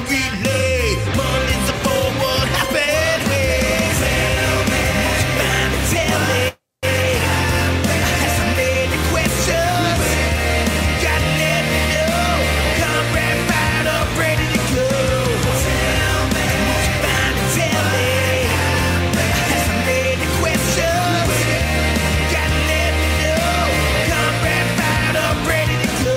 relay. Mornings are for what happened. Tell me, tell me. Has so many questions. Gotta let me know. Conrad fired up, ready to go. Tell me, tell me. Has so many questions. Gotta let me know. Conrad fired up, ready to go.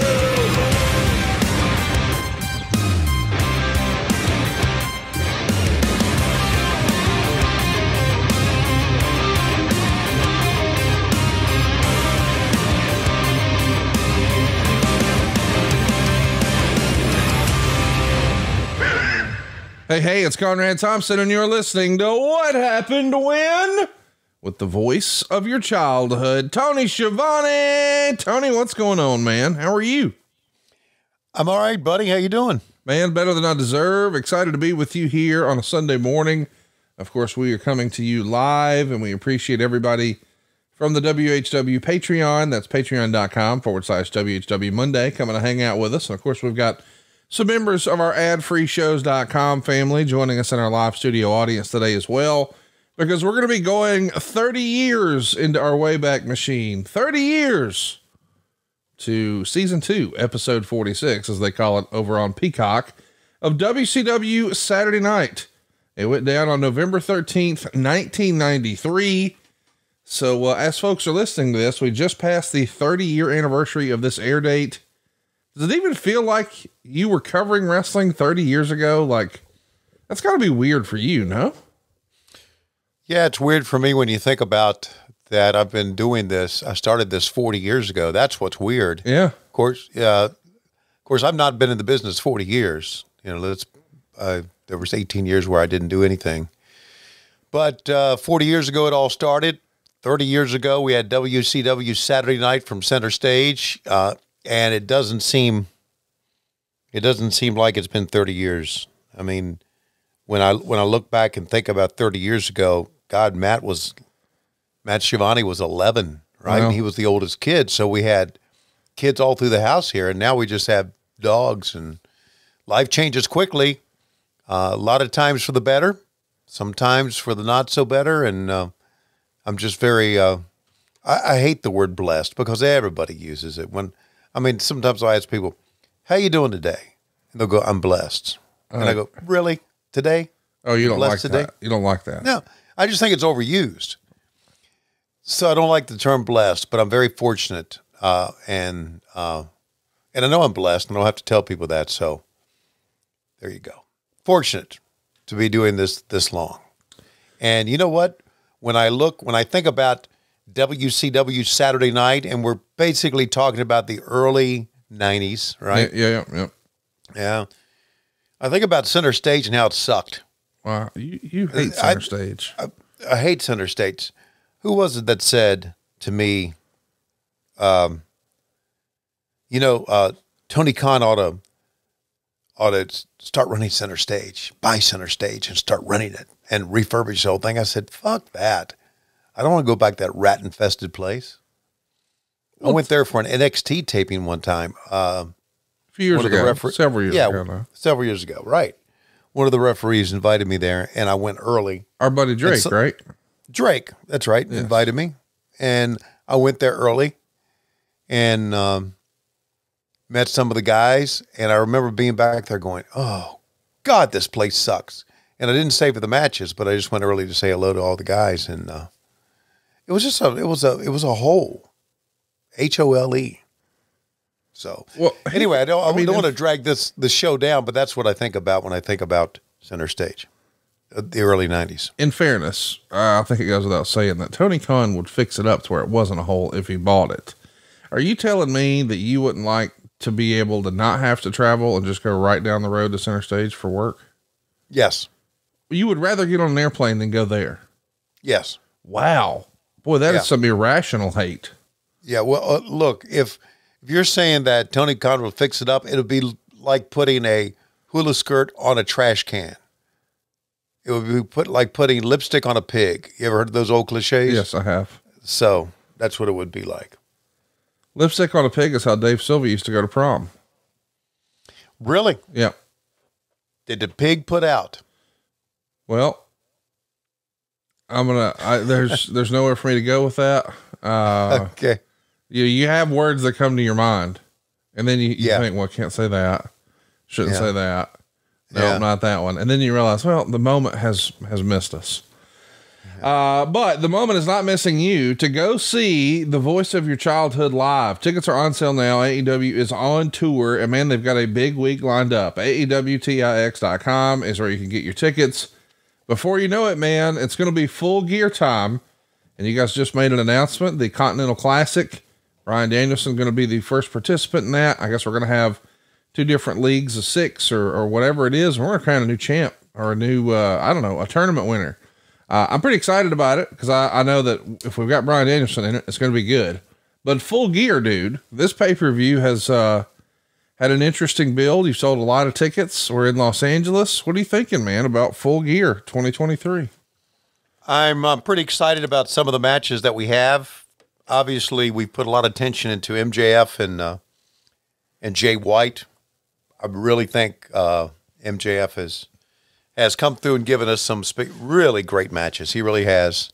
Hey, it's Conrad Thompson, and you're listening to What Happened When? With the voice of your childhood, Tony Schiavone. Tony, what's going on, man? How are you? I'm all right, buddy. How you doing? Man, better than I deserve. Excited to be with you here on a Sunday morning. Of course, we are coming to you live, and we appreciate everybody from the WHW Patreon. That's patreon.com/WHW Monday coming to hang out with us. And of course, we've got some members of our adfreeshows.com family joining us in our live studio audience today as well, because we're going to be going 30 years into our Wayback Machine, 30 years to season 2, episode 46, as they call it over on Peacock, of WCW Saturday Night. It went down on November 13th, 1993. So, as folks are listening to this, we just passed the 30-year anniversary of this air date. Does it even feel like you were covering wrestling 30 years ago? Like, that's gotta be weird for you, no? Yeah, it's weird for me when you think about that. I've been doing this. I started this 40 years ago. That's what's weird. Yeah. Of course, I've not been in the business 40 years. You know, there was 18 years where I didn't do anything. But 40 years ago, it all started. 30 years ago, we had WCW Saturday Night from Center Stage. And it doesn't seem like it's been 30 years. I mean, when I look back and think about 30 years ago, God, Matt Schiavone was 11, right? Wow. And he was the oldest kid. So we had kids all through the house here, and now we just have dogs, and life changes quickly. A lot of times for the better, sometimes for the not so better. And I'm just very, I hate the word blessed because everybody uses it. Sometimes I ask people, how you doing today? And they'll go, I'm blessed. And I go, really? Today? Oh, you don't like today? that. You don't like that. No, I just think it's overused. So I don't like the term blessed, but I'm very fortunate. And I know I'm blessed, and I don't have to tell people that. So there you go. Fortunate to be doing this long. And you know what? When I think about WCW Saturday Night, and we're basically talking about the early 90s, right? Yeah. I think about Center Stage and how it sucked. Wow. You hate Center Stage. I hate Center Stage. Who was it that said to me, Tony Khan ought to start running Center Stage, buy Center Stage and start running it and refurbish the whole thing. I said, fuck that. I don't want to go back to that rat-infested place. I went there for an NXT taping one time. A few years ago. Several years ago. Yeah, several years ago, right. One of the referees invited me there, and I went early. Our buddy Drake, right? Drake, that's right, yes. Invited me. And I went there early and met some of the guys, and I remember being back there going, oh, God, this place sucks. And I didn't stay for the matches, but I just went early to say hello to all the guys, and it was just it was a hole, HOLE. So anyway, I don't want to drag this show down, but that's what I think about when I think about Center Stage, the early 90s. In fairness, I think it goes without saying that Tony Khan would fix it up to where it wasn't a hole if he bought it. Are you telling me that you wouldn't like to be able to not have to travel and just go right down the road to Center Stage for work? Yes. You would rather get on an airplane than go there? Yes. Wow. Boy, that is some irrational hate. Yeah. Well, look, if you're saying that Tony Khan will fix it up, it'll be like putting a hula skirt on a trash can. It would be like putting lipstick on a pig. You ever heard of those old cliches? Yes, I have. So that's what it would be like. Lipstick on a pig is how Dave Silva used to go to prom. Really? Yeah. did the pig put out? Well, there's nowhere for me to go with that. Okay. You have words that come to your mind, and then you think, well, I can't say that. Shouldn't say that. No, not that one. And then you realize, well, the moment has missed us. But the moment is not missing you to go see the voice of your childhood live. Tickets are on sale now. AEW is on tour, and man, they've got a big week lined up. AEWTIX.com is where you can get your tickets. Before you know it, man, it's going to be Full Gear time. And you guys just made an announcement, the Continental Classic. Ryan Danielson going to be the first participant in that. I guess we're going to have 2 different leagues of 6 or whatever it is. We're going to crown a new champ or a new, a tournament winner. I'm pretty excited about it because I know that if we've got Bryan Danielson in it, it's going to be good. But Full Gear, dude, this pay-per-view has had an interesting build. You've sold a lot of tickets. We're in Los Angeles. What are you thinking, man, about Full Gear 2023? I'm pretty excited about some of the matches that we have. Obviously, we put a lot of attention into MJF and Jay White. I really think MJF has come through and given us some really great matches. He really has.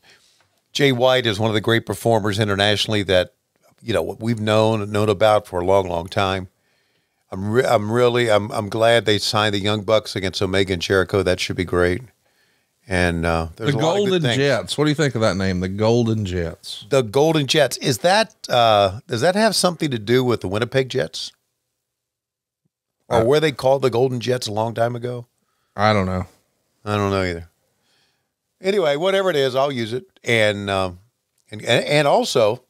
Jay White is one of the great performers internationally that, we've known about for a long, long time. I'm glad they signed the Young Bucks against Omega and Jericho. That should be great. And there's the Golden Jets. What do you think of that name? The Golden Jets. The Golden Jets. Is that does that have something to do with the Winnipeg Jets? Or were they called the Golden Jets a long time ago? I don't know. I don't know either. Anyway, whatever it is, I'll use it. And also,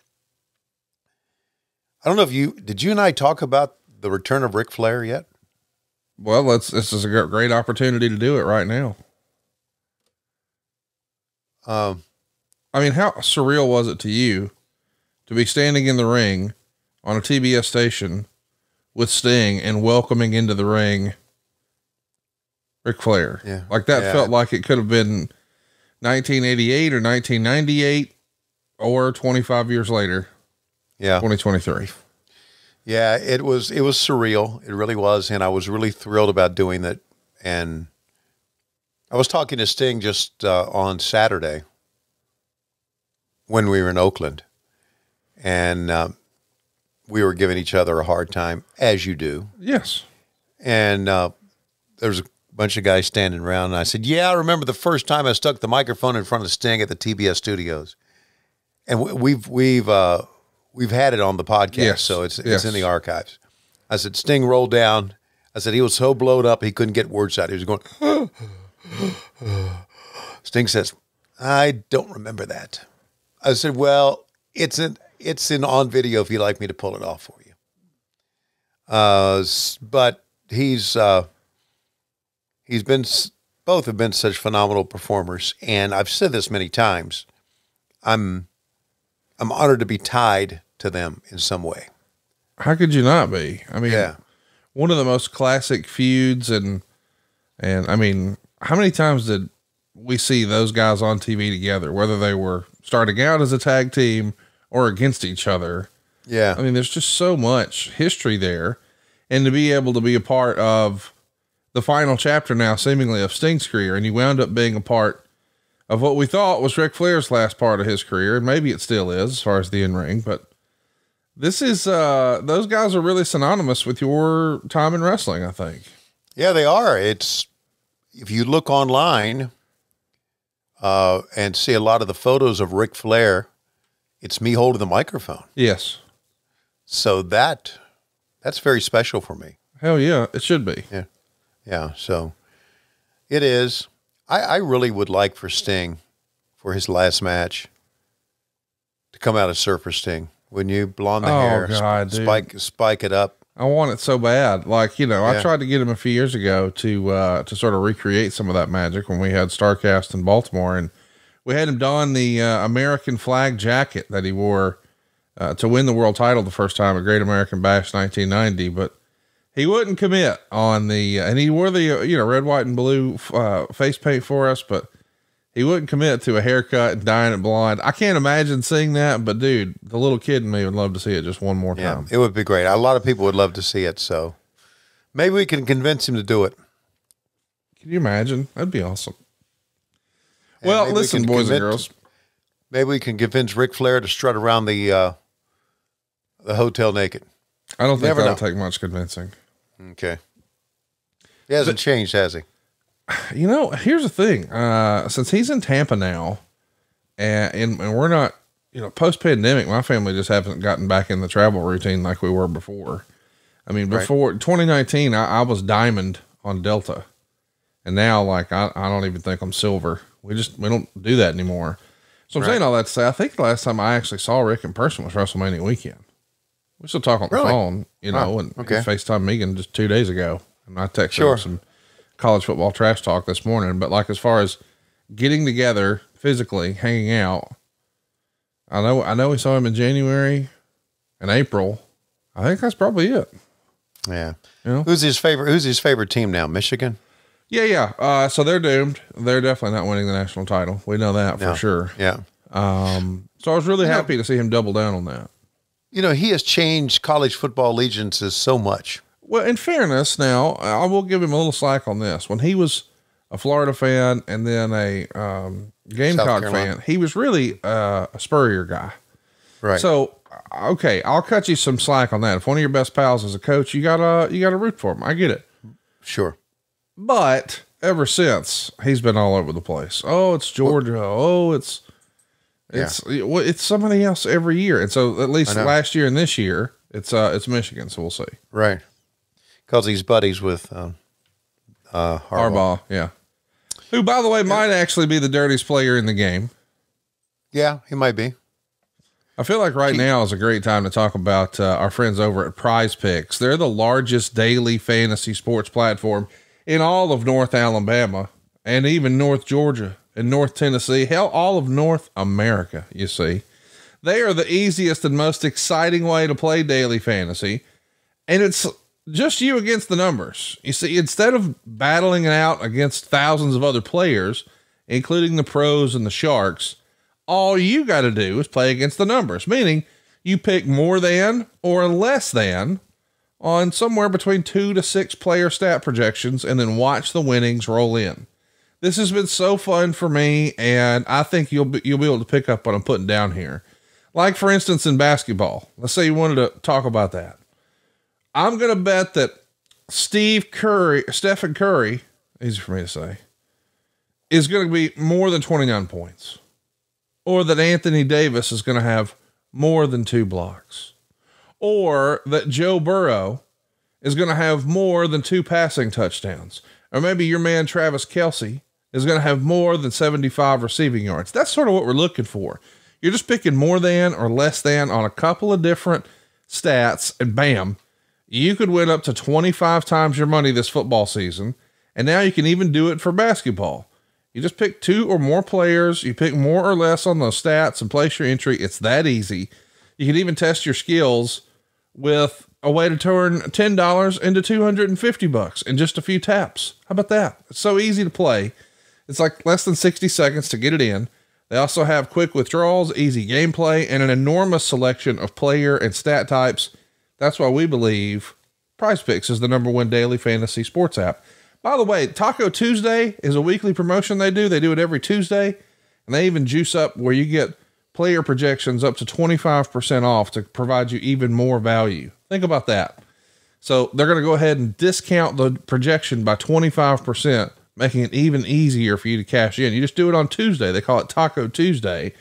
I don't know if did you and I talk about the return of Ric Flair yet? Well, this is a great opportunity to do it right now. I mean, how surreal was it to you to be standing in the ring on a TBS station with Sting and welcoming into the ring Ric Flair? Yeah. Like that felt like it could have been 1988 or 1998 or 25 years later. Yeah. 2023. Yeah, it was surreal. It really was. And I was really thrilled about doing that. And I was talking to Sting just on Saturday when we were in Oakland, and we were giving each other a hard time, as you do. Yes. And there's a bunch of guys standing around, and I said, yeah, I remember the first time I stuck the microphone in front of Sting at the TBS studios. And we've had it on the podcast, yes. so it's in the archives. I said, Sting rolled down. I said, he was so blowed up, he couldn't get words out. He was going, Sting says, I don't remember that. I said, well, it's in on video if you'd like me to pull it off for you. But both have been such phenomenal performers. And I've said this many times. I'm honored to be tied to them in some way. How could you not be? I mean, one of the most classic feuds and I mean, how many times did we see those guys on TV together, whether they were starting out as a tag team or against each other? Yeah. I mean, there's just so much history there, and to be able to be a part of the final chapter now, seemingly of Sting's career. And you wound up being a part of what we thought was Ric Flair's last part of his career. And maybe it still is as far as the in-ring, but this is, those guys are really synonymous with your time in wrestling, I think. Yeah, they are. If you look online, and see a lot of the photos of Ric Flair, it's me holding the microphone. Yes. So that's very special for me. Hell yeah, it should be. Yeah. Yeah. So it is. I really would like for Sting, for his last match, to come out as Surfer Sting. Wouldn't you? Blonde the hair, God, spike it up. I want it so bad. Like, I tried to get him a few years ago to sort of recreate some of that magic when we had StarCast in Baltimore, and we had him don the American flag jacket that he wore to win the world title the first time at Great American Bash 1990, but he wouldn't commit on and he wore the, red, white, and blue face paint for us, but he wouldn't commit to a haircut and dyeing it blonde. I can't imagine seeing that, but dude, the little kid in me would love to see it just one more time. It would be great. A lot of people would love to see it. So maybe we can convince him to do it. Can you imagine? That'd be awesome. And Well, maybe we listen, can boys and convince- girls. Maybe we can convince Ric Flair to strut around the hotel naked. I don't think never that'll know. take much convincing. Okay. He hasn't changed, has he? You know, here's the thing. Since he's in Tampa now, and we're not, post pandemic, my family just haven't gotten back in the travel routine like we were before. I mean, before 2019, I was diamond on Delta, and now like I don't even think I'm silver. We don't do that anymore. So I'm saying all that to say, I think the last time I actually saw Rick in person was WrestleMania weekend. We still talk on the phone, and he FaceTime Megan just 2 days ago, and I texted him some college football trash talk this morning. But like, as far as getting together physically, hanging out, I know we saw him in January and April. I think that's probably it. Yeah. You know? Who's his favorite team now? Michigan? Yeah. So they're doomed. They're definitely not winning the national title. We know that for sure. Yeah. So I was really happy to see him double down on that. He has changed college football allegiances so much. Well, in fairness, now I will give him a little slack on this. When he was a Florida fan and then a Gamecock fan, he was really a Spurrier guy. Right. So, okay, I'll cut you some slack on that. If one of your best pals is a coach, you gotta root for him. I get it. Sure. But ever since, he's been all over the place. Oh, it's Georgia. Oh, it's somebody else every year. And so at least last year and this year, it's Michigan. So we'll see. Right. Cause he's buddies with, Harbaugh. Yeah. Who, by the way, might actually be the dirtiest player in the game. Yeah, he might be. I feel like now is a great time to talk about our friends over at Prize Picks. They're the largest daily fantasy sports platform in all of North Alabama and even North Georgia and North Tennessee. Hell, all of North America, you see. They are the easiest and most exciting way to play daily fantasy. And it's just you against the numbers. You see, instead of battling it out against thousands of other players, including the pros and the sharks, all you got to do is play against the numbers, meaning you pick more than or less than on somewhere between 2 to 6 player stat projections and then watch the winnings roll in. This has been so fun for me, and I think you'll be able to pick up what I'm putting down here. Like, for instance, in basketball, let's say you wanted to talk about that. I'm going to bet that Stephen Curry, easy for me to say, is going to be more than 29 points. Or that Anthony Davis is going to have more than 2 blocks. Or that Joe Burrow is going to have more than 2 passing touchdowns. Or maybe your man Travis Kelce is going to have more than 75 receiving yards. That's sort of what we're looking for. You're just picking more than or less than on a couple of different stats, and bam, you could win up to 25 times your money this football season. And now you can even do it for basketball. You just pick 2 or more players. You pick more or less on those stats and place your entry. It's that easy. You can even test your skills with a way to turn $10 into $250 in just a few taps. How about that? It's so easy to play. It's like less than 60 seconds to get it in. They also have quick withdrawals, easy gameplay, and an enormous selection of player and stat types. That's why we believe PrizePicks is the #1 daily fantasy sports app. By the way, Taco Tuesday is a weekly promotion they do. They do it every Tuesday, and they even juice up where you get player projections up to 25% off to provide you even more value. Think about that. So they're going to go ahead and discount the projection by 25%, making it even easier for you to cash in. You just do it on Tuesday. They call it Taco Tuesday.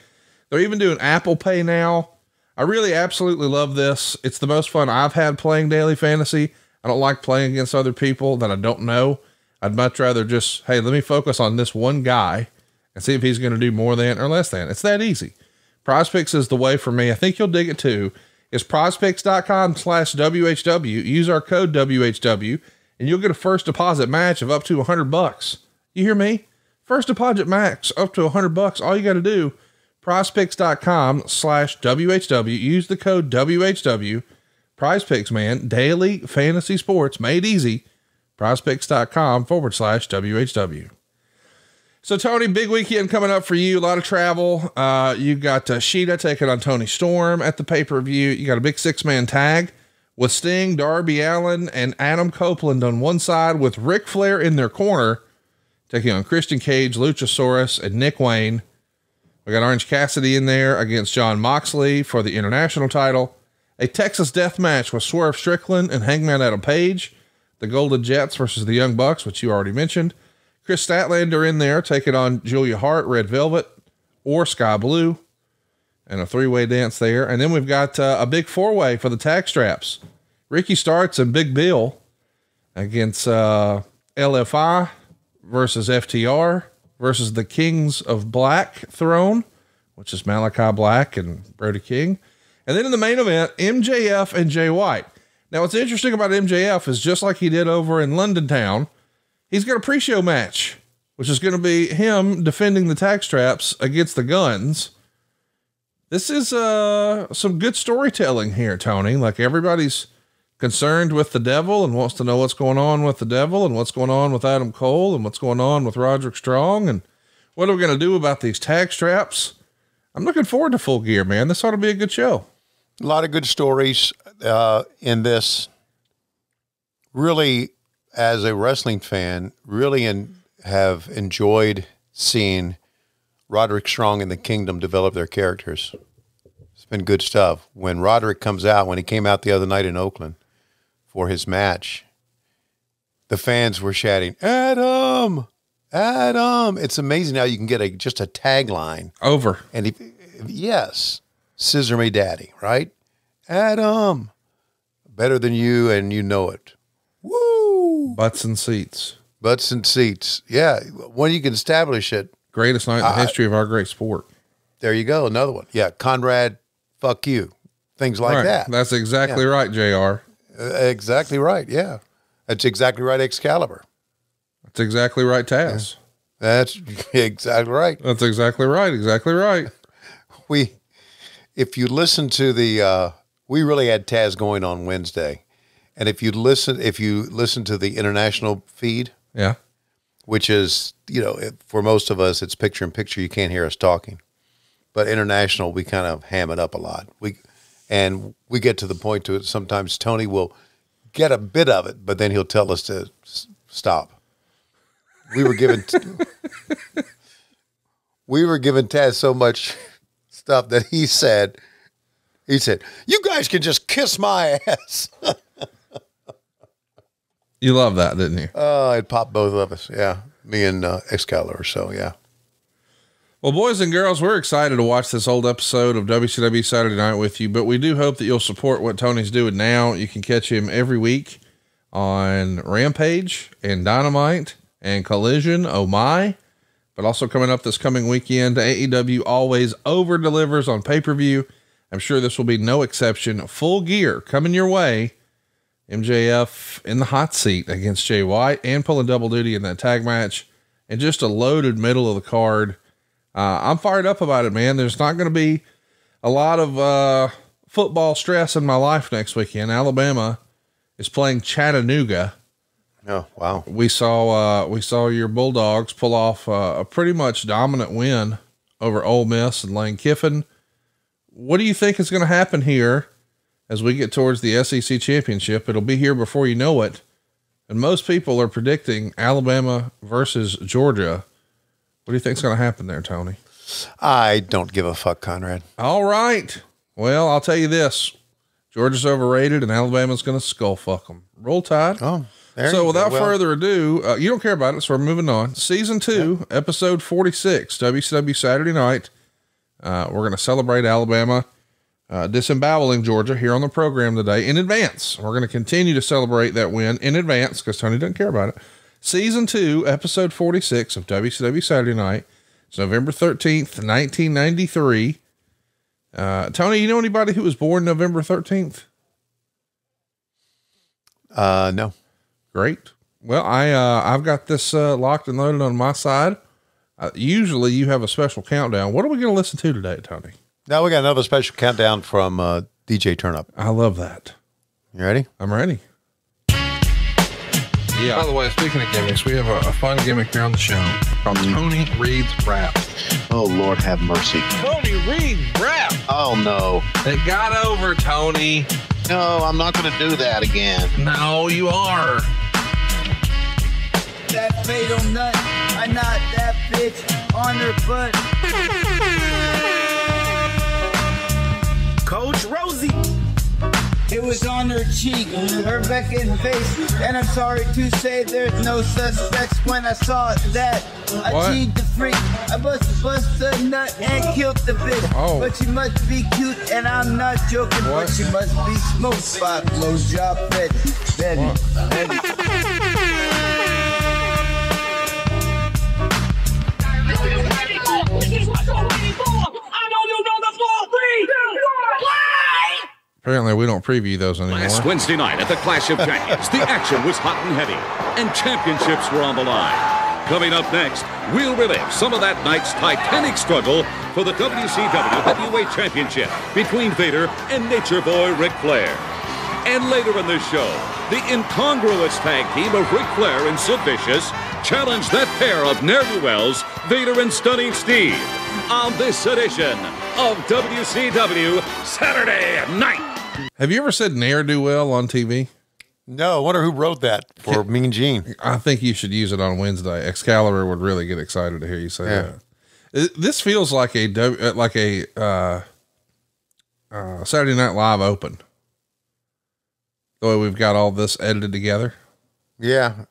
They're even doing Apple Pay now. I really absolutely love this. It's the most fun I've had playing daily fantasy. I don't like playing against other people that I don't know. I'd much rather just, hey, let me focus on this one guy and see if he's going to do more than or less than. It's that easy. PrizePicks is the way for me. I think you'll dig it too. It's prizepicks.com/WHW. Use our code WHW and you'll get a first deposit match of up to $100. You hear me? First deposit max up to $100. All you got to do, prizepicks.com/WHW. Use the code WHW. PrizePicks, man, daily fantasy sports made easy. PrizePicks.com/WHW. So Tony, big weekend coming up for you. A lot of travel. You got Sheeta taking on Tony Storm at the pay-per-view. You got a big 6-man tag with Sting, Darby Allin, and Adam Copeland on one side with Ric Flair in their corner. taking on Christian Cage, Luchasaurus, and Nick Wayne. We got Orange Cassidy in there against John Moxley for the international title. A Texas death match with Swerve Strickland and Hangman Adam Page. The Golden Jets versus the Young Bucks, which you already mentioned. Chris Statlander in there taking on Julia Hart, Red Velvet, or Sky Blue. And a 3-way dance there. And then we've got a big 4-way for the tag straps. Ricky Starks and Big Bill against LFI versus FTR versus the Kings of Black Throne, which is Malachi Black and Brody King. And then in the main event, MJF and Jay White. Now, what's interesting about MJF is just like he did over in London Town, he's got a pre-show match, which is going to be him defending the tag straps against the Guns. This is some good storytelling here, Tony. Like, everybody's concerned with the Devil and wants to know what's going on with the Devil and what's going on with Adam Cole and what's going on with Roderick Strong and what are we going to do about these tag straps? I'm looking forward to Full Gear, man. This ought to be a good show. A lot of good stories in this. Really, as a wrestling fan, really have enjoyed seeing Roderick Strong and the Kingdom develop their characters. It's been good stuff. When Roderick comes out, when he came out the other night in Oakland for his match, the fans were shouting, Adam, Adam. It's amazing how you can get just a tagline. Over. And yes, Scissor Me Daddy, right? Adam, better than you and you know it. Woo! Butts and seats. Butts and seats. Yeah. When you can establish it. Greatest night in the history of our great sport. There you go. Another one. Yeah. Conrad, fuck you. Things like that. That's exactly right, JR. Exactly right. Yeah. That's exactly right, Excalibur. That's exactly right, Taz. Yeah. That's exactly right. That's exactly right. Exactly right. If you listen to we really had Taz going on Wednesday. And if you listen to the international feed, yeah, which is, for most of us, it's picture in picture. You can't hear us talking, but international, we kind of ham it up a lot. We get to the point to it. Sometimes Tony will get a bit of it, but then he'll tell us to stop. We were given Taz so much stuff that he said, you guys can just kiss my ass. You love that, didn't you? It popped both of us. Yeah. Me and Excalibur. So yeah. Well, boys and girls, we're excited to watch this old episode of WCW Saturday Night with you, but we do hope that you'll support what Tony's doing now. You can catch him every week on Rampage and Dynamite and Collision. Oh my. But also coming up this coming weekend, AEW always over delivers on pay-per-view. I'm sure this will be no exception. Full Gear coming your way. MJF in the hot seat against Jay White and pulling double duty in that tag match, and just a loaded middle of the card. I'm fired up about it, man. There's not going to be a lot of football stress in my life next weekend. Alabama is playing Chattanooga. Oh, wow. We saw your Bulldogs pull off a pretty much dominant win over Ole Miss and Lane Kiffin. What do you think is going to happen here as we get towards the SEC championship? It'll be here before you know it. And most people are predicting Alabama versus Georgia. What do you think is going to happen there, Tony? I don't give a fuck, Conrad. All right. Well, I'll tell you this. Georgia's overrated and Alabama's going to skull fuck them. Roll Tide. Oh, so without further ado, you don't care about it. So we're moving on. Season 2, episode 46, WCW Saturday Night. We're going to celebrate Alabama disemboweling Georgia here on the program today in advance. We're going to continue to celebrate that win in advance because Tony doesn't care about it. Season 2, episode 46 of WCW Saturday Night. It's November 13th, 1993. Tony, you know anybody who was born November 13th? No. Great. Well, I've got this locked and loaded on my side. Usually you have a special countdown. What are we going to listen to today, Tony? Now we got another special countdown from DJ Turnup. I love that. You ready? I'm ready. Yeah. By the way, speaking of gimmicks, we have a fun gimmick here on the show called Tony Reed's Rap. Oh, Lord have mercy. Tony Reed Rap. Oh, no. It got over, Tony. No, I'm not going to do that again. No, you are. That fatal nut, I knocked that bitch on her butt. Coach Rosie. It was on her cheek, her back and face. And I'm sorry to say there's no suspects. When I saw that, I cheated the freak. I bust a nut and killed the bitch. Oh. But she must be cute, and I'm not joking. What? But she must be smoked by blowjob Betty. This is what you're waiting for. I know you know the floor. 3, 2, 1, play! Apparently, we don't preview those anymore. Last Wednesday night at the Clash of Champions, the action was hot and heavy, and championships were on the line. Coming up next, we'll relive some of that night's titanic struggle for the WCW Heavyweight Championship between Vader and Nature Boy Ric Flair. And later in this show, the incongruous tag team of Ric Flair and Sid Vicious challenge that pair of ne'er-do-wells, Vader and Stunning Steve, on this edition of WCW Saturday Night. Have you ever said ne'er-do-well on TV? No, I wonder who wrote that for Mean Gene. I think you should use it on Wednesday. Excalibur would really get excited to hear you say that. This feels like a Saturday Night Live open. The way we've got all this edited together. Yeah.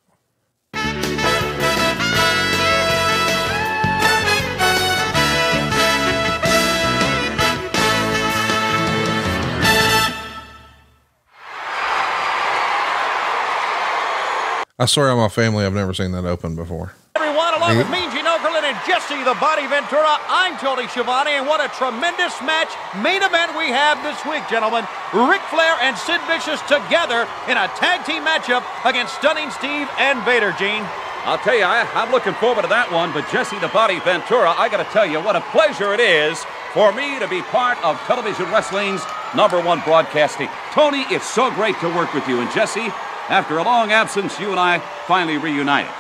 I swear on my family, I've never seen that open before. Everyone, along with Mean Gene Okerlund and Jesse the Body Ventura, I'm Tony Schiavone, and what a tremendous match, main event we have this week, gentlemen. Ric Flair and Sid Vicious together in a tag team matchup against Stunning Steve and Vader, Gene. I'll tell you, I'm looking forward to that one, but Jesse the Body Ventura, I got to tell you what a pleasure it is for me to be part of television wrestling's #1 broadcast team. Tony, it's so great to work with you, and Jesse, after a long absence, you and I finally reunited.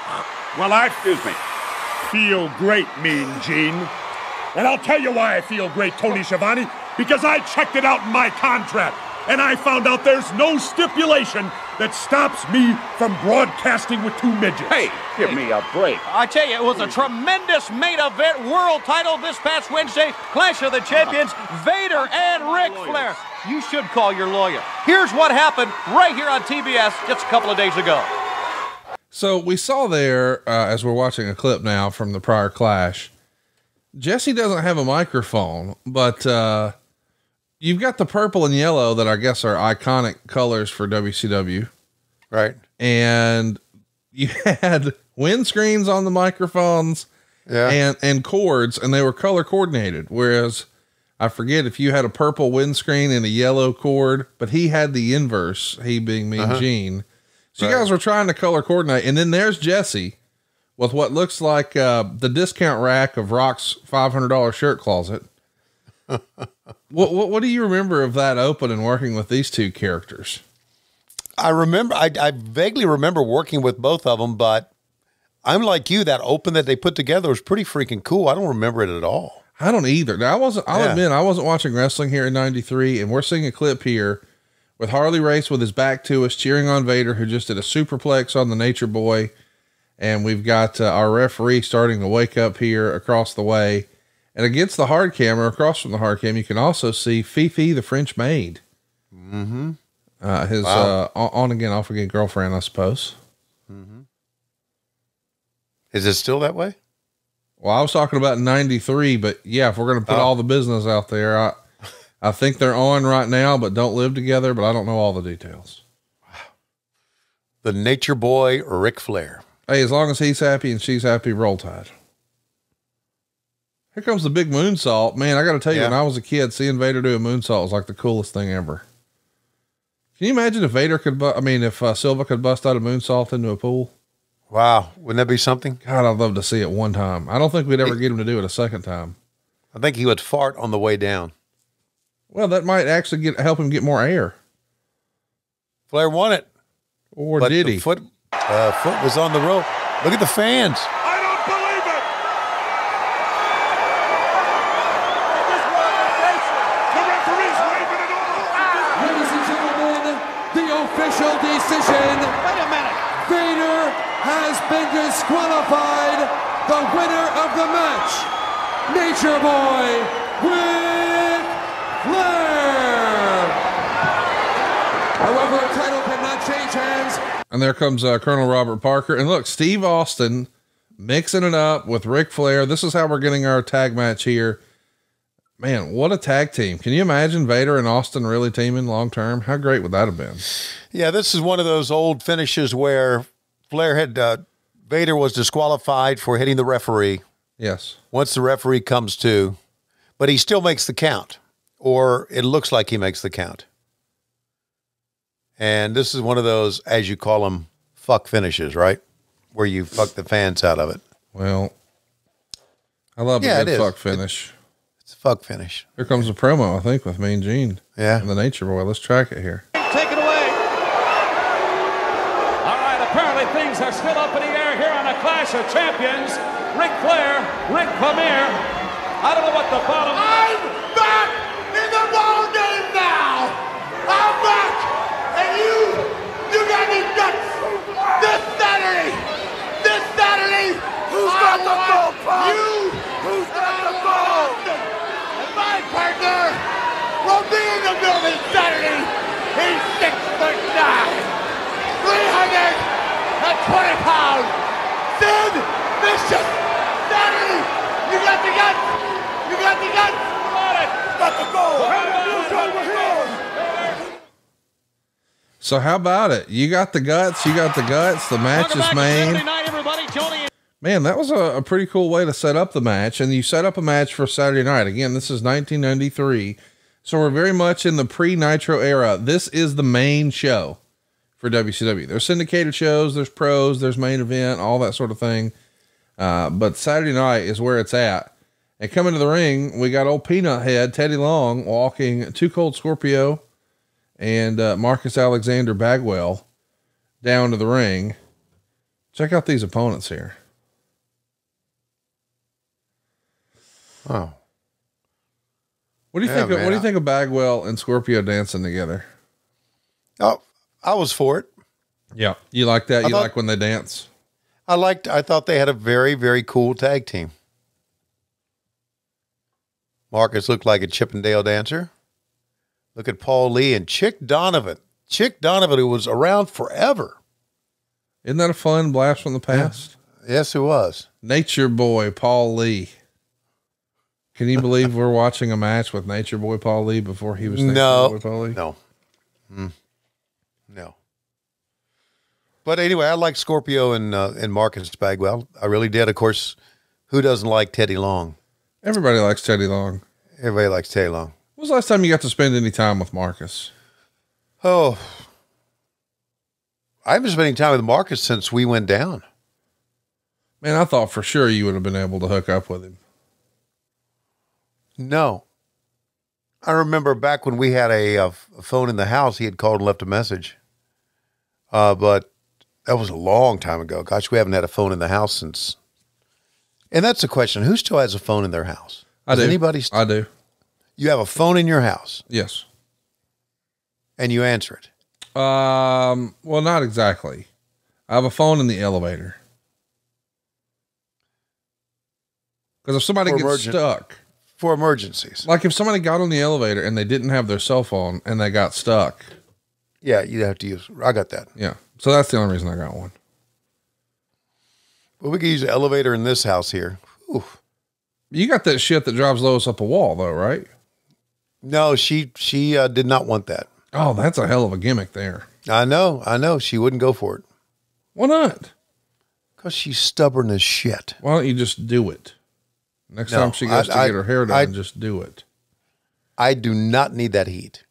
Well, I Excuse me. feel great, Mean Gene. And I'll tell you why I feel great, Tony Schiavone, because I checked it out in my contract, and I found out there's no stipulation that stops me from broadcasting with 2 midgets. Hey, give me a break. I tell you, it was a tremendous main event, world title this past Wednesday, Clash of the Champions, Vader and Ric Flair. You should call your lawyer. Here's what happened right here on TBS just a couple of days ago. So we saw there, as we're watching a clip now from the prior clash, Jesse doesn't have a microphone, but you've got the purple and yellow that I guess are iconic colors for WCW. Right. And you had windscreens on the microphones and cords, and they were color coordinated. Whereas I forget if you had a purple windscreen and a yellow cord, but he had the inverse, he being Mean Gene. So you guys were trying to color coordinate. And then there's Jesse with what looks like the discount rack of Rock's $500 shirt closet. What do you remember of that open and working with these two characters? I remember, I vaguely remember working with both of them, but I'm like you, that open that they put together was pretty freaking cool. I don't remember it at all. I don't either. Now I'll admit, I wasn't watching wrestling here in '93, and we're seeing a clip here with Harley Race with his back to us, cheering on Vader, who just did a superplex on the Nature Boy. And we've got our referee starting to wake up here across the way. And against the hard cam, or across from the hard cam, you can also see Fifi, the French maid. Mm-hmm. His on again, off again girlfriend, I suppose. Mm-hmm. Is it still that way? Well, I was talking about 93, but yeah, if we're going to put all the business out there, I think they're on right now, but don't live together, but I don't know all the details. Wow. The Nature Boy, Ric Flair. Hey, as long as he's happy and she's happy, roll tide. Here comes the big moonsault. Man, I got to tell you, when I was a kid, seeing Vader do a moonsault was like the coolest thing ever. Can you imagine if Vader could, if Silva could bust out a moonsault into a pool? Wow. Wouldn't that be something? God, I'd love to see it one time. I don't think we'd ever get him to do it a second time. I think he would fart on the way down. Well, that might actually help him get more air. Flair won it. Or did he? Foot was on the rope. Look at the fans. I don't believe it! The referee's waving it off! Ladies and gentlemen, the official decision. Wait a minute. Vader has been disqualified the winner of the match, Nature Boy Ric Flair. However, a title cannot change hands. And there comes Colonel Robert Parker. And look, Steve Austin mixing it up with Ric Flair. This is how we're getting our tag match here. Man, what a tag team. Can you imagine Vader and Austin really teaming long term? How great would that have been? Yeah, this is one of those old finishes where Flair had Vader was disqualified for hitting the referee. Yes. Once the referee comes to, but he still makes the count, or it looks like he makes the count. And this is one of those, as you call them, fuck finishes, right? Where you fuck the fans out of it. Well, I love a good fuck finish. It's a fuck finish. Here comes the promo, I think, with Mean Gene. Yeah. And the Nature Boy. Let's track it here. Take it away. All right, apparently things are still up in the air here on a Clash of Champions. Ric Flair, Rick Flair. I don't know what the bottom. I'm back in the ball game now. I'm back, and you got any guts? This Saturday, who's got the ball, Pop? Who's got the ball? And my partner will be in the building Saturday. He's 6'9", 320 pounds. Sid Vicious. Saturday, you got the guts. You got the guts. Got the goal. So how about it? You got the guts. You got the guts. The match is made. Man, that was a pretty cool way to set up the match. And you set up a match for Saturday night. Again, this is 1993. So we're very much in the pre-Nitro era. This is the main show for WCW. There's syndicated shows, there's pros, there's main event, all that sort of thing. But Saturday night is where it's at. And coming to the ring, we got old Peanut Head, Teddy Long, walking Too Cold Scorpio and Marcus Alexander Bagwell down to the ring. Check out these opponents here. Oh. What do you think? What do you think of Bagwell and Scorpio dancing together? Oh, I was for it. Yeah. You like that? You like when they dance? I thought they had a very, very cool tag team. Marcus looked like a Chippendale dancer. Look at Paul Lee and Chick Donovan. Chick Donovan, who was around forever. Isn't that a fun blast from the past? Yeah. Yes, it was. Nature Boy Paul Lee. Can you believe we're watching a match with Nature Boy Paul Lee before he was Nature Boy Paul Lee? No. No. But anyway, I like Scorpio and Marcus Bagwell. I really did. Of course, who doesn't like Teddy Long? Everybody likes Teddy Long. Everybody likes Teddy Long. When was the last time you got to spend any time with Marcus? Oh, I've been spending time with Marcus since we went down. Man, I thought for sure you would have been able to hook up with him. No. I remember back when we had a phone in the house, he had called and left a message. But that was a long time ago. Gosh, we haven't had a phone in the house since. And that's the question. Who still has a phone in their house? I do. Anybody I do. You have a phone in your house? Yes. And you answer it? Well, not exactly. I have a phone in the elevator. Because if somebody gets stuck. For emergencies. Like if somebody got on the elevator and they didn't have their cell phone and they got stuck. Yeah, you'd have to use. I got that. Yeah. So that's the only reason I got one. Well, we could use the elevator in this house here. Ooh. You got that shit that drives Lois up a wall though, right? No, she did not want that. Oh, that's a hell of a gimmick there. I know. She wouldn't go for it. Why not? Because she's stubborn as shit. Why don't you just do it? Next time she goes to get her hair done, just do it. I do not need that heat.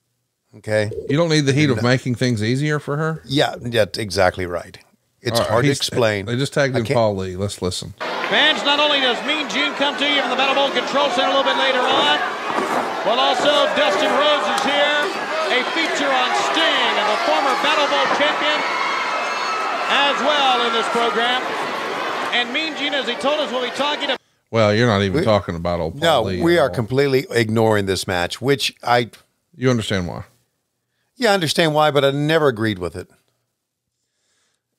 Okay. You don't need the heat of making things easier for her? Yeah, that's exactly right. It's hard to explain. They just tagged in Paul Lee. Let's listen. Fans, not only does Mean Gene come to you from the Metal Bowl Control Center a little bit later on, but also Dustin Rhodes is here, a feature on Sting and the former Battle Bowl champion as well in this program. And Mean Gene, as he told us, will be talking about. Well, you're not even talking about old Paul Lee. No, we are completely ignoring this match, which You understand why? Yeah, I understand why, but I never agreed with it.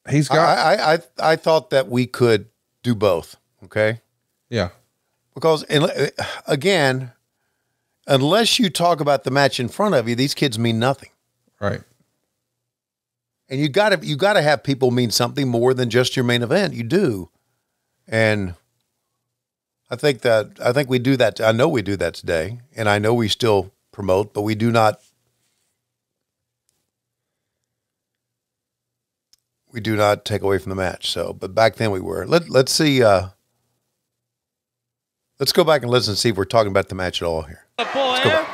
He's got. I thought that we could do both. Okay. Yeah. Because, again, unless you talk about the match in front of you, these kids mean nothing. Right. And you gotta have people mean something more than just your main event. You do. And I think we do that. I know we do that today, and I know we still promote, but we do not take away from the match. So, but back then we were. Let's see. Let's go back and listen and see if we're talking about the match at all here. Let's go back.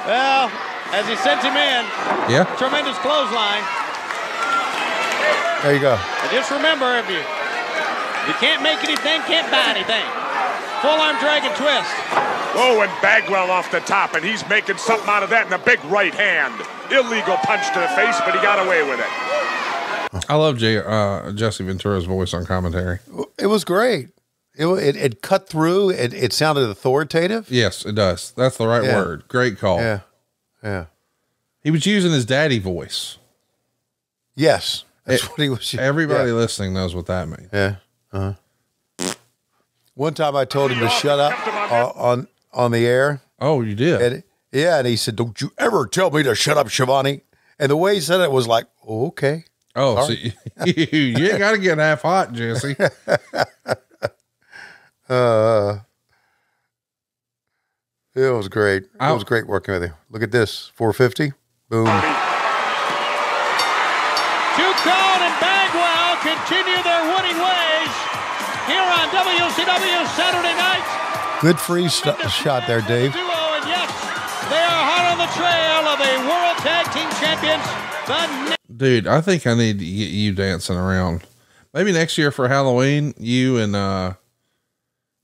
Well, as he sends him in, tremendous clothesline. There you go. And just remember, if you can't make anything, can't buy anything. Full arm dragon twist. Oh, and Bagwell off the top, and he's making something out of that in a big right hand. Illegal punch to the face, but he got away with it. I love Jesse Ventura's voice on commentary. It was great. It cut through. It sounded authoritative. Yes, it does. That's the right word. Great call. Yeah. Yeah. He was using his daddy voice. Yes. That's what he was. Everybody listening knows what that means. Yeah. One time I told him to shut up on the air. Oh, you did? And he said, "Don't you ever tell me to shut up, Schiavone." And the way he said it was like, oh, okay. Oh, so you ain't got to get half hot, Jesse. It was great. It was great working with you. Look at this, 450. Boom. Ducon and Bagwell continue their winning ways here on WCW Saturday Night. Good free shot there, Dave. Duo, and yes, they are hot on the trail of a World Tag Team Champions. Dude, I think I need to get you dancing around. Maybe next year for Halloween, you and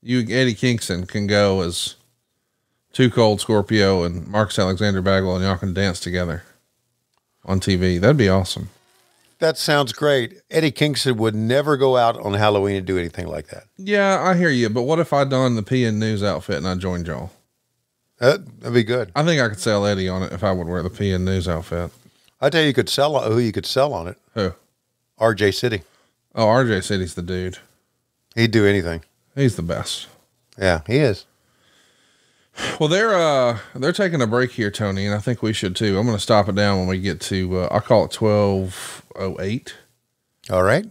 Eddie Kingston can go as Too Cold Scorpio and Marcus Alexander Bagwell, and y'all can dance together on TV. That'd be awesome. That sounds great. Eddie Kingston would never go out on Halloween and do anything like that. Yeah, I hear you. But what if I donned the PN News outfit and I joined y'all? That'd be good. I think I could sell Eddie on it if I would wear the PN News outfit. I tell you, you could sell who you could sell on it. Who? RJ City. Oh, RJ City's the dude. He'd do anything. He's the best. Yeah, he is. Well, they're taking a break here, Tony, and I think we should too. I'm going to stop it down when we get to, I'll call it 12:08. All right.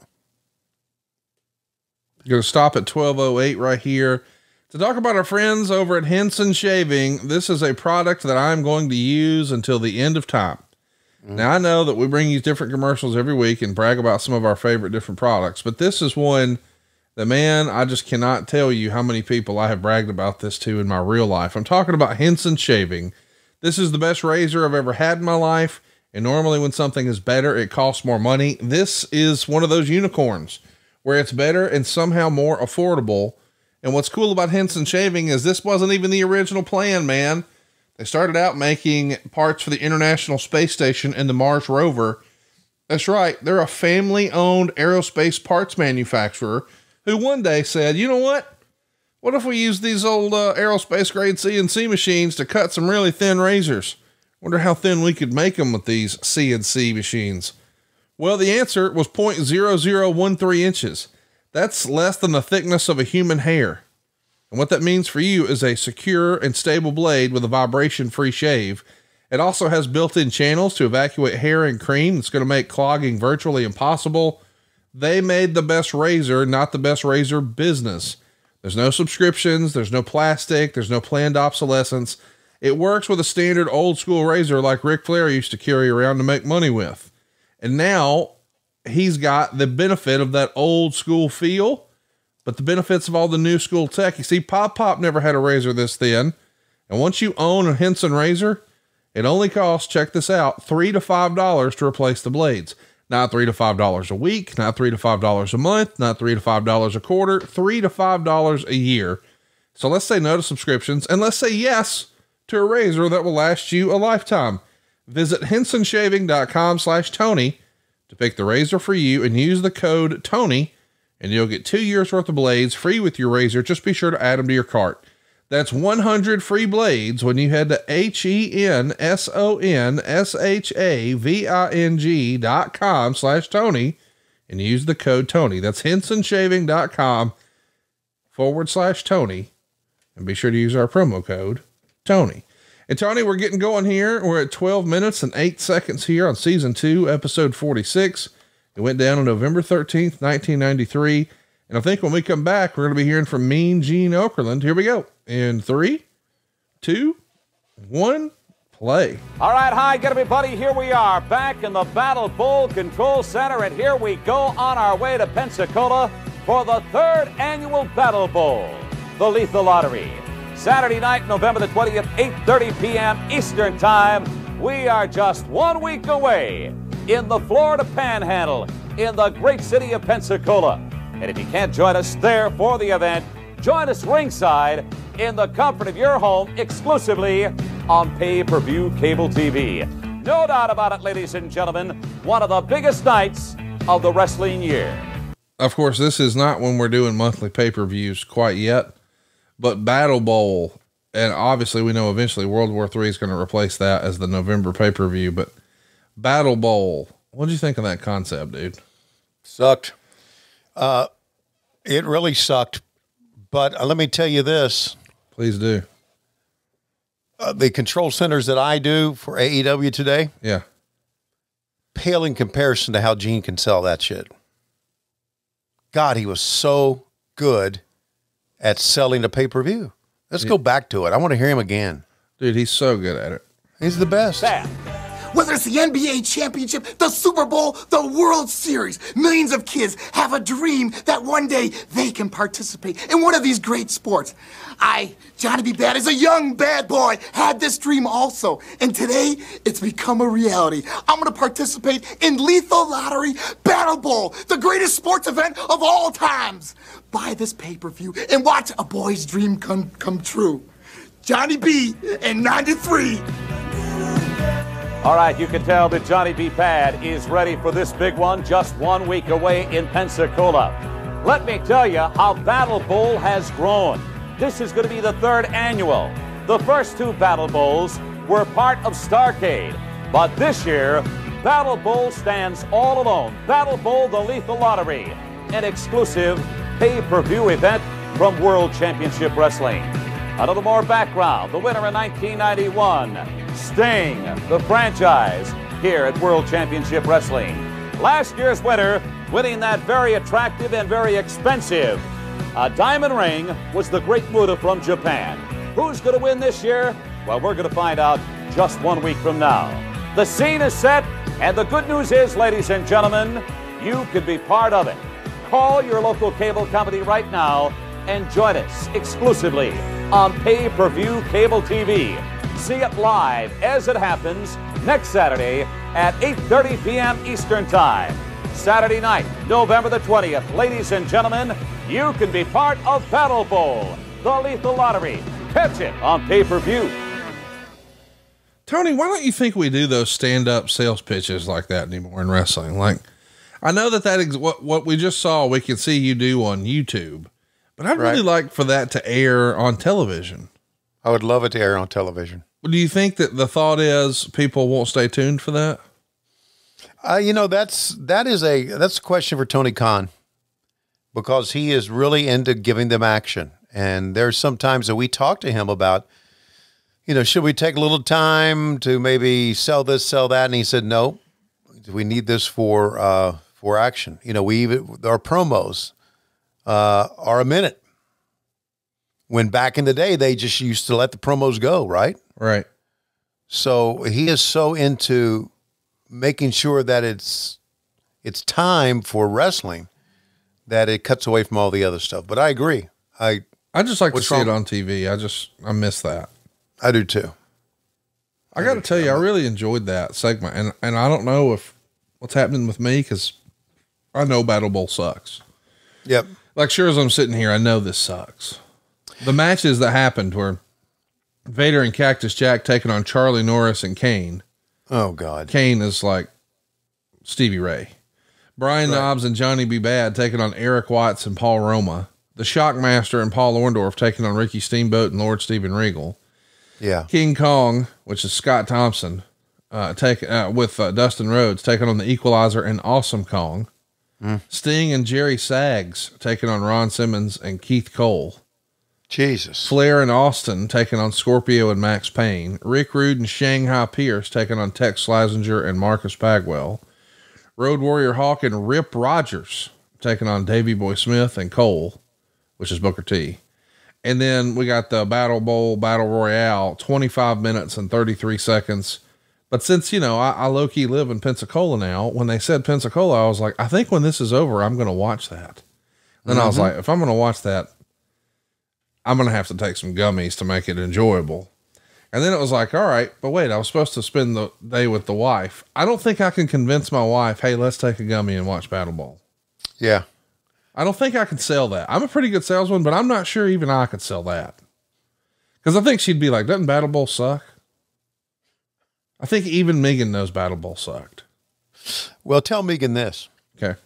Going to stop at 12:08 right here to talk about our friends over at Henson Shaving. This is a product that I'm going to use until the end of time. Now I know that we bring you different commercials every week and brag about some of our favorite different products, but this is one that, man, I just cannot tell you how many people I have bragged about this to in my real life. I'm talking about Henson Shaving. This is the best razor I've ever had in my life. And normally when something is better, it costs more money. This is one of those unicorns where it's better and somehow more affordable. And what's cool about Henson Shaving is this wasn't even the original plan, man. They started out making parts for the International Space Station and the Mars rover. That's right. They're a family-owned aerospace parts manufacturer who one day said, you know what? What if we use these old aerospace grade CNC machines to cut some really thin razors? Wonder how thin we could make them with these CNC machines. Well, the answer was 0.0013 inches. That's less than the thickness of a human hair. And what that means for you is a secure and stable blade with a vibration-free shave. It also has built-in channels to evacuate hair and cream. It's going to make clogging virtually impossible. They made the best razor, not the best razor business. There's no subscriptions. There's no plastic. There's no planned obsolescence. It works with a standard old school razor like Ric Flair used to carry around to make money with. And now he's got the benefit of that old school feel, but the benefits of all the new school tech. You see, Pop never had a razor this thin. And once you own a Henson razor, it only costs, check this out, $3 to $5 to replace the blades. Not $3 to $5 a week, not $3 to $5 a month, not $3 to $5 a quarter, $3 to $5 a year. So let's say no to subscriptions, and let's say yes to a razor that will last you a lifetime. Visit hensonshaving.com/Tony to pick the razor for you and use the code Tony, and you'll get 2 years worth of blades free with your razor. Just be sure to add them to your cart. That's 100 free blades when you head to hensonshaving.com/Tony and use the code Tony. That's hensonshaving.com/Tony. /Tony. And be sure to use our promo code Tony. And Tony, we're getting going here. We're at 12 minutes and 8 seconds here on season 2, episode 46. It went down on November 13th, 1993. And I think when we come back, we're going to be hearing from Mean Gene Okerlund. Here we go. In 3, 2, 1, play. All right, hi again, everybody. Here we are back in the Battle Bowl Control Center, and here we go on our way to Pensacola for the 3rd annual Battle Bowl, the Lethal Lottery. Saturday night, November the 20th, 8:30 p.m. Eastern Time. We are just 1 week away in the Florida Panhandle in the great city of Pensacola. And if you can't join us there for the event, join us ringside in the comfort of your home exclusively on pay-per-view cable TV. No doubt about it, ladies and gentlemen, one of the biggest nights of the wrestling year. Of course, this is not when we're doing monthly pay-per-views quite yet, but Battle Bowl, and obviously we know eventually World War III is going to replace that as the November pay-per-view, but Battle Bowl, what did you think of that concept, dude? Sucked. It really sucked, but let me tell you this. Please do. The control centers that I do for AEW today, yeah, pale in comparison to how Gene can sell that shit. God, he was so good at selling a pay-per-view. Let's go back to it. I want to hear him again. Dude, he's so good at it. He's the best. Whether it's the NBA championship, the Super Bowl, the World Series, millions of kids have a dream that one day they can participate in one of these great sports. I, Johnny B. Bad, as a young bad boy, had this dream also. And today, it's become a reality. I'm going to participate in Lethal Lottery Battle Bowl, the greatest sports event of all times. Buy this pay-per-view and watch a boy's dream come true. Johnny B. in 93. All right, you can tell that Johnny B. Bad is ready for this big one just 1 week away in Pensacola. Let me tell you how Battle Bowl has grown. This is going to be the 3rd annual. The first 2 Battle Bowls were part of Starrcade, but this year, Battle Bowl stands all alone. Battle Bowl, the Lethal Lottery, an exclusive pay-per-view event from World Championship Wrestling. A little more background. The winner in 1991, Sting, the franchise, here at World Championship Wrestling. Last year's winner, winning that very attractive and very expensive diamond ring, was the Great Muta from Japan. Who's going to win this year? Well, we're going to find out just 1 week from now. The scene is set, and the good news is, ladies and gentlemen, you could be part of it. Call your local cable company right now and join us exclusively on pay-per-view cable TV. See it live as it happens next Saturday at 8:30 p.m. Eastern Time. Saturday night, November the 20th. Ladies and gentlemen, you can be part of Battle Bowl, the Lethal Lottery. Catch it on pay-per-view. Tony, why don't you think we do those stand-up sales pitches like that anymore in wrestling? Like, I know that is what we just saw, we can see you do on YouTube, but I'd really like for that to air on television. I would love it to air on television. Do you think that the thought is people won't stay tuned for that? You know, that's a question for Tony Khan, because he is really into giving them action. And there's some times that we talk to him about, you know, should we take a little time to maybe sell this, sell that? And he said, no, we need this for action. You know, our promos are a minute. When back in the day, they just used to let the promos go, right? Right. So he is so into making sure that it's time for wrestling that it cuts away from all the other stuff. But I agree. I just like to see it on TV. I miss that. I do too. I got to tell you, I really enjoyed that segment. And I don't know if what's happening with me, because I know Battle Bowl sucks. Yep. Like, sure as I'm sitting here, I know this sucks. The matches that happened were Vader and Cactus Jack taking on Charlie Norris and Kane. Oh, God. Kane is like Stevie Ray. Brian Knobbs and Johnny B. Bad taking on Eric Watts and Paul Roma. The Shockmaster and Paul Orndorff taking on Ricky Steamboat and Lord Steven Regal. Yeah. King Kong, which is Scott Thompson, with Dustin Rhodes taking on the Equalizer and Awesome Kong. Sting and Jerry Sags taking on Ron Simmons and Keith Cole. Jesus. Flair and Austin taking on Scorpio and Max Payne. Rick Rude and Shanghai Pierce taking on Tex Slazenger and Marcus Bagwell. Road Warrior Hawk and Rip Rogers taking on Davey Boy Smith and Cole, which is Booker T. And then we got the Battle Bowl Battle Royale, 25 minutes and 33 seconds. But since, I low-key live in Pensacola now, when they said Pensacola, I was like, I think when this is over, I'm going to watch that. Then I was like, if I'm going to watch that, I'm going to have to take some gummies to make it enjoyable. And then it was like, all right, but wait, I was supposed to spend the day with the wife. I don't think I can convince my wife, hey, let's take a gummy and watch Battle Bowl. Yeah. I don't think I can sell that. I'm a pretty good salesman, but I'm not sure even I could sell that. Because I think she'd be like, doesn't Battle Bowl suck? I think even Megan knows Battle Bowl sucked. Well, tell Megan this. Okay.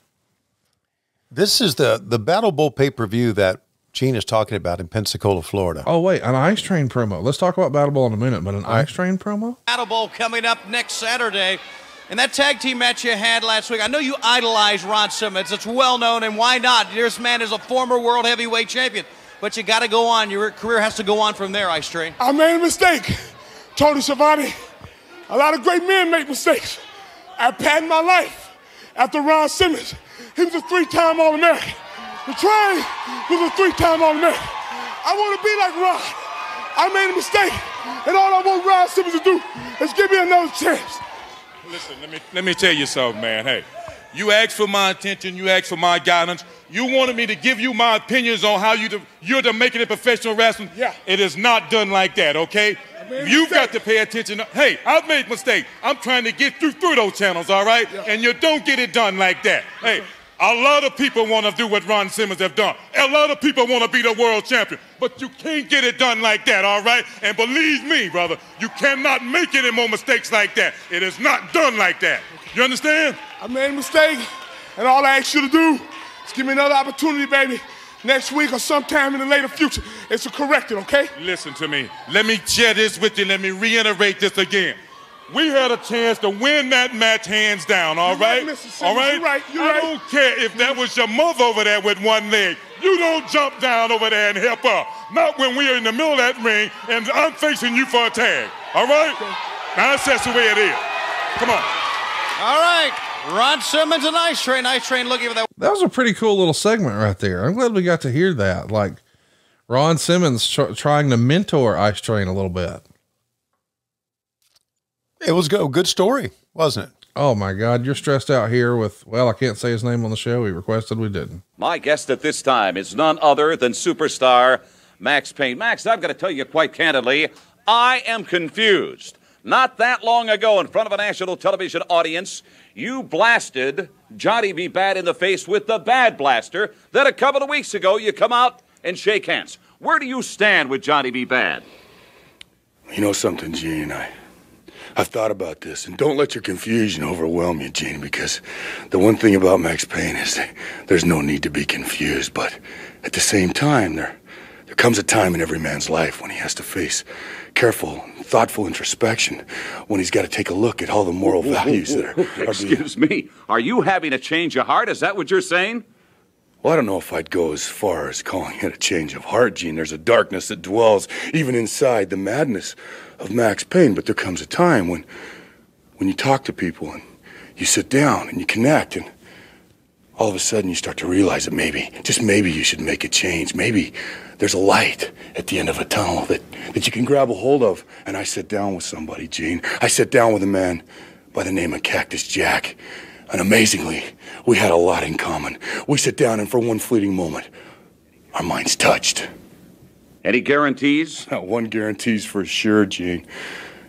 This is the Battle Bowl pay-per-view that Gene is talking about in Pensacola, Florida. Oh, wait, an Ice Train promo. Let's talk about Battle Bowl in a minute, but an Ice Train promo? Battle Bowl coming up next Saturday. And that tag team match you had last week, I know you idolize Ron Simmons. It's well known, and why not? This man is a former world heavyweight champion. But you got to go on. Your career has to go on from there, Ice Train. I made a mistake. Tony Schiavone. A lot of great men make mistakes. I patterned my life after Ron Simmons. He was a 3-time All-American. The Train was a 3-time All-American. I want to be like Ron. I made a mistake, and all I want Ron Simmons to do is give me another chance. Listen, let me tell you something, man. Hey, you asked for my attention. You asked for my guidance. You wanted me to give you my opinions on how you're to make it in professional wrestling. Yeah. It is not done like that, okay? You've got to pay attention. Hey, I've made mistakes. I'm trying to get through those channels, all right? Yeah. And you don't get it done like that. Hey, a lot of people want to do what Ron Simmons have done. A lot of people want to be the world champion. But you can't get it done like that, all right? And believe me, brother, you cannot make any more mistakes like that. It is not done like that. You understand? I made a mistake, and all I ask you to do is give me another opportunity, baby. Next week or sometime in the later future, it's to correct it, okay? Listen to me. Let me share this with you. Let me reiterate this again. We had a chance to win that match hands down, all right? Mr. Simmons, All right? you're right, you're I right. don't care if that was your mother over there with one leg. You don't jump down over there and help her. Not when we are in the middle of that ring and I'm facing you for a tag, all right? Now that's just the way it is. Come on. All right. Ron Simmons and Ice Train. Ice Train looking for that. That was a pretty cool little segment right there. I'm glad we got to hear that. Like Ron Simmons trying to mentor Ice Train a little bit. It was a good story, wasn't it? Oh my God. You're stressed out here with, well, I can't say his name on the show. He requested we didn't. My guest at this time is none other than superstar Max Payne. Max, I've got to tell you quite candidly, I am confused. Not that long ago, in front of a national television audience, you blasted Johnny B. Bad in the face with the Bad Blaster. Then a couple of weeks ago, you come out and shake hands. Where do you stand with Johnny B. Bad? You know something, Gene? I've thought about this, and don't let your confusion overwhelm you, Gene, because the one thing about Max Payne is there's no need to be confused, but at the same time, there comes a time in every man's life when he has to face careful, thoughtful introspection, when he's got to take a look at all the moral values that are Excuse me, are you having a change of heart? Is that what you're saying? Well, I don't know if I'd go as far as calling it a change of heart, Gene. There's a darkness that dwells even inside the madness of Max Payne, but there comes a time when you talk to people and you sit down and you connect, and all of a sudden you start to realize that maybe, just maybe, you should make a change. Maybe there's a light at the end of a tunnel that you can grab a hold of. And I sat down with somebody, Gene. I sat down with a man by the name of Cactus Jack. And amazingly, we had a lot in common. We sat down, and for one fleeting moment, our minds touched. Any guarantees? One guarantee's for sure, Gene.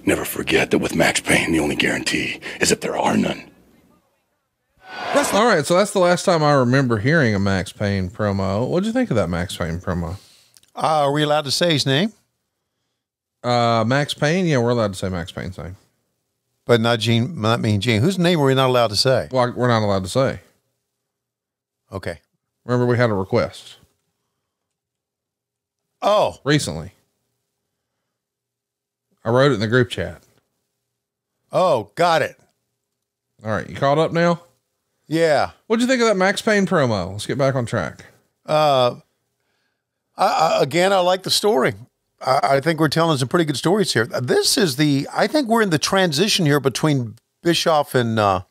Never forget that with Max Payne, the only guarantee is that there are none. All right, so that's the last time I remember hearing a Max Payne promo. What'd you think of that Max Payne promo? Are we allowed to say his name? Max Payne? Yeah, we're allowed to say Max Payne's name. But not Gene, not me and Gene. Whose name are we not allowed to say? Well, we're not allowed to say. Okay. Remember, we had a request. Oh. Recently. I wrote it in the group chat. Oh, got it. All right, you caught up now? Yeah. What'd you think of that Max Payne promo? Let's get back on track. Again, I like the story. I think we're telling some pretty good stories here. I think we're in the transition here between Bischoff and, aren't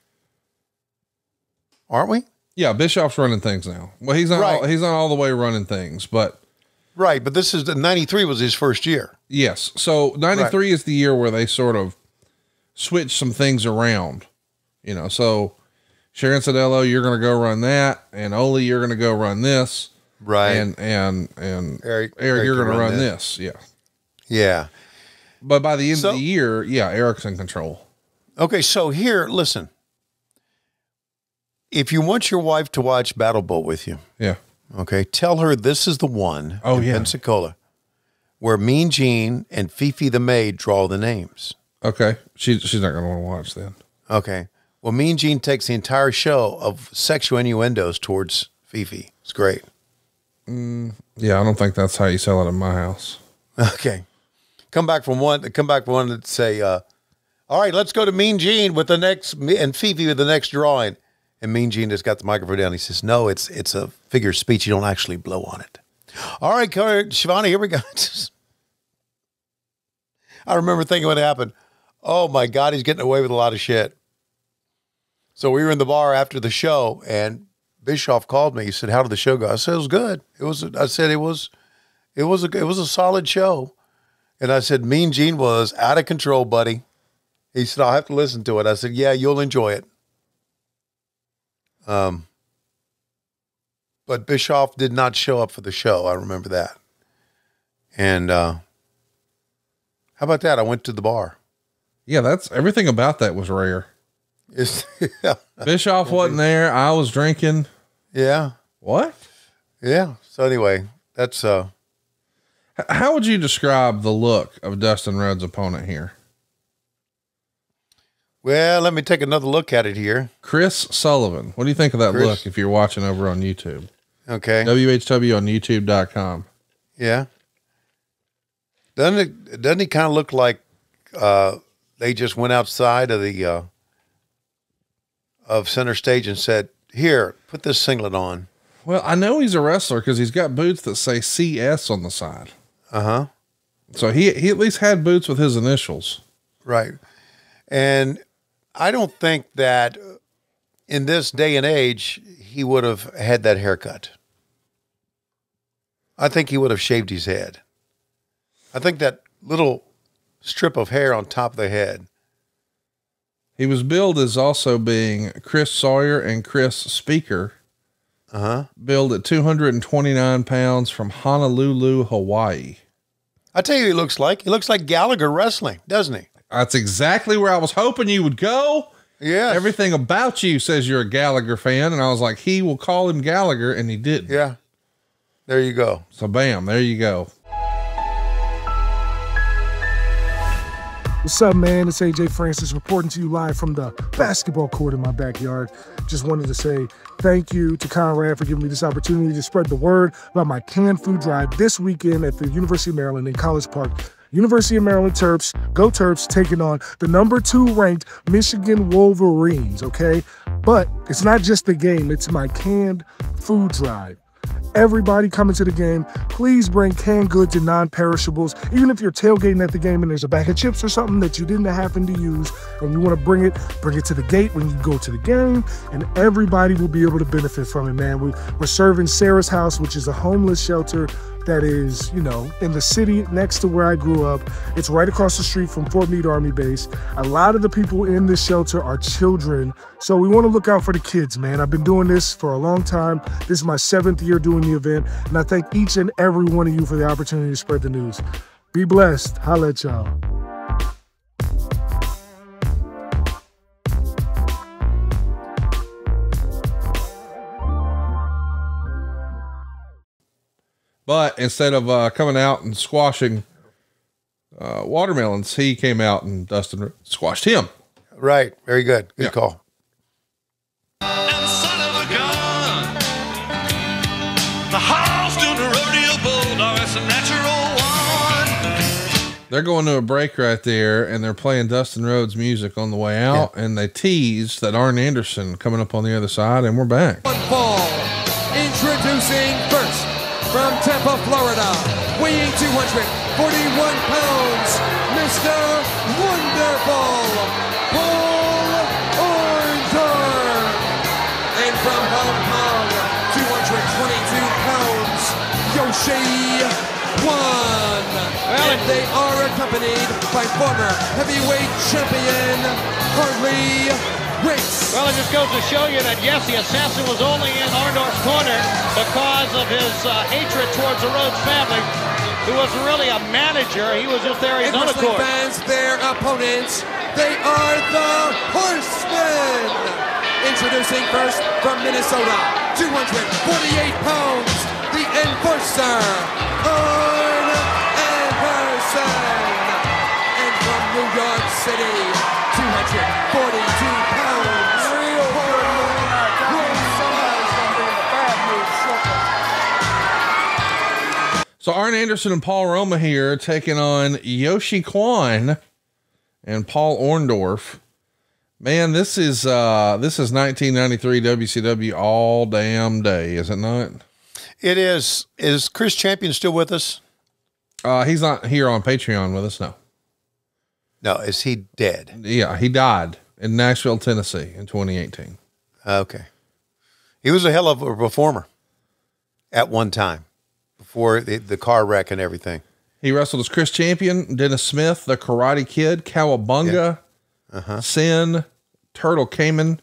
we? Yeah, Bischoff's running things now. Well, he's not he's not all the way running things, but right. But this is 93 was his first year. Yes. So 93 is the year where they sort of switch some things around, you know. So Sharon Sadello, you're going to go run that, and Ole, you're going to go run this, right? And Eric you're going to run this. Yeah. Yeah. But by the end of the year, yeah, Eric's in control. Okay, so here, listen. If you want your wife to watch Battle Boat with you, yeah, okay, tell her this is the one in Pensacola where Mean Gene and Fifi the maid draw the names. Okay, she's not going to want to watch then. Okay, well, Mean Gene takes the entire show of sexual innuendos towards Fifi. It's great. Yeah, I don't think that's how you sell it in my house. Okay, come back from one that say, all right, let's go to Mean Gene with the next, and Fifi with the next drawing. And Mean Gene just got the microphone down. He says, no, it's a figure of speech. You don't actually blow on it. All right, Schiavone, here we go. I remember thinking what happened. Oh, my God, he's getting away with a lot of shit. So we were in the bar after the show, and Bischoff called me. He said, how did the show go? I said, it was good. It was a solid show. And I said, Mean Gene was out of control, buddy. He said, I'll have to listen to it. I said, yeah, you'll enjoy it. But Bischoff did not show up for the show. I remember that. And how about that? I went to the bar. Yeah, that's everything about that was rare. Bischoff wasn't there. I was drinking. Yeah. What? Yeah. So anyway, that's how would you describe the look of Dustin Rhodes' opponent here? Well, let me take another look at it here. Chris Sullivan. What do you think of that look if you're watching over on YouTube? Okay. WHW on YouTube.com. Yeah. Doesn't he kind of look like they just went outside of the of center stage and said, here, put this singlet on? Well, I know he's a wrestler because he's got boots that say CS on the side. Uh-huh. So he at least had boots with his initials. Right. And I don't think that in this day and age, he would have had that haircut. I think he would have shaved his head. I think that little strip of hair on top of the head. He was billed as also being Chris Sawyer and Chris Speaker. Uh-huh. Billed at 229 pounds from Honolulu, Hawaii. I tell you, he looks like Gallagher wrestling, doesn't he? That's exactly where I was hoping you would go. Yeah. Everything about you says you're a Gallagher fan. And I was like, he will call him Gallagher, and he didn't. Yeah. There you go. So bam, there you go. What's up, man? It's AJ Francis reporting to you live from the basketball court in my backyard. Just wanted to say thank you to Conrad for giving me this opportunity to spread the word about my canned food drive this weekend at the University of Maryland in College Park. University of Maryland Terps, go Terps, taking on the #2 ranked Michigan Wolverines, okay? But it's not just the game, it's my canned food drive. Everybody coming to the game, please bring canned goods and non-perishables. Even if you're tailgating at the game and there's a bag of chips or something that you didn't happen to use and you want to bring it to the gate when you go to the game, and everybody will be able to benefit from it, man. We're serving Sarah's House, which is a homeless shelter that is, you know, in the city next to where I grew up. It's right across the street from Fort Meade Army Base. A lot of the people in this shelter are children, so we want to look out for the kids, man. I've been doing this for a long time. This is my 7th year doing the event, and I thank each and every one of you for the opportunity to spread the news. Be blessed. Holla at y'all. But instead of coming out and squashing watermelons, he came out and Dustin squashed him. Right. Very good. Good call. They're going to a break right there, and they're playing Dustin Rhodes music on the way out, and they tease that Arn Anderson coming up on the other side, and we're back. One fall. Introducing first from Tampa, Florida, weighing 241 pounds, Mr. Wonderful, Paul Orndorff. And from Hong Kong, 222 pounds, Yoshi-Kwan. And they are accompanied by former heavyweight champion Harley Race. Well, it just goes to show you that, yes, the assassin was only in Orndorff's corner because of his hatred towards the Rhodes family, who wasn't really a manager. He was just there his own accord. Fans, their opponents, they are the Horsemen. Introducing first from Minnesota, 248 pounds, the Enforcer, Arn Anderson. And from New York City, 242 pounds, So Arn Anderson and Paul Roma here taking on Yoshi-Kwan and Paul Orndorff. Man, this is 1993 WCW all damn day, is it not? It is. Is Chris Champion still with us? He's not here on Patreon with us, no. No, is he dead? Yeah, he died in Nashville, Tennessee in 2018. Okay. He was a hell of a performer at one time before the car wreck and everything. He wrestled as Chris Champion, Dennis Smith, the Karate Kid, Cowabunga, Sin, Turtle Cayman,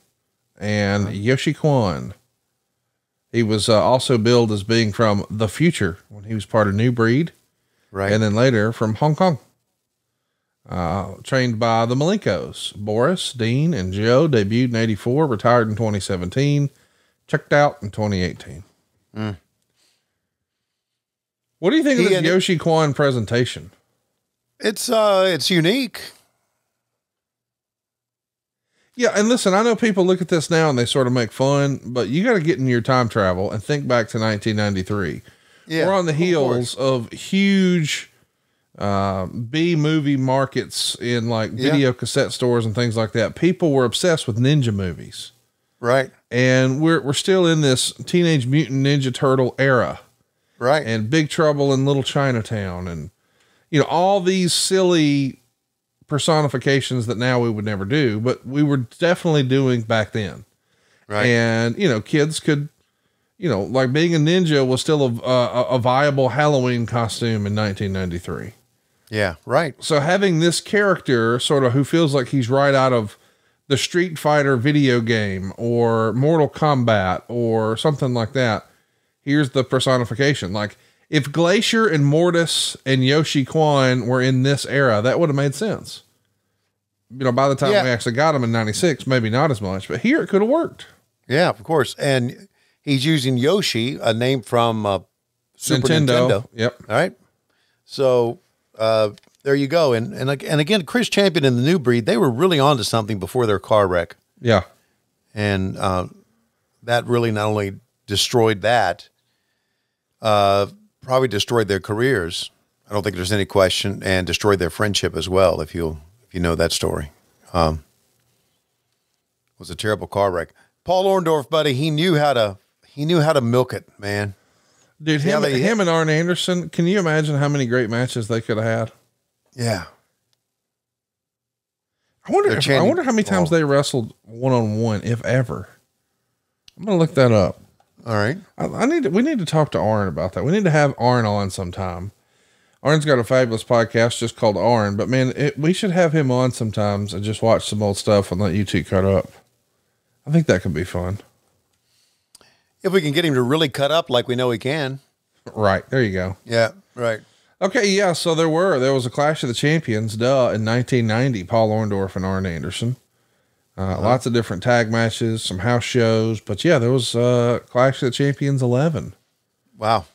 and Yoshi-Kwan. He was also billed as being from the future when he was part of New Breed. Right. And then later from Hong Kong. Trained by the Malenkos. Boris, Dean, and Joe. Debuted in 84, retired in 2017, checked out in 2018. What do you think of this Yoshi-Kwan presentation? It's unique. Yeah, and listen, I know people look at this now and they sort of make fun, but you got to get in your time travel and think back to 1993. Yeah, we're on the heels of huge B movie markets in like video cassette stores and things like that. People were obsessed with ninja movies. Right. And we're still in this Teenage Mutant Ninja Turtle era. Right. And Big Trouble in Little Chinatown and, you know, all these silly personifications that now we would never do, but we were definitely doing back then. Right. And, you know, kids could, you know, like being a ninja was still a viable Halloween costume in 1993. Yeah. Right. So having this character sort of who feels like he's right out of the Street Fighter video game or Mortal Kombat or something like that. Here's the personification. Like if Glacier and Mortis and Yoshi-Kwan were in this era, that would have made sense. You know, by the time we actually got him in 96, maybe not as much, but here it could have worked. Yeah, of course. And he's using Yoshi, a name from Super Nintendo. Yep. All right. So there you go. And again, Chris Champion and the New Breed, they were really onto something before their car wreck. Yeah. And that really not only destroyed that, probably destroyed their careers. I don't think there's any question, and destroyed their friendship as well. If you know that story, was a terrible car wreck. Paul Orndorff, buddy, he knew how to milk it, man. Dude, him and Arn Anderson. Can you imagine how many great matches they could have had? Yeah. I wonder how many times they wrestled one-on-one, if ever. I'm going to look that up. All right. We need to talk to Arn about that. We need to have Arn on sometime. Arn's got a fabulous podcast just called Arn, but man, we should have him on sometimes and just watch some old stuff and let you two cut up. I think that could be fun. If we can get him to really cut up like we know he can. Right. There you go. Yeah. Right. Okay. Yeah. So there was a Clash of the Champions, in 1990, Paul Orndorff and Arn Anderson. Lots of different tag matches, some house shows, but yeah, there was Clash of the Champions 11. Wow.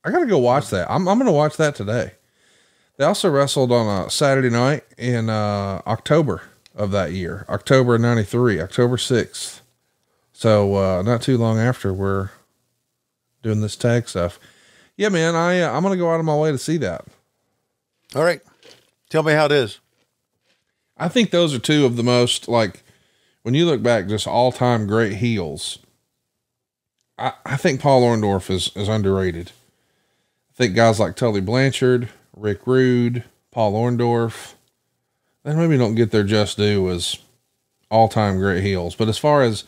I got to go watch that. I'm going to watch that today. They also wrestled on a Saturday night in October of that year, October of 93, October 6th. So not too long after we're doing this tag stuff. Yeah, man, I'm going to go out of my way to see that. All right. Tell me how it is. I think those are two of the most, like, when you look back, just all-time great heels. I think Paul Orndorff is underrated. I think guys like Tully Blanchard, Rick Rude, Paul Orndorff, they maybe don't get their just due as all-time great heels. But as far as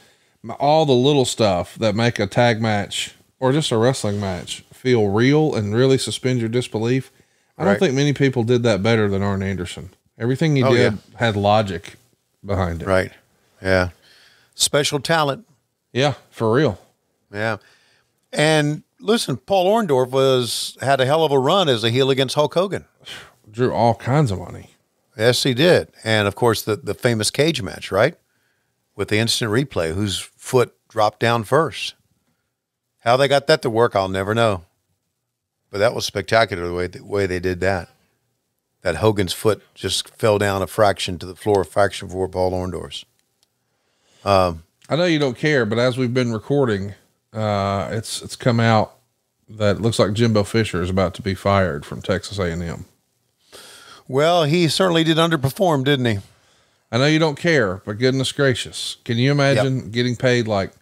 all the little stuff that make a tag match or just a wrestling match feel real and really suspend your disbelief, I don't think many people did that better than Arn Anderson. Everything he did had logic behind it. Right. Yeah. Special talent. Yeah, for real. Yeah. And listen, Paul Orndorff had a hell of a run as a heel against Hulk Hogan. Drew all kinds of money. Yes, he did. And of course, the famous cage match, right? With the instant replay, whose foot dropped down first. How they got that to work, I'll never know. But that was spectacular the way they did that. That Hogan's foot just fell down a fraction to the floor, a fraction for Paul Orndorff's. I know you don't care, but as we've been recording, it's come out that it looks like Jimbo Fisher is about to be fired from Texas A&M. Well, he certainly did underperform, didn't he? I know you don't care, but goodness gracious, can you imagine getting paid like,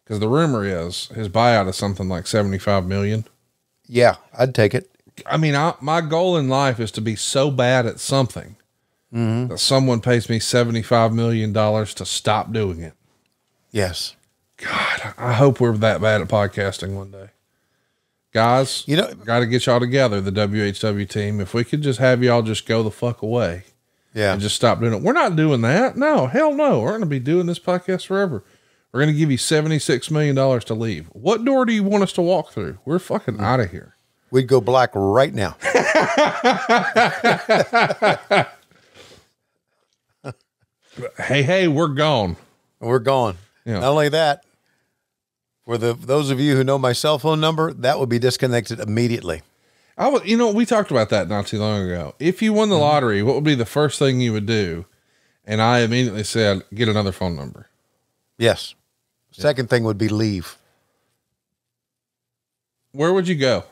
because the rumor is his buyout is something like $75 million. Yeah, I'd take it. I mean, my goal in life is to be so bad at something that someone pays me $75 million to stop doing it. Yes. God, I hope we're that bad at podcasting one day. Guys, got to get y'all together, the WHW team. If we could just have y'all just go the fuck away. Yeah. And just stop doing it. We're not doing that. No, hell no. We're going to be doing this podcast forever. We're going to give you $76 million to leave. What door do you want us to walk through? We're fucking out of here. We'd go black right now. Hey, we're gone. We're gone. Yeah. Not only that, for those of you who know my cell phone number, that would be disconnected immediately. We talked about that not too long ago. If you won the lottery, what would be the first thing you would do? And I immediately said, get another phone number. Yes. Second thing would be leave. Where would you go?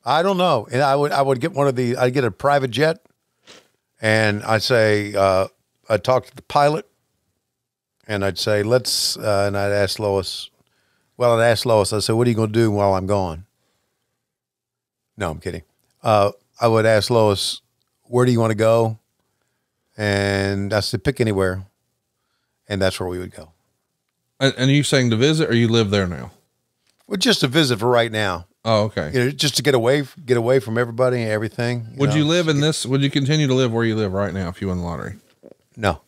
I don't know. And I would get I'd get a private jet, and I'd say, I'd talk to the pilot, and I'd say, and I'd ask Lois, I'd say, what are you going to do while I'm gone? No, I'm kidding. I would ask Lois, where do you want to go? And I said, pick anywhere. And that's where we would go. And are you saying to visit, or you live there now? Well, just to visit for right now. Oh, okay. Just to get away from everybody and everything. Would you live in this? Would you continue to live where you live right now if you won the lottery? No.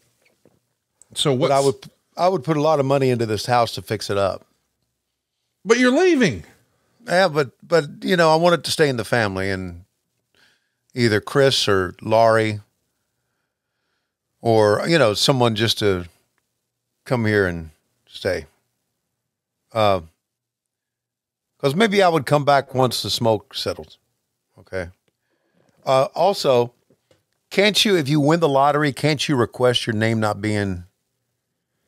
So what? I would put a lot of money into this house to fix it up. But you're leaving. Yeah, but I want it to stay in the family, and either Chris or Laurie or someone just to come here and stay. Because maybe I would come back once the smoke settles. Okay. Also, can't you, if you win the lottery, can't you request your name not being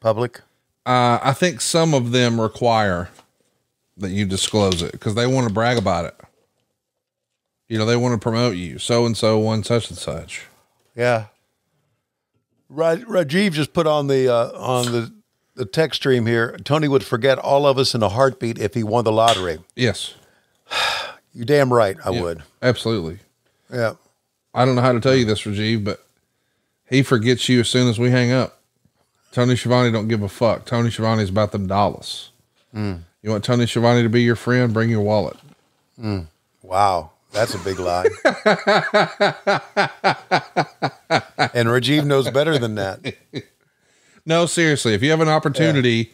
public? I think some of them require that you disclose it because they want to brag about it. They want to promote you. So-and-so won such and such. Yeah. Rajiv just put on the text stream here, Tony would forget all of us in a heartbeat if he won the lottery. Yes. You're damn right. I would. Absolutely. Yeah. I don't know how to tell you this, Rajiv, but he forgets you as soon as we hang up. Tony Schiavone don't give a fuck. Tony Schiavone is about them dollars. You want Tony Schiavone to be your friend? Bring your wallet. Wow. That's a big lie. And Rajiv knows better than that. No, seriously, if you have an opportunity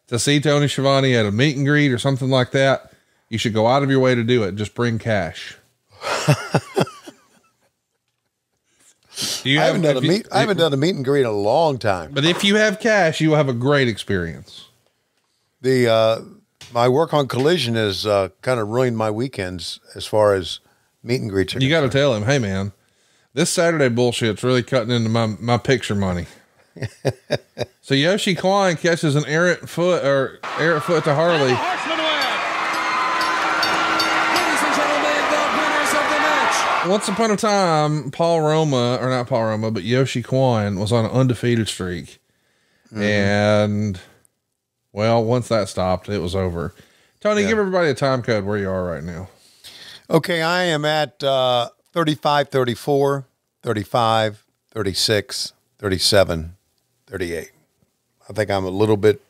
to see Tony Schiavone at a meet and greet or something like that, you should go out of your way to do it. Just bring cash. I haven't done a meet and greet in a long time. But But if you have cash, you will have a great experience. My work on Collision has kind of ruined my weekends as far as meet and greets. You got to tell him, hey man, this Saturday bullshit's really cutting into my picture money. So Yoshi Klein catches an errant foot to Harley. Ladies and once upon a time, but Yoshi Kwan was on an undefeated streak. And well, once that stopped, it was over. Tony, give everybody a time code where you are right now. Okay. I am at 35, 34, 35, 36, 37, 38. I think I'm a little bit,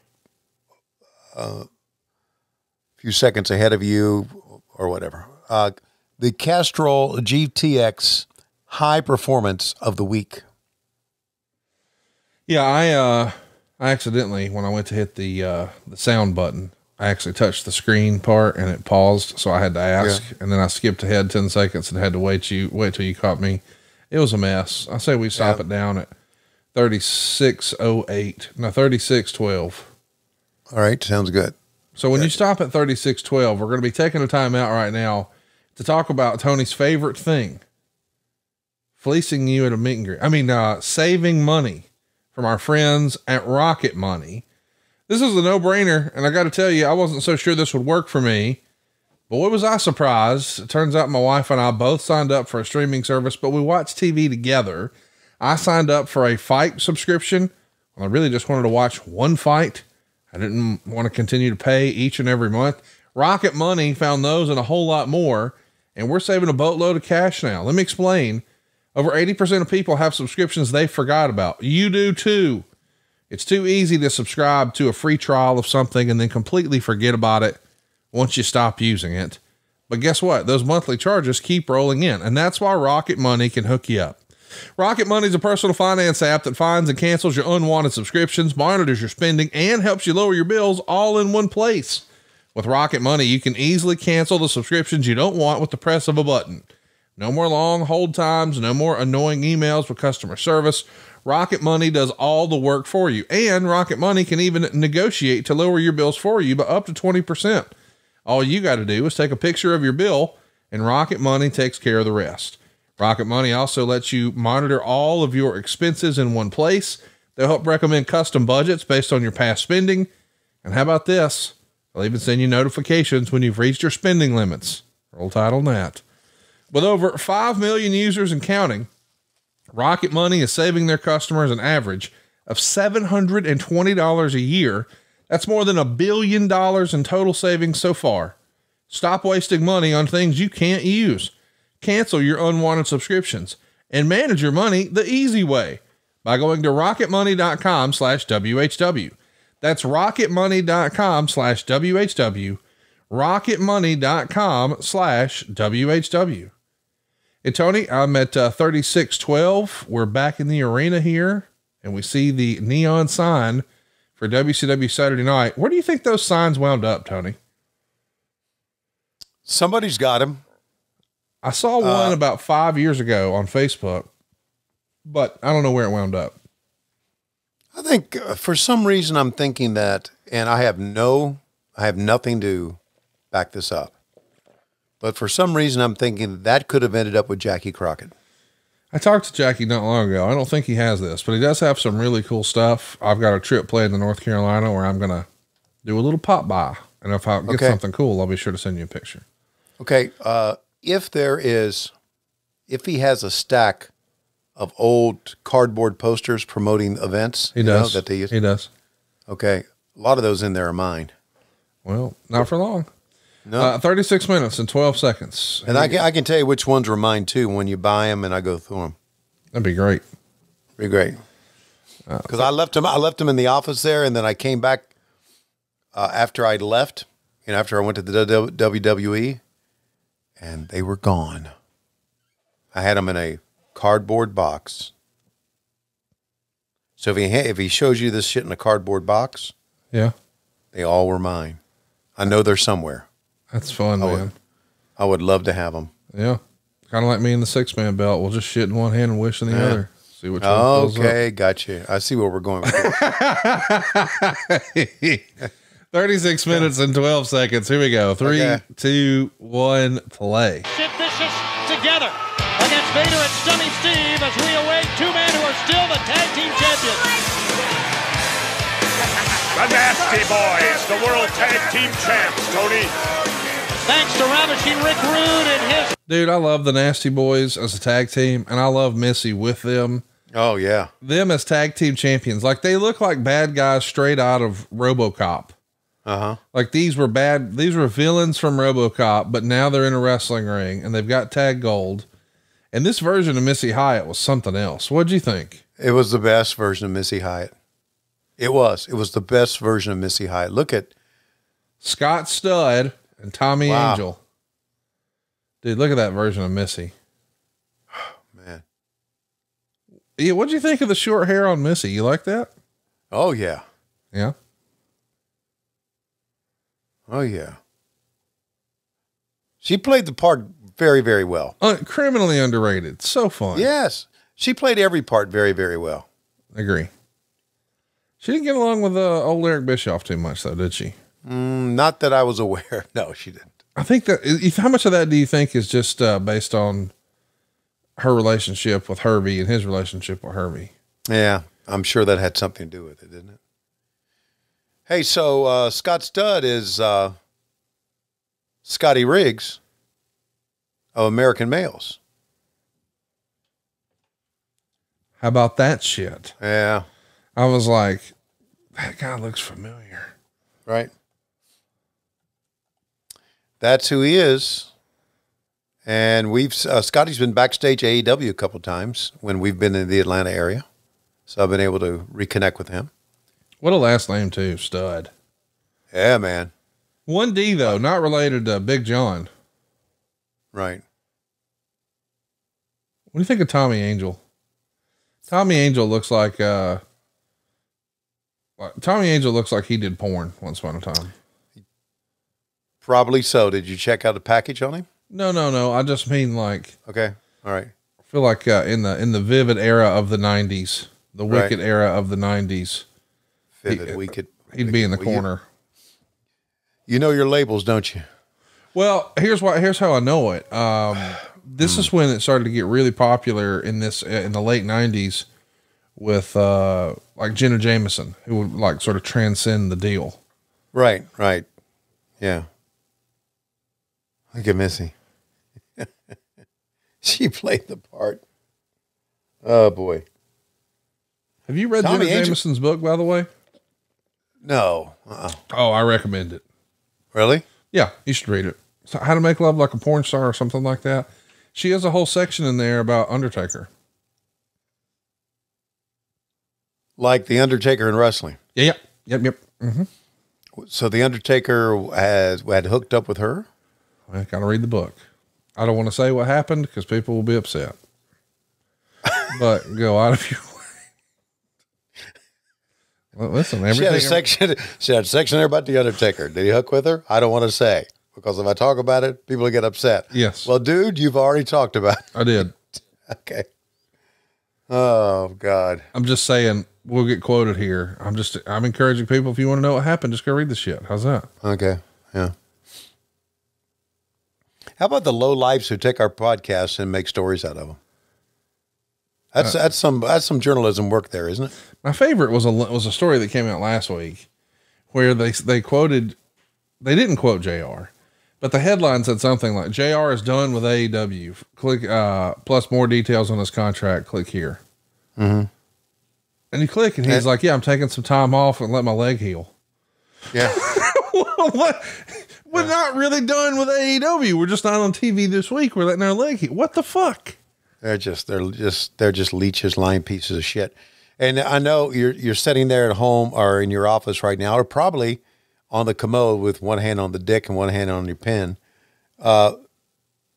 few seconds ahead of you or whatever. The Castrol GTX high performance of the week. Yeah. I accidentally, when I went to hit the sound button, I actually touched the screen part and it paused. So I had to ask, and then I skipped ahead 10 seconds and had to wait till you caught me. It was a mess. I say we stop it down at 36:12. All right. Sounds good. So when you stop at 36:12, we're going to be taking a time out right now to talk about Tony's favorite thing, fleecing you at a meet and greet. Saving money from our friends at Rocket Money. This is a no-brainer, and I got to tell you, I wasn't so sure this would work for me. Boy, was I surprised. It turns out my wife and I both signed up for a streaming service, but we watch TV together. I signed up for a fight subscription. I really just wanted to watch one fight. I didn't want to continue to pay each and every month. Rocket Money found those and a whole lot more, and we're saving a boatload of cash now. Let me explain. Over 80% of people have subscriptions they forgot about. You do too. It's too easy to subscribe to a free trial of something and then completely forget about it once you stop using it. But guess what? Those monthly charges keep rolling in, and that's why Rocket Money can hook you up. Rocket Money is a personal finance app that finds and cancels your unwanted subscriptions, monitors your spending, and helps you lower your bills all in one place. With Rocket Money, you can easily cancel the subscriptions you don't want with the press of a button. No more long hold times, no more annoying emails with customer service. Rocket Money does all the work for you, and Rocket Money can even negotiate to lower your bills for you by up to 20%. All you got to do is take a picture of your bill, and Rocket Money takes care of the rest. Rocket Money also lets you monitor all of your expenses in one place. They'll help recommend custom budgets based on your past spending. And how about this? They'll even send you notifications when you've reached your spending limits. Roll Tide on that. With over 5 million users and counting, Rocket Money is saving their customers an average of $720 a year. That's more than $1 billion in total savings so far. Stop wasting money on things you can't use. Cancel your unwanted subscriptions and manage your money the easy way by going to rocketmoney.com/WHW. That's rocketmoney.com/WHW. rocketmoney.com/WHW. Hey, Tony, I'm at 36:12. We're back in the arena here, and we see the neon sign for WCW Saturday Night. Where do you think those signs wound up, Tony? Somebody's got them. I saw one about 5 years ago on Facebook, but I don't know where it wound up. I think for some reason I'm thinking that, and I have nothing to back this up. But for some reason, I'm thinking that could have ended up with Jackie Crockett. I talked to Jackie not long ago. I don't think he has this, but he does have some really cool stuff. I've got a trip planned to North Carolina where I'm going to do a little pop by. And if I get something cool, I'll be sure to send you a picture. Okay. If he has a stack of old cardboard posters promoting events, he does. That they use. He does. Okay. A lot of those in there are mine. Well, not for long. No. 36 minutes and 12 seconds. And I can tell you which ones were mine too when you buy them and I go through them. That'd be great. Be great. Because I left them in the office there, and then I came back after I'd left, and after I went to the WWE, and they were gone. I had them in a cardboard box. So if he shows you this shit in a cardboard box, yeah, they all were mine. I know they're somewhere. That's fun, man. I would love to have them. Yeah. Kind of like me and the 6-man belt. We'll just shit in one hand and wish in the other. See which one fills up. Okay, gotcha. I see where we're going with this. 36 minutes and 12 seconds. Here we go. 3, 2, 1, play. Sid Vicious together against Vader and Stunning Steve as we await two men who are still the tag team champions. The Nasty Boys, the World Tag Team Champs, Tony. Thanks to Ravishing Rick Rude and his... Dude, I love the Nasty Boys as a tag team, and I love Missy with them. Oh, yeah. Them as tag team champions. Like, they look like bad guys straight out of RoboCop. Uh-huh. Like, these were villains from RoboCop, but now they're in a wrestling ring, and they've got tag gold. And this version of Missy Hyatt was something else. What'd you think? It was the best version of Missy Hyatt. It was the best version of Missy Hyatt. Look at Scott Studd and Tommy Angel. Dude, look at that version of Missy. Man. Yeah, what'd you think of the short hair on Missy? You like that? Oh, yeah. Yeah. Oh, yeah. She played the part very, very well. Criminally underrated. So fun. Yes. She played every part very, very well. Agree. She didn't get along with old Eric Bischoff too much, though, did she? Not that I was aware. No, she didn't. I think that, how much of that do you think is just based on her relationship with Herbie and his relationship with Herbie? Yeah, I'm sure that had something to do with it, didn't it? Hey, so Scott Studd is Scotty Riggs of American Males. How about that shit? Yeah. I was like, that guy looks familiar. Right. That's who he is. And Scotty's been backstage AEW a couple times when we've been in the Atlanta area. So I've been able to reconnect with him. What a last name too, Stud. Yeah, man. 1D though, not related to Big John. Right. What do you think of Tommy Angel? Tommy Angel looks like he did porn once upon a time. Probably so. Did you check out the package on him? No. I just mean like, okay. All right. I feel like in the vivid era of the 90s, the wicked era of the 90s, he'd be in the corner. You know your labels, don't you? Well, here's how I know it. This is when it started to get really popular in the late 90s with like Jenna Jameson, who would like sort of transcend the deal. Right. Yeah. Look at Missy. She played the part. Oh boy. Have you read Jenna Jameson's book, by the way? No. Oh, I recommend it. Really? Yeah, you should read it. So How to Make Love Like a Porn Star or something like that. She has a whole section in there about Undertaker. Like the Undertaker in wrestling. Yep. Mm-hmm. So the Undertaker had hooked up with her? I gotta read the book. I don't want to say what happened because people will be upset. But go out of your way. Well, listen, She had a section there about the Undertaker. Did he hook with her? I don't want to say, because if I talk about it, people will get upset. Yes. Well, dude, you've already talked about it. I did. Okay. Oh God. I'm just saying we'll get quoted here. I'm encouraging people, if you want to know what happened, just go read the shit. How's that? Okay. Yeah. How about the low lives who take our podcasts and make stories out of them? That's some journalism work there, isn't it? My favorite was a story that came out last week where they didn't quote JR, but the headline said something like JR is done with AEW. Click, plus more details on his contract. Click here. Mm-hmm. And you click and he's like, yeah, I'm taking some time off and let my leg heal. Yeah. What? We're not really done with AEW. We're just not on TV this week. We're letting our leg heal. What the fuck? They're just leeches, lying pieces of shit. And I know you're sitting there at home or in your office right now, or probably on the commode with one hand on the dick and one hand on your pen.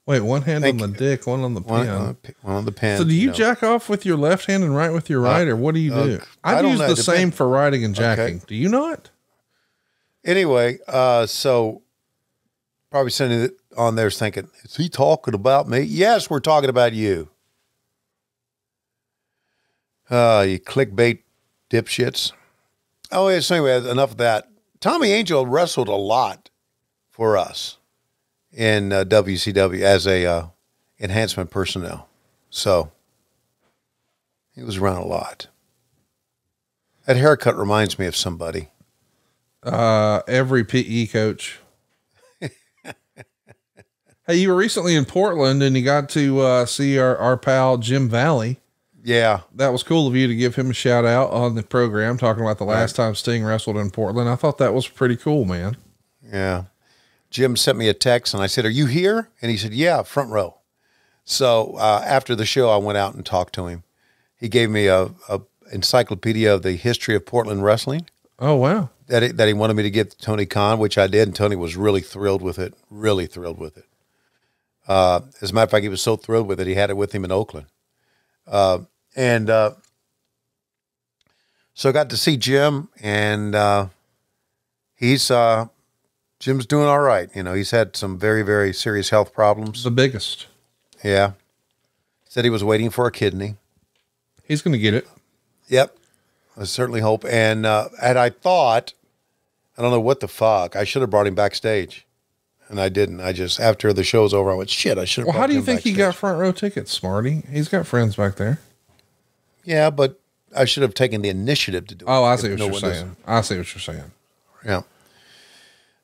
Wait, one hand on the dick, one on the pen. One on the pen. So do you jack off with your left hand and write with your right, or what do you do? I use the same for writing and jacking. Okay. Do you not? Anyway, so probably sending it on there thinking, is he talking about me? Yes, we're talking about you. You clickbait dipshits. Oh, yeah, so anyway, enough of that. Tommy Angel wrestled a lot for us in WCW as a enhancement personnel. So he was around a lot. That haircut reminds me of somebody. Every PE coach. Hey, you were recently in Portland and you got to see our pal Jim Valley. Yeah. That was cool of you to give him a shout out on the program, talking about the last time Sting wrestled in Portland. I thought that was pretty cool, man. Yeah. Jim sent me a text and I said, "Are you here?" And he said, "Yeah, front row." So after the show, I went out and talked to him. He gave me a encyclopedia of the history of Portland wrestling. Oh, wow. That he wanted me to give to Tony Khan, which I did. And Tony was really thrilled with it. Really thrilled with it. As a matter of fact, he was so thrilled with it, he had it with him in Oakland. So I got to see Jim, and Jim's doing all right. You know, he's had some very, very serious health problems. The biggest. Yeah. Said he was waiting for a kidney. He's going to get it. Yep. I certainly hope. And I thought, I don't know what the fuck, I should have brought him backstage. And I didn't. I just, after the show's over, I went, shit, I should have. Well, how do you think he got front row tickets, Smarty? He's got friends back there. Yeah, but I should have taken the initiative to do it. Oh, I see what you're saying. I see what you're saying. Yeah.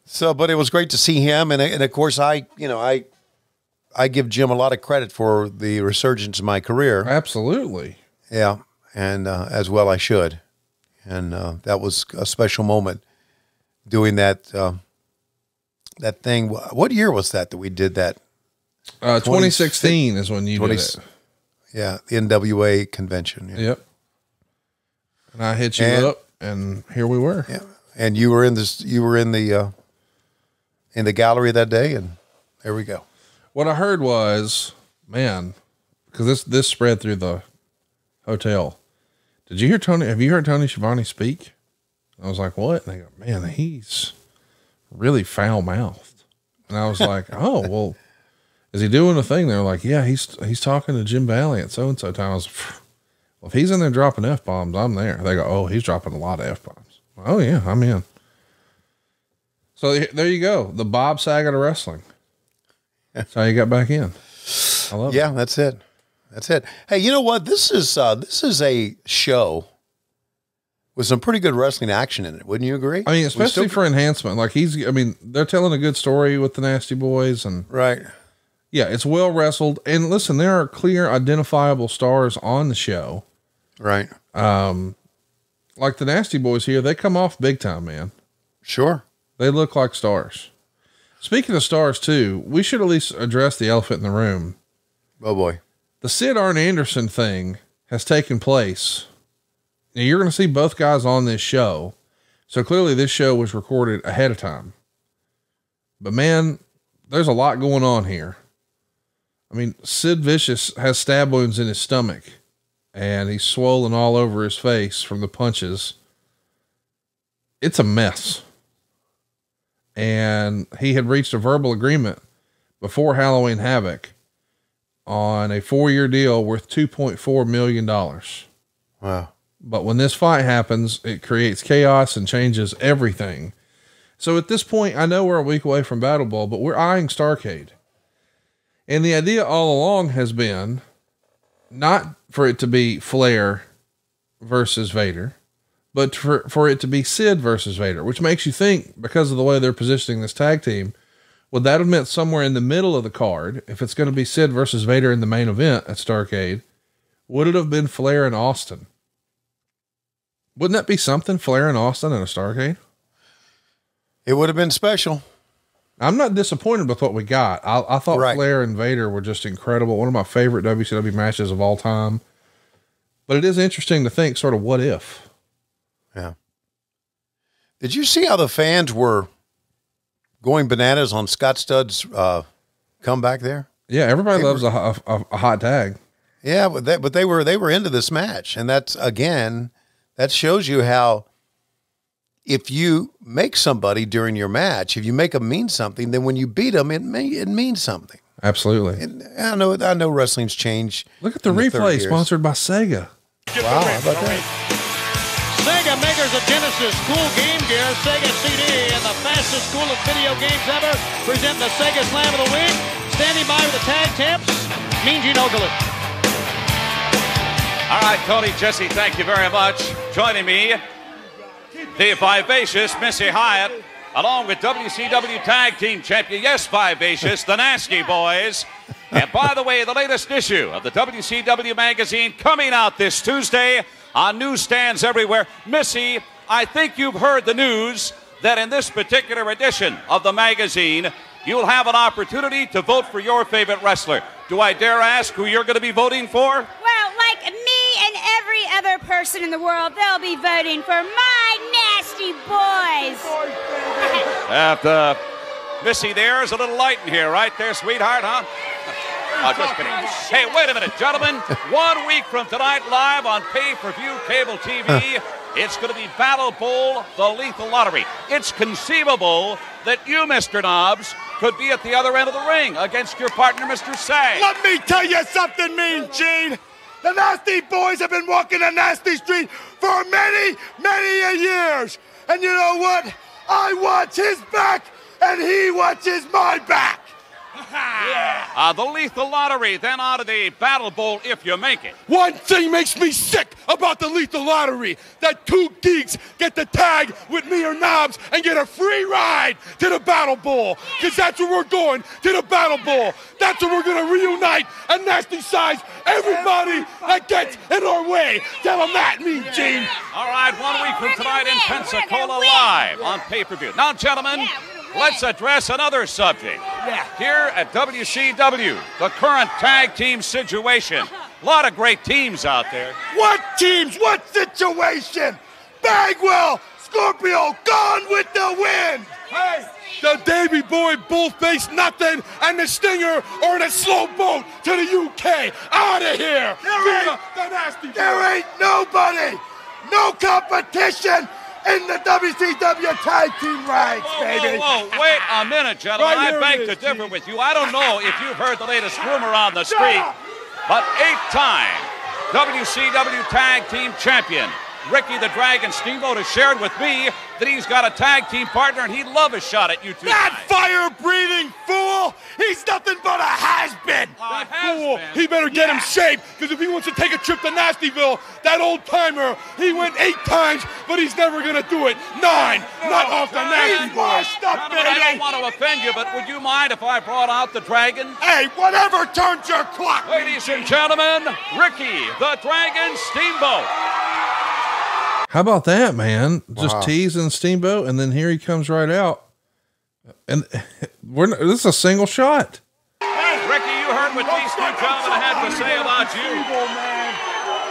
So, but it was great to see him. And of course, I give Jim a lot of credit for the resurgence of my career. Absolutely. Yeah. And as well I should. And that was a special moment doing that. That thing, what year was that we did that? 2016 is when you did it. Yeah, the NWA convention. Yeah. Yep. And I hit you up, and here we were. Yeah, and you were in this. You were in the gallery that day, and there we go. What I heard was, man, because this spread through the hotel. Did you hear Tony? Have you heard Tony Schiavone speak? I was like, what? And they go, man, he's really foul mouthed. And I was like, oh, well, is he doing a thing? They're like, yeah, he's talking to Jim Valley at so-and-so time. I was, well, if he's in there dropping F-bombs, I'm there. They go, oh, he's dropping a lot of F-bombs. Oh yeah, I'm in. So there you go. The Bob Saget of wrestling. That's how you got back in. I love it. Yeah, that's it. That's it. Hey, you know what? This is a show with some pretty good wrestling action in it. Wouldn't you agree? I mean, especially for enhancement. Like they're telling a good story with the Nasty Boys and right. Yeah, it's well wrestled. And listen, there are clear identifiable stars on the show. Right. Like the Nasty Boys here, they come off big time, man. Sure. They look like stars. Speaking of stars too, we should at least address the elephant in the room. Oh boy. The Sid Arn Anderson thing has taken place. Now, you're going to see both guys on this show. So clearly this show was recorded ahead of time. But man, there's a lot going on here. I mean, Sid Vicious has stab wounds in his stomach and he's swollen all over his face from the punches. It's a mess. And he had reached a verbal agreement before Halloween Havoc on a 4-year deal worth $2.4 million. Wow. But when this fight happens, it creates chaos and changes everything. So at this point, I know we're a week away from Battle Bowl, but we're eyeing Starrcade. And the idea all along has been not for it to be Flair versus Vader, but for it to be Sid versus Vader, which makes you think, because of the way they're positioning this tag team, would that have meant somewhere in the middle of the card, if it's going to be Sid versus Vader in the main event at Starrcade, would it have been Flair and Austin? Wouldn't that be something, Flair and Austin in a Starrcade? It would have been special. I'm not disappointed with what we got. I thought Flair and Vader were just incredible. One of my favorite WCW matches of all time. But it is interesting to think sort of what if. Yeah. Did you see how the fans were going bananas on Scott Studd's comeback there? Yeah, everybody loves a hot tag. Yeah, but they were into this match, and that's, again, that shows you how if you make somebody during your match, if you make them mean something, then when you beat them, it means something. Absolutely. And I know wrestling's changed. Look at the replay sponsored by Sega. Wow, how about that? Sega makers of Genesis School Game Gear, Sega CD, and the fastest school of video games ever present the Sega Slam of the Week. Standing by with the tag tips, Mean Gene Okerlund. All right, Tony, Jesse, thank you very much. Joining me, the vivacious Missy Hyatt, along with WCW Tag Team Champion, yes, Vivacious, the Nasty Boys. And by the way, the latest issue of the WCW magazine coming out this Tuesday on newsstands everywhere. Missy, I think you've heard the news that in this particular edition of the magazine, you'll have an opportunity to vote for your favorite wrestler. Do I dare ask who you're going to be voting for? Well, like me and every other person in the world, they'll be voting for my Nasty Boys. Missy, there's a little light in here, right there, sweetheart, huh? Oh, just kidding. Hey, wait a minute, gentlemen. 1 week from tonight, live on pay-per-view cable TV, it's going to be Battle Bowl, the Lethal Lottery. It's conceivable that you, Mr. Knobs, could be at the other end of the ring against your partner, Mr. Say. Let me tell you something, Mean Gene. The Nasty Boys have been walking the Nasty Street for many, many years. And you know what? I watch his back, and he watches my back. The Lethal Lottery, then out of the Battle Bowl if you make it. One thing makes me sick about the Lethal Lottery, that 2 geeks get to tag with me or Knobs and get a free ride to the Battle Bowl, because that's where we're going, to the Battle Bowl. That's where we're going to reunite and nasty-size everybody that gets in our way. Tell them that, Mean Gene. All right, 1 week from tonight in Pensacola, live on pay-per-view. Now, gentlemen, let's address another subject. Here at WCW, the current tag team situation. A lot of great teams out there. What teams? What situation? Bagwell, Scorpio, gone with the wind. Hey, the Davy Boy Bullface Nothing and the Stinger are in a slow boat to the UK. Out of here. There ain't nobody, no competition in the WCW Tag Team ranks, baby. Whoa, wait a minute, gentlemen. Right I beg to differ with you. I don't know if you've heard the latest rumor on the street, but 8-time WCW Tag Team Champion Ricky the Dragon Steamboat has shared with me that he's got a tag team partner and he'd love a shot at you two. That fire-breathing fool! He's nothing but a has-been! That fool! He better get him shape, because if he wants to take a trip to Nastyville, that old-timer, he went 8 times, but he's never going to do it. 9! Not off the Nasty Boy. Stop, I don't want to offend you, but would you mind if I brought out the Dragon? Hey, whatever turns your clock! Ladies and gentlemen, Ricky the Dragon Steamboat. How about that, man? Just teasing Steamboat, and then here he comes right out. And this is a single shot. Ricky, you heard what these two gentlemen had to say about you.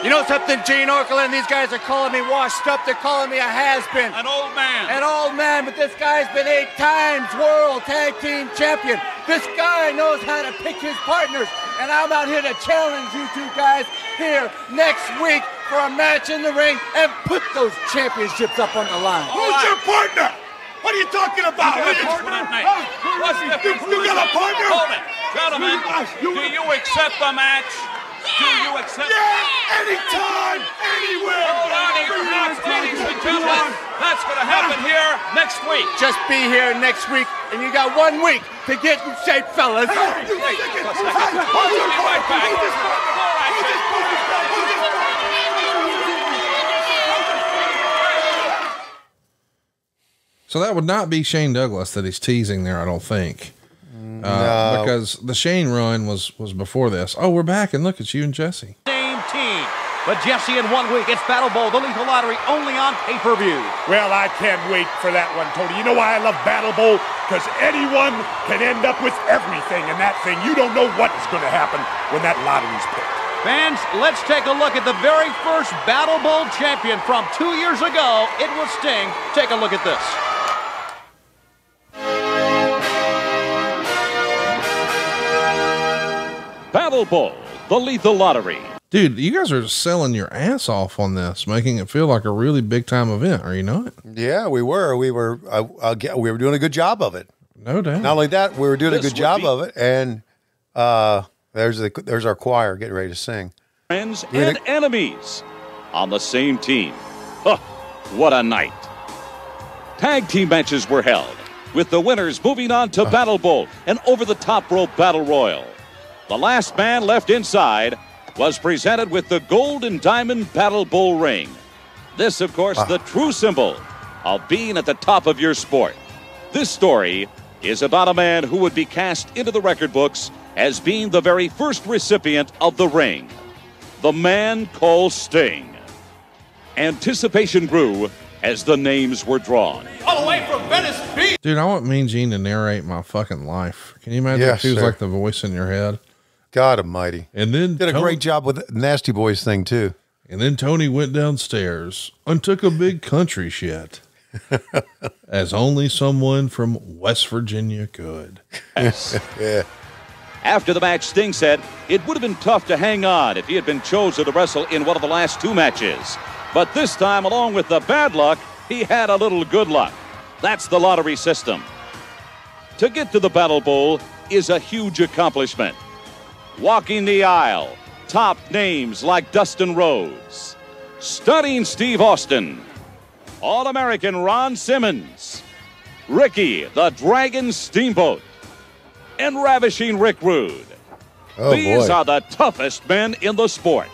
You know something, Gene Okerlund? These guys are calling me washed up. They're calling me a has-been. An old man. An old man, but this guy's been 8 times World Tag Team Champion. This guy knows how to pick his partners. And I'm out here to challenge you two guys here next week for a match in the ring and put those championships up on the line. Who's your partner? What are you talking about? What's the difference? You got a partner? Hold it. Gentlemen, do you accept the match? Do you accept? Yeah, anytime, anywhere. Hold on to your hats, ladies and gentlemen. That's going to happen here next week. Just be here next week, and you got 1 week to get in shape, fellas. Hey, hold on a second. Right back. So that would not be Shane Douglas that he's teasing there, I don't think. No. Because the Shane run was before this. Oh, we're back, and look, it's you and Jesse. Same team. But Jesse, in 1 week, it's Battle Bowl, the Lethal Lottery, only on pay-per-view. Well, I can't wait for that one, Tony. You know why I love Battle Bowl? Because anyone can end up with everything in that thing. You don't know what is going to happen when that lottery's picked. Fans, let's take a look at the very first Battle Bowl champion from 2 years ago. It was Sting. Take a look at this. Battle Bowl, the Lethal Lottery. Dude, you guys are selling your ass off on this, making it feel like a really big time event. Are you not? Yeah, we were. We were doing a good job of it. No doubt. Not only that, we were doing a good job of it, and there's our choir getting ready to sing. Friends and enemies on the same team. Huh, what a night. Tag team matches were held, with the winners moving on to Battle Bowl, an over-the-top rope battle royal. The last man left inside was presented with the gold and diamond Battle Bowl ring. This, of course, the true symbol of being at the top of your sport. This story is about a man who would be cast into the record books as being the very first recipient of the ring. The man called Sting. Anticipation grew as the names were drawn. All the way from Venice Beach. Dude, I want Mean Gene to narrate my fucking life. Can you imagine if he was like the voice in your head? God almighty. And then did a great job with the Nasty Boys thing too. And then Tony went downstairs and took a big country shit. As only someone from West Virginia could. Yeah. After the match, Sting said it would have been tough to hang on if he had been chosen to wrestle in one of the last two matches. But this time, along with the bad luck, he had a little good luck. That's the lottery system. To get to the Battle Bowl is a huge accomplishment. Walking the aisle, top names like Dustin Rhodes, stunning Steve Austin, All-American Ron Simmons, Ricky the Dragon Steamboat, and ravishing Rick Rude. These are the toughest men in the sport.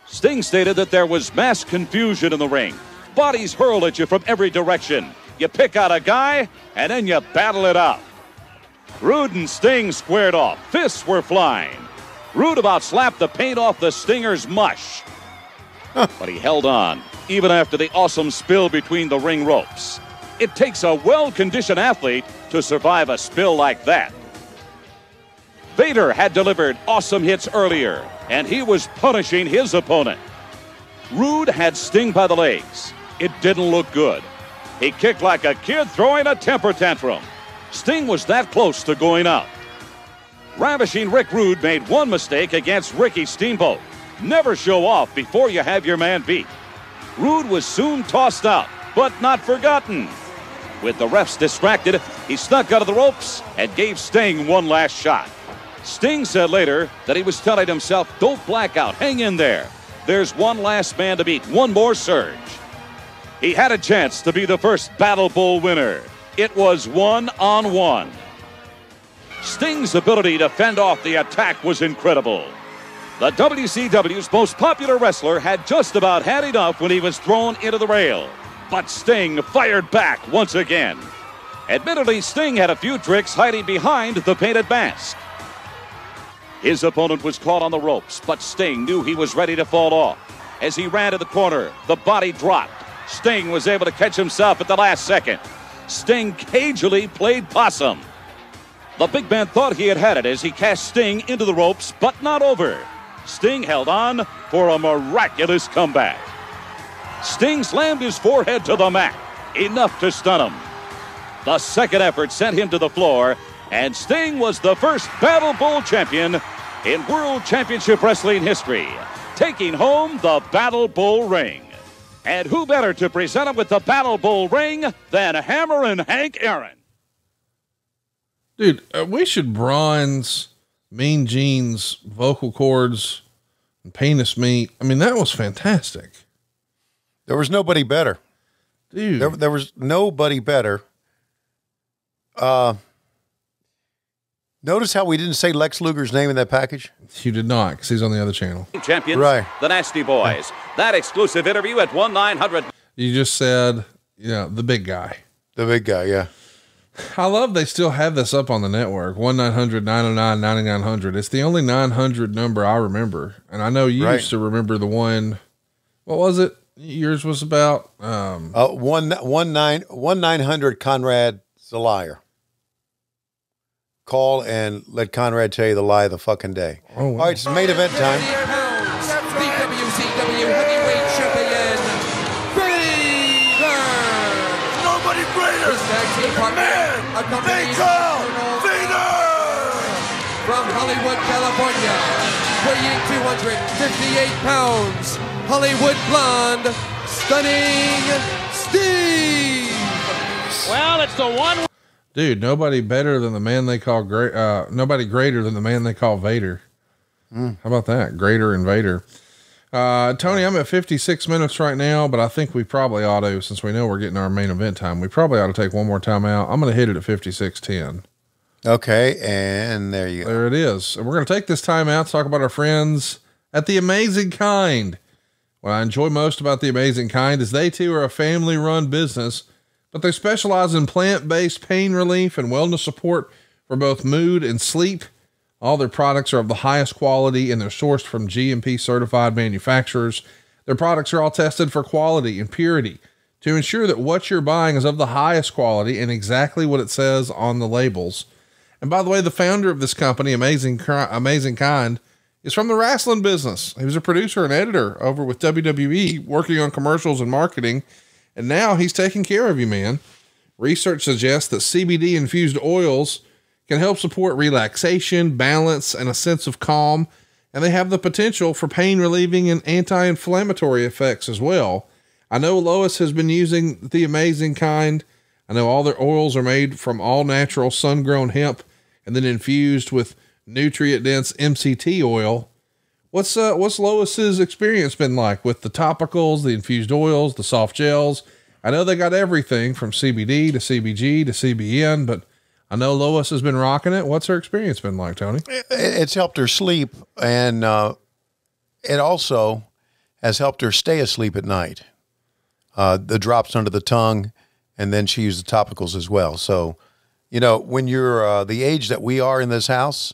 Sting stated that there was mass confusion in the ring. Bodies hurl at you from every direction. You pick out a guy, and then you battle it out. Rude and Sting squared off. Fists were flying. Rude about slapped the paint off the Stinger's mush. But he held on, even after the awesome spill between the ring ropes. It takes a well-conditioned athlete to survive a spill like that. Vader had delivered awesome hits earlier, and he was punishing his opponent. Rude had Sting by the legs. It didn't look good. He kicked like a kid throwing a temper tantrum. Sting was that close to going out. Ravishing Rick Rude made one mistake against Ricky Steamboat. Never show off before you have your man beat. Rude was soon tossed out, but not forgotten. With the refs distracted, he snuck out of the ropes and gave Sting one last shot. Sting said later that he was telling himself, don't black out, hang in there. There's one last man to beat, one more surge. He had a chance to be the first Battle Bowl winner. It was 1-on-1. Sting's ability to fend off the attack was incredible. The WCW's most popular wrestler had just about had enough when he was thrown into the rail. But Sting fired back once again. Admittedly, Sting had a few tricks hiding behind the painted mask. His opponent was caught on the ropes, but Sting knew he was ready to fall off. As he ran to the corner, the body dropped. Sting was able to catch himself at the last second. Sting cagily played possum. The big man thought he had it as he cast Sting into the ropes, but not over. Sting held on for a miraculous comeback. Sting slammed his forehead to the mat, enough to stun him. The second effort sent him to the floor, and Sting was the first Battle Bowl champion in World Championship Wrestling history, taking home the Battle Bowl ring. And who better to present him with the Battle Bowl ring than Hammer and Hank Aaron? Dude, we should bronze Mean Gene's vocal cords and penis meat. I mean, that was fantastic. There was nobody better. Dude. There was nobody better. Notice how we didn't say Lex Luger's name in that package? You did not, because he's on the other channel. Champions, right. The Nasty Boys. That exclusive interview at 1-900. You just said, the big guy. The big guy, yeah. I love they still have this up on the network. 1-900-909-9900. It's the only 900 number I remember. And I know you used to remember the one. What was it? Yours was about 1-900 Conrad's a liar. Call and let Conrad tell you the lie of the fucking day. Oh, wow. All right, it's main event time. The WCW Heavyweight Champion, Vader. Nobody greater than the man they call Vader. From Hollywood, California, weighing 258 pounds, Hollywood blonde, stunning Steve. Well, it's the one. Dude, nobody better than the man they call nobody greater than the man they call Vader. How about that? Greater and Vader. Tony, I'm at 56 minutes right now, but I think we probably ought to, since we know we're getting our main event time, we probably ought to take one more time out. I'm going to hit it at 56:10. Okay. And there you go. There it is. And we're going to take this time out to talk about our friends at The Amazing Kind. What I enjoy most about The Amazing Kind is they too are a family run business but they specialize in plant-based pain relief and wellness support for both mood and sleep. All their products are of the highest quality and they're sourced from GMP certified manufacturers. Their products are all tested for quality and purity to ensure that what you're buying is of the highest quality and exactly what it says on the labels. And by the way, the founder of this company, Amazing Kind, is from the wrestling business. He was a producer and editor over with WWE, working on commercials and marketing. And now he's taking care of you, man. Research suggests that CBD infused oils can help support relaxation, balance, and a sense of calm. And they have the potential for pain relieving and anti-inflammatory effects as well. I know Lois has been using the Amazing Kind. I know all their oils are made from all natural sun-grown hemp and then infused with nutrient-dense MCT oil. What's Lois's experience been like with the topicals, the infused oils, the soft gels? I know they got everything from CBD to CBG to CBN, but I know Lois has been rocking it. What's her experience been like, Tony? It's helped her sleep, and it also has helped her stay asleep at night. The drops under the tongue, and then she used the topicals as well. So, you know, when you're the age that we are in this house,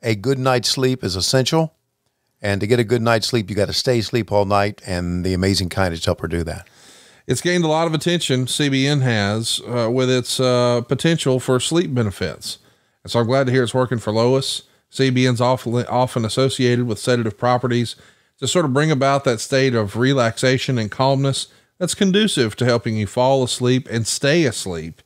a good night's sleep is essential. And to get a good night's sleep, you got to stay asleep all night, and the Amazing Kind has helped her do that. It's gained a lot of attention, CBN has, with its potential for sleep benefits. And so I'm glad to hear it's working for Lois. CBN's often associated with sedative properties to sort of bring about that state of relaxation and calmness that's conducive to helping you fall asleep and stay asleep.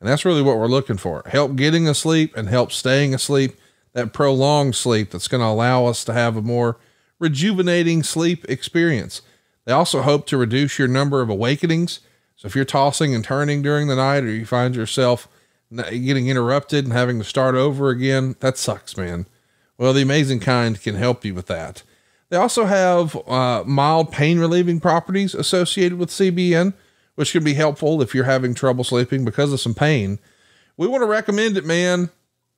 And that's really what we're looking for. Help getting asleep and help staying asleep, that prolonged sleep that's going to allow us to have a more rejuvenating sleep experience. They also hope to reduce your number of awakenings. So if you're tossing and turning during the night, or you find yourself getting interrupted and having to start over again, that sucks, man. Well, the Amazing Kind can help you with that. They also have mild pain relieving properties associated with CBN, which can be helpful if you're having trouble sleeping because of some pain. We want to recommend it, man.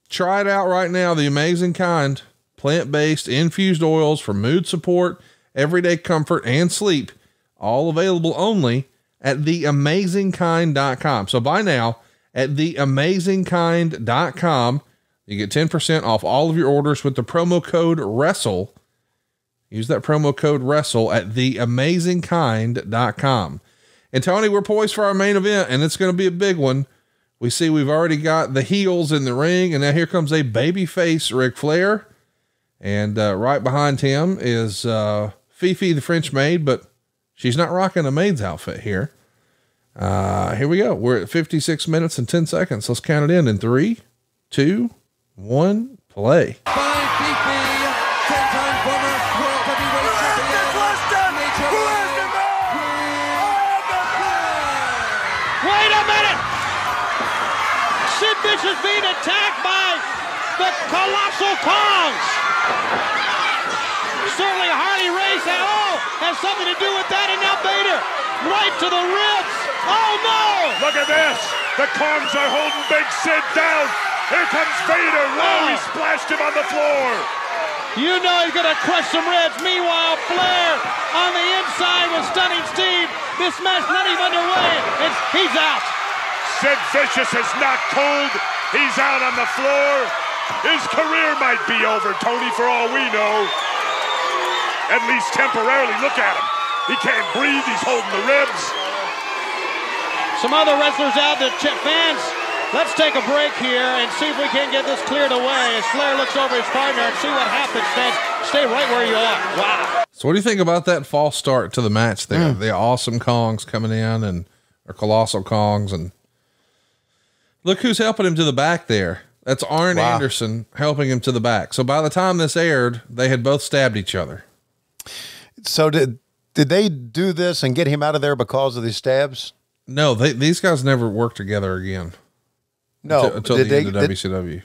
Try it out right now. The Amazing Kind, plant-based infused oils for mood support, everyday comfort, and sleep, all available only at theamazingkind.com. So buy now at theamazingkind.com. You get 10% off all of your orders with the promo code WRESTLE. Use that promo code WRESTLE at theamazingkind.com. And Tony, we're poised for our main event, and it's going to be a big one. We see we've already got the heels in the ring, and now here comes a babyface Ric Flair. And right behind him is Fifi the French maid, but she's not rocking a maid's outfit here. Here we go. We're at 56 minutes and 10 seconds. Let's count it in 3, 2, 1, play. Vicious being attacked by the Colossal Kongs. Certainly Harley Race has something to do with that, and now Vader right to the ribs. Oh no! Look at this. The Kongs are holding Big Sid down. Here comes Vader. Whoa, he splashed him on the floor. You know he's gonna crush some ribs. Meanwhile, Flair on the inside with Stunning Steve. This match not even underway. He's out. Sid Vicious is not cold. He's out on the floor. His career might be over, Tony, for all we know. At least temporarily. Look at him. He can't breathe. He's holding the ribs. Some other wrestlers out there. Fans, let's take a break here and see if we can get this cleared away as Flair looks over his partner and see what happens. Fans, stay right where you are. Wow. So what do you think about that false start to the match there? The awesome Kongs coming in and or Colossal Kongs, and look who's helping him to the back there. That's Arn Anderson helping him to the back. So by the time this aired, they had both stabbed each other. So did they do this and get him out of there because of these stabs? No, these guys never worked together again. No, until the end of WCW.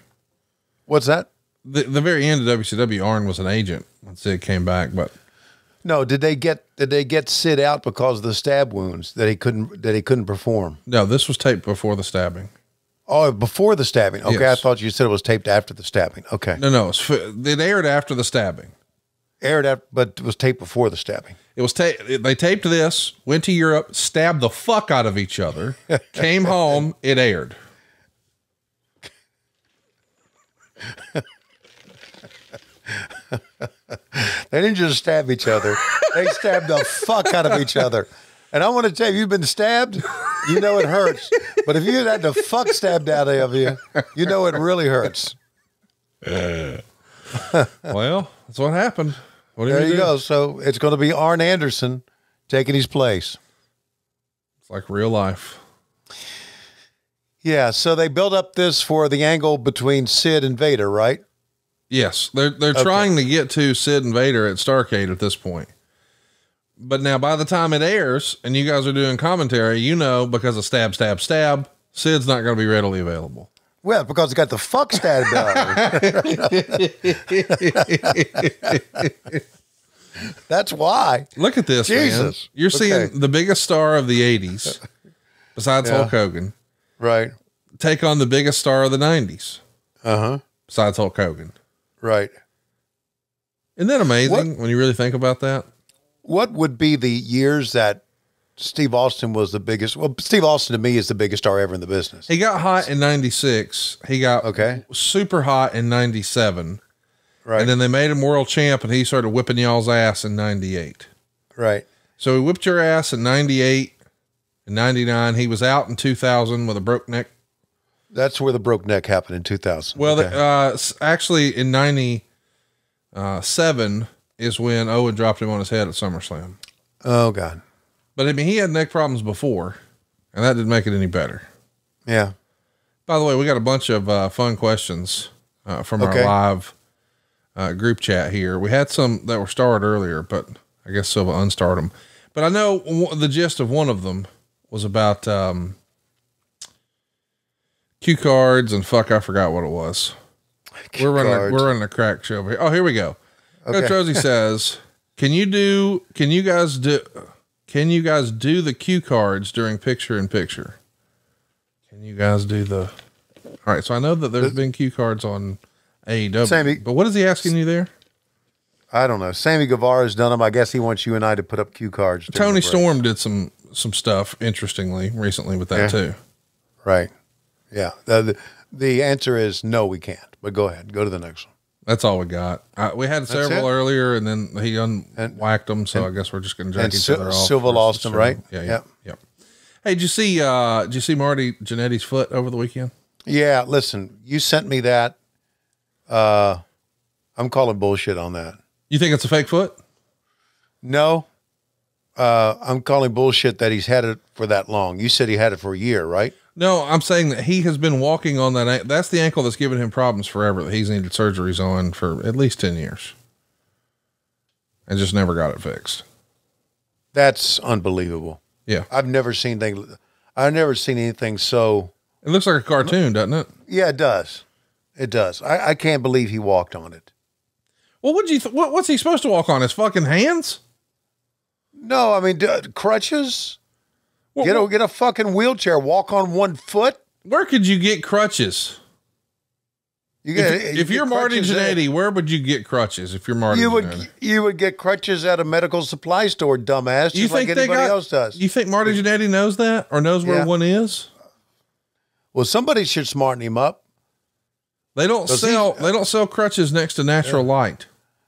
What's that? The very end of WCW, Arn was an agent when Sid came back, but no, did they get Sid out because of the stab wounds that he couldn't perform? No, this was taped before the stabbing. Oh, before the stabbing. Okay, Yes. I thought you said it was taped after the stabbing. Okay. No, it aired after the stabbing. Aired at, but it was taped before the stabbing. It was they taped this, went to Europe, stabbed the fuck out of each other, came home, it aired. They didn't just stab each other. They stabbed the fuck out of each other. And I want to tell you, you've been stabbed, you know it hurts. But if you had the fuck stabbed out of you, you know it really hurts. Well, that's what happened. What there you go. So it's going to be Arn Anderson taking his place. It's like real life. Yeah. So they built up this for the angle between Sid and Vader, right? Yes. They're trying to get to Sid and Vader at Starrcade at this point. But now by the time it airs and you guys are doing commentary, you know, because of stab, Sid's not going to be readily available. Well, because he got the fuck stabbed out. That's why. Look at this, Jesus. man. You're seeing the biggest star of the 80s, besides Hulk Hogan. Right. Take on the biggest star of the 90s. Uh-huh. Besides Hulk Hogan. Right. Isn't that amazing when you really think about that? What would be the years that Steve Austin was the biggest? Well, Steve Austin to me is the biggest star ever in the business. He got hot in 96. He got super hot in 97. Right. And then they made him world champ and he started whipping y'all's ass in 98. Right. So he whipped your ass in 98 and 99. He was out in 2000 with a broke neck. That's where the broke neck happened in 2000. Well, actually in 97 is when Owen dropped him on his head at SummerSlam. Oh God. But I mean, he had neck problems before and that didn't make it any better. Yeah. By the way, we got a bunch of fun questions from our live group chat here. We had some that were starred earlier, but I guess Silva unstarred them. But I know the gist of one of them was about cue cards and fuck, I forgot what it was. We're running a crack show over here. Oh, here we go. Coach Rosie says, can you guys do the cue cards during picture in picture? Can you guys do all right. So I know that there's been cue cards on AEW, but what is he asking you there? I don't know. Sammy Guevara's done them. I guess he wants you and I to put up cue cards. Tony Storm did some stuff interestingly recently with that too. Right. Yeah. The answer is no, we can't, but go ahead. Go to the next one. That's all we got. We had several earlier and then he unwhacked them. So I guess we're just going to jack each other off. Silva lost them, right? Yeah. Yep. Hey, did you see Marty Jannetty's foot over the weekend? Yeah. Listen, you sent me that. I'm calling bullshit on that. You think it's a fake foot? No. I'm calling bullshit that he's had it for that long. You said he had it for a year, right? No, I'm saying that he has been walking on that. That's the ankle that's given him problems forever that he's needed surgeries on for at least 10 years and just never got it fixed. That's unbelievable. Yeah. I've never seen anything so. It looks like a cartoon, doesn't it? Yeah, it does. It does. I can't believe he walked on it. Well, what's he supposed to walk on? His fucking hands? No, I mean, crutches. Get a fucking wheelchair. Walk on one foot. Where could you get crutches? If you're Marty Jannetty, where would you get crutches? If you're Marty Jannetty, you would get crutches at a medical supply store, dumbass. Just like anybody else does. You think Marty Jannetty knows that or knows where one is? Well, somebody should smarten him up. They don't sell crutches next to natural light.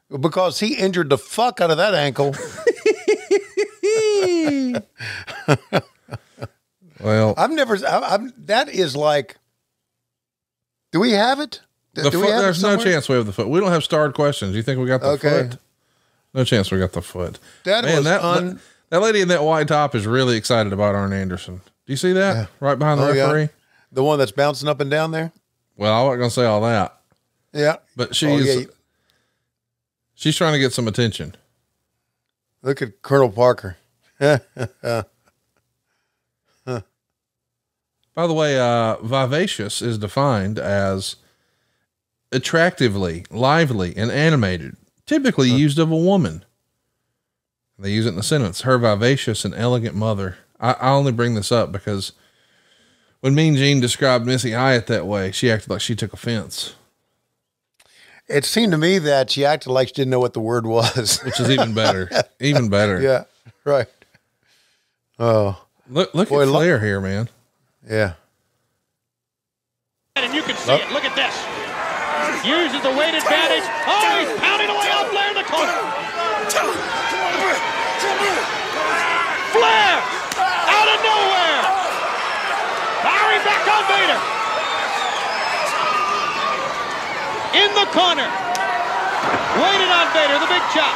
Because he injured the fuck out of that ankle. Well, that is like, do we have it? There's no chance we have the foot. We don't have starred questions. You think we got the foot? No chance we got the foot. That lady in that white top is really excited about Arn Anderson. Do you see that? Yeah. Right behind the referee? Yeah. The one that's bouncing up and down there? Well, I wasn't going to say all that. Yeah. But she's trying to get some attention. Look at Colonel Parker. By the way, vivacious is defined as attractively, lively, and animated, typically used of a woman. They use it in the sentence, her vivacious and elegant mother. I only bring this up because when Mean Gene described Missy Hyatt that way, she acted like she took offense. It seemed to me that she acted like she didn't know what the word was. Which is even better. Even better. Yeah, right. Oh. Look at Flair here, man. Yeah. And you can see it. Look at this. Uses the weight advantage. Oh, he's pounding away on Flair in the corner. Flair out of nowhere. Firing back on Vader. In the corner. Waited on Vader, the big chop.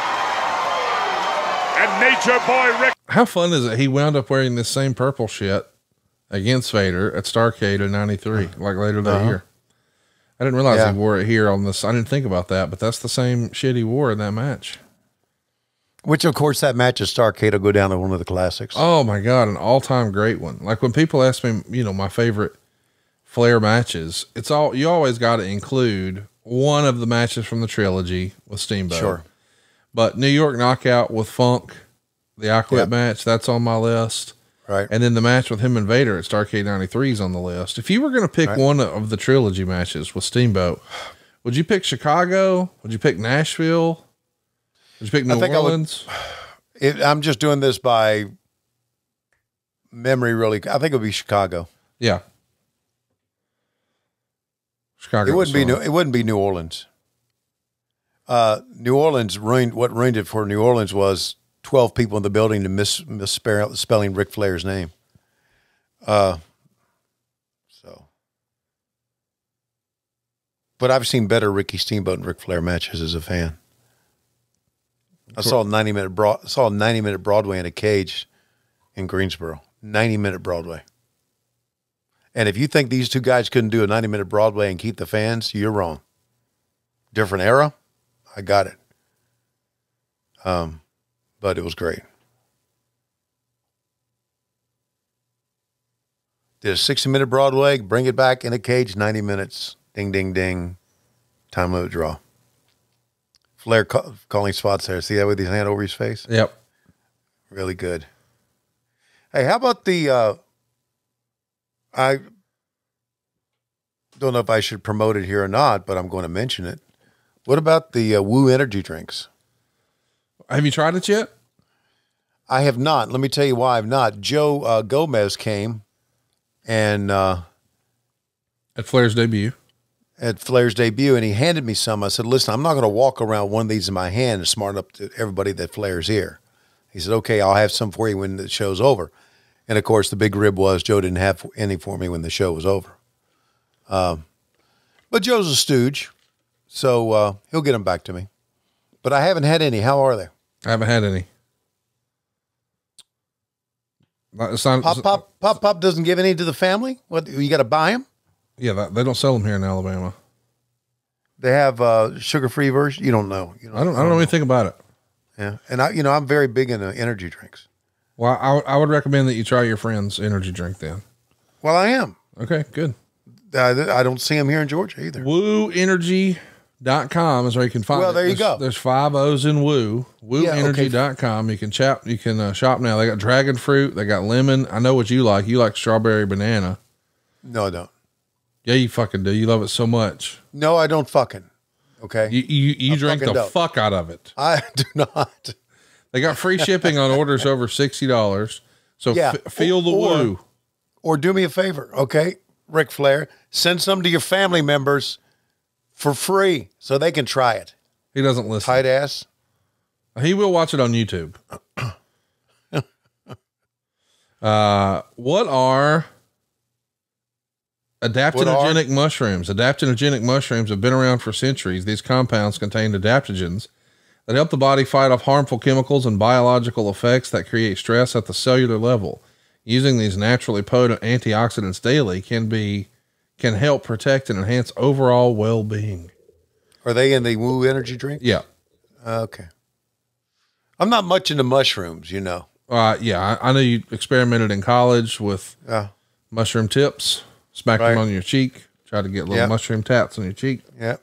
And Nature Boy Rick. How fun is it? He wound up wearing this same purple shit against Vader at Starrcade in '93, like later that year. I didn't realize he wore it here on this. I didn't think about that, but that's the same shit he wore in that match. Which, of course, that match at Starrcade will go down to one of the classics. Oh my God, an all-time great one. Like when people ask me, you know, my favorite Flair matches, you always got to include one of the matches from the trilogy with Steamboat. Sure. But New York Knockout with Funk, the I Quit match, that's on my list. Right. And then the match with him and Vader at Starrcade 93 is on the list. If you were going to pick one of the trilogy matches with Steamboat, would you pick Chicago? Would you pick Nashville? Would you pick New Orleans? I'm just doing this by memory, really. I think it would be Chicago. Yeah. Chicago. It wouldn't be New Orleans. New Orleans what ruined it for New Orleans was 12 people in the building to misspelling Ric Flair's name. But I've seen better Ricky Steamboat and Ric Flair matches as a fan. I saw a 90-minute Broadway in a cage in Greensboro. 90-minute Broadway. And if you think these two guys couldn't do a 90-minute Broadway and keep the fans, you're wrong. Different era, I got it. But it was great. Did a 60-minute Broadway, bring it back in a cage, 90 minutes. Ding, ding, ding. Time limit draw. Flair calling spots there. See that with his hand over his face? Yep. Really good. Hey, how about the, I don't know if I should promote it here or not, but I'm going to mention it. What about the Woo energy drinks? Have you tried it yet? I have not. Let me tell you why I've not. Joe Gomez came and at Flair's debut. At Flair's debut, and he handed me some. I said, listen, I'm not going to walk around one of these in my hand and smart up to everybody that Flair's here. He said, okay, I'll have some for you when the show's over. And, of course, the big rib was Joe didn't have any for me when the show was over. But Joe's a stooge, so he'll get them back to me. But I haven't had any. How are they? I haven't had any. Pop doesn't give any to the family? What, you got to buy them? Yeah, they don't sell them here in Alabama. They have sugar-free version. You don't know. I don't know anything about it. Yeah, and I'm very big into energy drinks. Well, I would recommend that you try your friend's energy drink then. Well, I am. Okay, good. I don't see them here in Georgia either. WooEnergy.com is where you can find. Well, there you go. There's 5 O's in Woo. WooEnergy.com. You can shop now. They got dragon fruit. They got lemon. I know what you like. You like strawberry banana. No, I don't. Yeah, you fucking do. You love it so much. No, I don't fucking. Okay. You drink the fuck out of it. I do not. They got free shipping on orders over $60. So feel the woo. Or do me a favor, okay, Ric Flair, send some to your family members for free so they can try it. He doesn't listen. Tight ass. He will watch it on YouTube. What are adaptogenic mushrooms? Adaptogenic mushrooms have been around for centuries. These compounds contain adaptogens that help the body fight off harmful chemicals and biological effects that create stress at the cellular level. Using these naturally potent antioxidants daily can help protect and enhance overall well-being. Are they in the Woo energy drink? Yeah. Okay. I'm not much into mushrooms, you know. Yeah, I know you experimented in college with mushroom tips, smacked them on your cheek, tried to get little mushroom tats on your cheek. Yeah.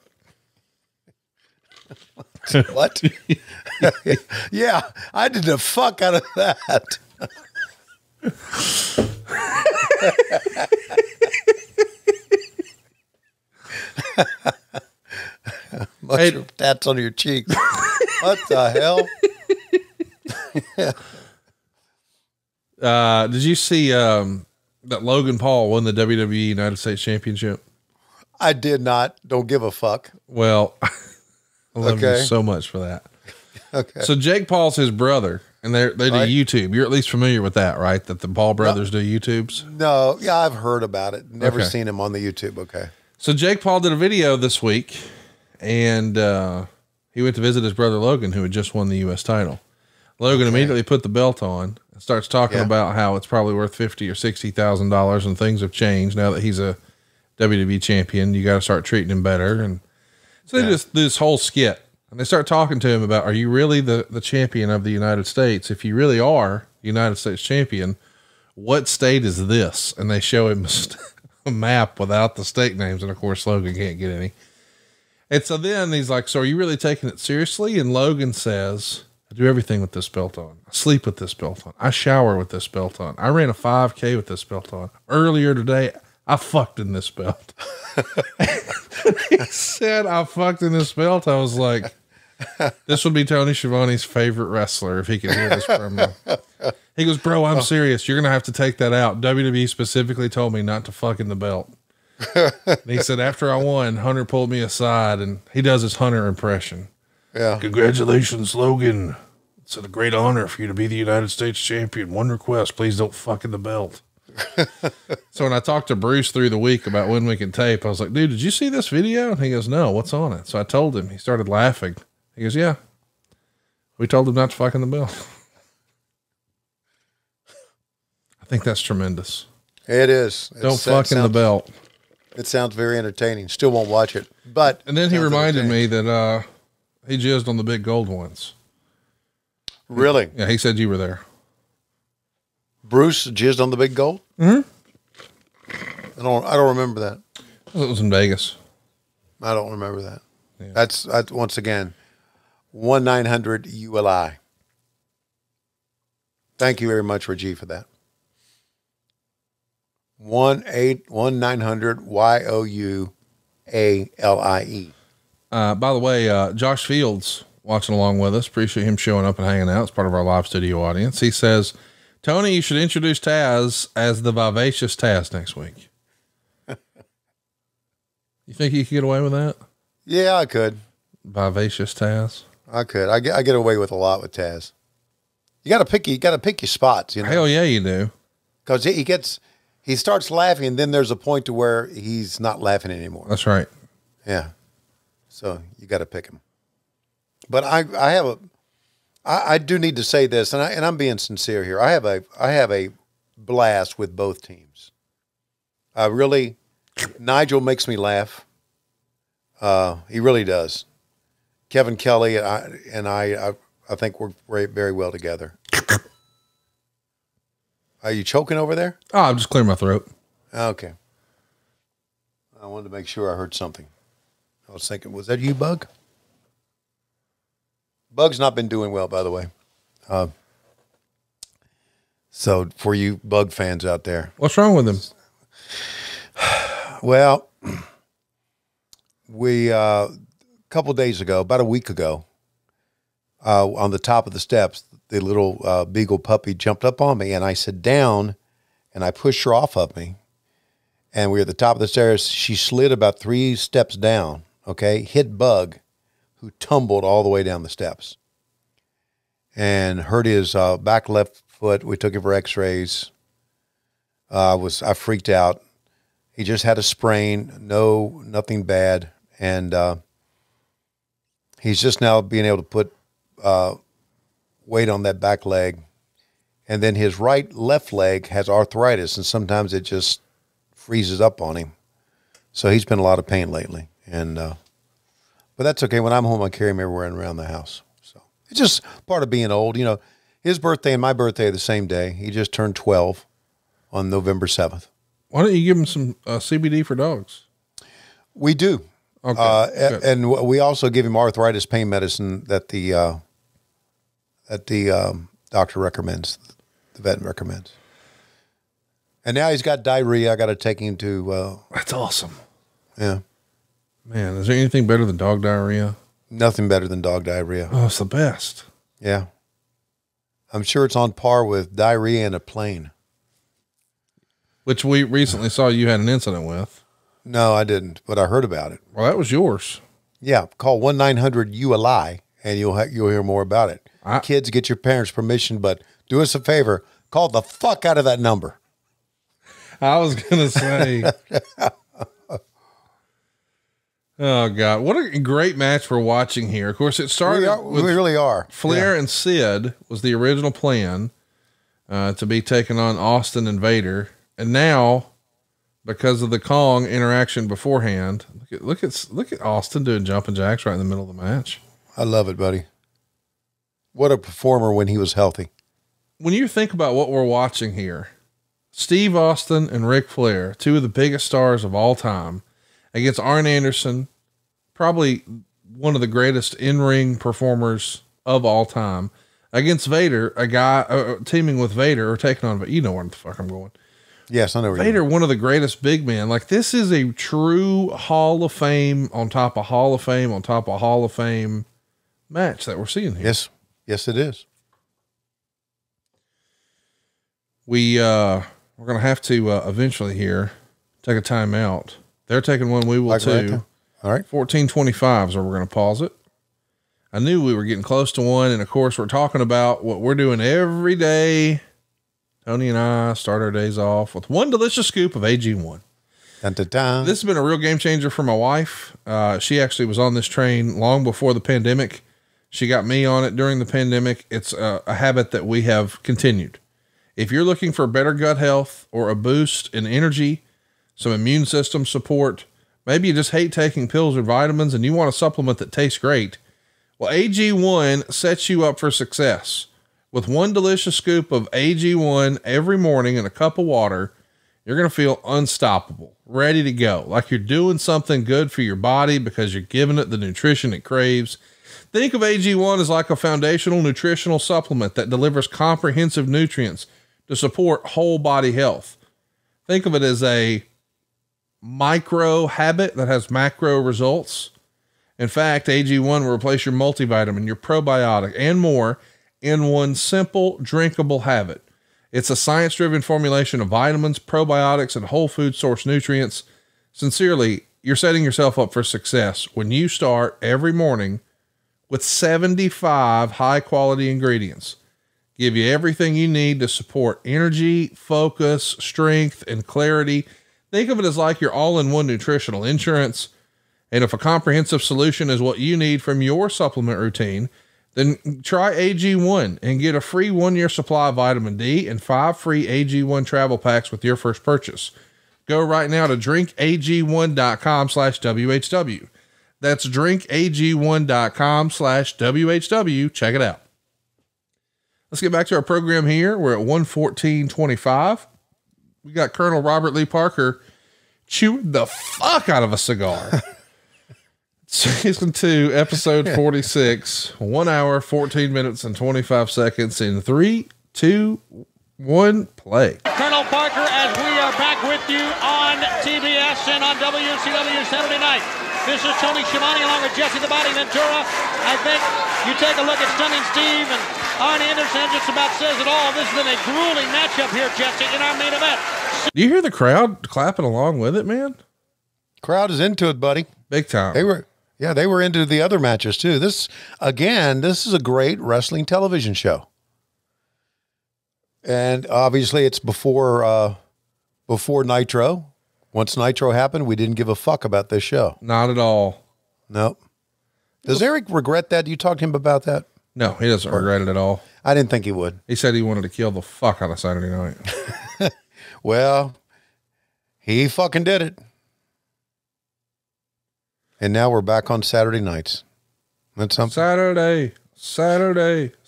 What? Yeah, I did the fuck out of that. Mushroom tats on your cheeks. What the hell? Did you see that Logan Paul won the WWE United States Championship? I did not. Don't give a fuck. Well, I love you so much for that. Okay. So Jake Paul's his brother, and they do YouTube. You're at least familiar with that, right? That the Paul brothers do YouTubes? No. Yeah, I've heard about it. Never seen him on the YouTube. Okay. So Jake Paul did a video this week, and he went to visit his brother Logan, who had just won the U.S. title. Logan immediately put the belt on and starts talking about how it's probably worth $50,000 or $60,000, and things have changed now that he's a WWE champion. You got to start treating him better, and so they just do this whole skit, and they start talking to him about, are you really the champion of the United States? If you really are United States champion, what state is this? And they show him a map without the state names, and of course Logan can't get any. And so then he's like, so are you really taking it seriously? And Logan says, I do everything with this belt on. I sleep with this belt on. I shower with this belt on. I ran a 5K with this belt on. Earlier today, I fucked in this belt. He said, I fucked in this belt. I was like, this would be Tony Schiavone's favorite wrestler if he could hear this promo. He goes, bro, I'm serious. You're going to have to take that out. WWE specifically told me not to fuck in the belt. And he said, after I won, Hunter pulled me aside, and he does his Hunter impression. Yeah. Congratulations, Logan. It's a great honor for you to be the United States champion. One request, please don't fuck in the belt. So when I talked to Bruce through the week about when we can tape, I was like, dude, did you see this video? And he goes, no, what's on it? So I told him. He started laughing. He goes, yeah, we told him not to fuck in the belt. I think that's tremendous. It is. Don't fuck in the belt. It sounds very entertaining. Still won't watch it, but. And then he reminded me that he jizzed on the big gold ones. Really? Yeah, he said you were there. Bruce jizzed on the big gold? Mm-hmm. I don't remember that. It was in Vegas. I don't remember that. Yeah. That's once again 1-900-ULI. Thank you very much, Rajiv, for that. 1-900-YOUALIE. By the way, Josh Fields watching along with us. Appreciate him showing up and hanging out. It's part of our live studio audience. He says, Tony, you should introduce Taz as the Vivacious Taz next week. You think you could get away with that? Yeah, I could. Vivacious Taz. I could. I get away with a lot with Taz. You got to pick your spots. You know? Hell yeah, you do. Because he starts laughing, and then there's a point to where he's not laughing anymore. That's right. Yeah. So you got to pick him. But I do need to say this, and I'm being sincere here. I have a blast with both teams. Nigel makes me laugh. He really does. Kevin Kelly and I think we're very well together. Are you choking over there? Oh, I'm just clearing my throat. Okay. I wanted to make sure I heard something. I was thinking, was that you, Bug? Bug's not been doing well, by the way. So for you Bug fans out there. What's wrong with him? Well, we, a couple days ago, about a week ago, on the top of the steps, the little beagle puppy jumped up on me, and I sat down, and I pushed her off of me, and we were at the top of the stairs. She slid about 3 steps down, okay, hit Bug, who tumbled all the way down the steps and hurt his back left foot. We took him for x-rays. I freaked out. He just had a sprain, nothing bad. And he's just now being able to put weight on that back leg. And then his left leg has arthritis, and sometimes it just freezes up on him. So he's been in a lot of pain lately. And but that's okay. When I'm home, I carry him everywhere and around the house. So it's just part of being old. You know, his birthday and my birthday are the same day. He just turned 12 on November 7th. Why don't you give him some CBD for dogs? We do. Okay. And we also give him arthritis pain medicine that the doctor recommends, the vet recommends. And now he's got diarrhea. I got to take him to. That's awesome. Yeah. Man, is there anything better than dog diarrhea? Nothing better than dog diarrhea. Oh, it's the best. Yeah. I'm sure it's on par with diarrhea in a plane. Which we recently saw you had an incident with. No, I didn't, but I heard about it. Well, that was yours. Yeah, call 1-900-YOU-A-LIE, and you'll hear more about it. Kids, get your parents' permission, but do us a favor, call the fuck out of that number. I was going to say... Oh God! What a great match we're watching here. Of course, it started. We really are. Flair and Sid was the original plan to be taking on Austin and Vader, and now because of the Kong interaction beforehand, look at Austin doing jumping jacks right in the middle of the match. I love it, buddy. What a performer when he was healthy. When you think about what we're watching here, Steve Austin and Ric Flair, two of the biggest stars of all time, against Arn Anderson, probably one of the greatest in-ring performers of all time, against Vader, a guy teaming with Vader or taking on, you know where the fuck I'm going. Yes, I know where Vader, one of the greatest big men. Like, this is a true Hall of Fame on top of Hall of Fame on top of Hall of Fame match that we're seeing here. Yes, it is. We're going to have to eventually here take a timeout. They're taking one. We will too. All right. 14:25 is where we're going to pause it. I knew we were getting close to one. And of course, we're talking about what we're doing every day. Tony and I start our days off with one delicious scoop of AG1. Dun, dun, dun. This has been a real game changer for my wife. She actually was on this train long before the pandemic. She got me on it during the pandemic. It's a habit that we have continued. If you're looking for better gut health or a boost in energy, some immune system support, maybe you just hate taking pills or vitamins and you want a supplement that tastes great. Well, AG1 sets you up for success. With one delicious scoop of AG1 every morning in a cup of water, you're going to feel unstoppable, ready to go. Like you're doing something good for your body because you're giving it the nutrition it craves. Think of AG1 as like a foundational nutritional supplement that delivers comprehensive nutrients to support whole body health. Think of it as a micro habit that has macro results. In fact, AG1 will replace your multivitamin, your probiotic, and more in one simple drinkable habit. It's a science-driven formulation of vitamins, probiotics, and whole food source nutrients. Sincerely, you're setting yourself up for success when you start every morning with 75 high-quality ingredients. Give you everything you need to support energy, focus, strength, and clarity. Think of it as like your all-in-one nutritional insurance. And if a comprehensive solution is what you need from your supplement routine, then try AG1 and get a free 1-year supply of vitamin D and 5 free AG1 travel packs with your first purchase. Go right now to drinkag1.com/WHW. That's drinkag1.com/WHW. Check it out. Let's get back to our program here. We're at 1:14:25. We got Colonel Robert Lee Parker chewing the fuck out of a cigar. Season 2, episode 46, 1 hour, 14 minutes, and 25 seconds in 3, 2, 1, play. Colonel Parker, as we are back with you on TBS and on WCW Saturday Night. This is Tony Schiavone along with Jesse the Body Ventura. I think you take a look at Stunning Steve and Arn Anderson just about says it all. This has been a grueling matchup here, Jesse, in our main event. Do you hear the crowd clapping along with it, man? Crowd is into it, buddy. Big time. They were into the other matches too. This is a great wrestling television show. And obviously it's before Nitro. Once Nitro happened, we didn't give a fuck about this show. Not at all. Nope. Does Eric regret that? You talked to him about that? No, he doesn't regret it at all. I didn't think he would. He said he wanted to kill the fuck out of Saturday Night. Well, he fucking did it. And now we're back on Saturday nights. That's something. Saturday.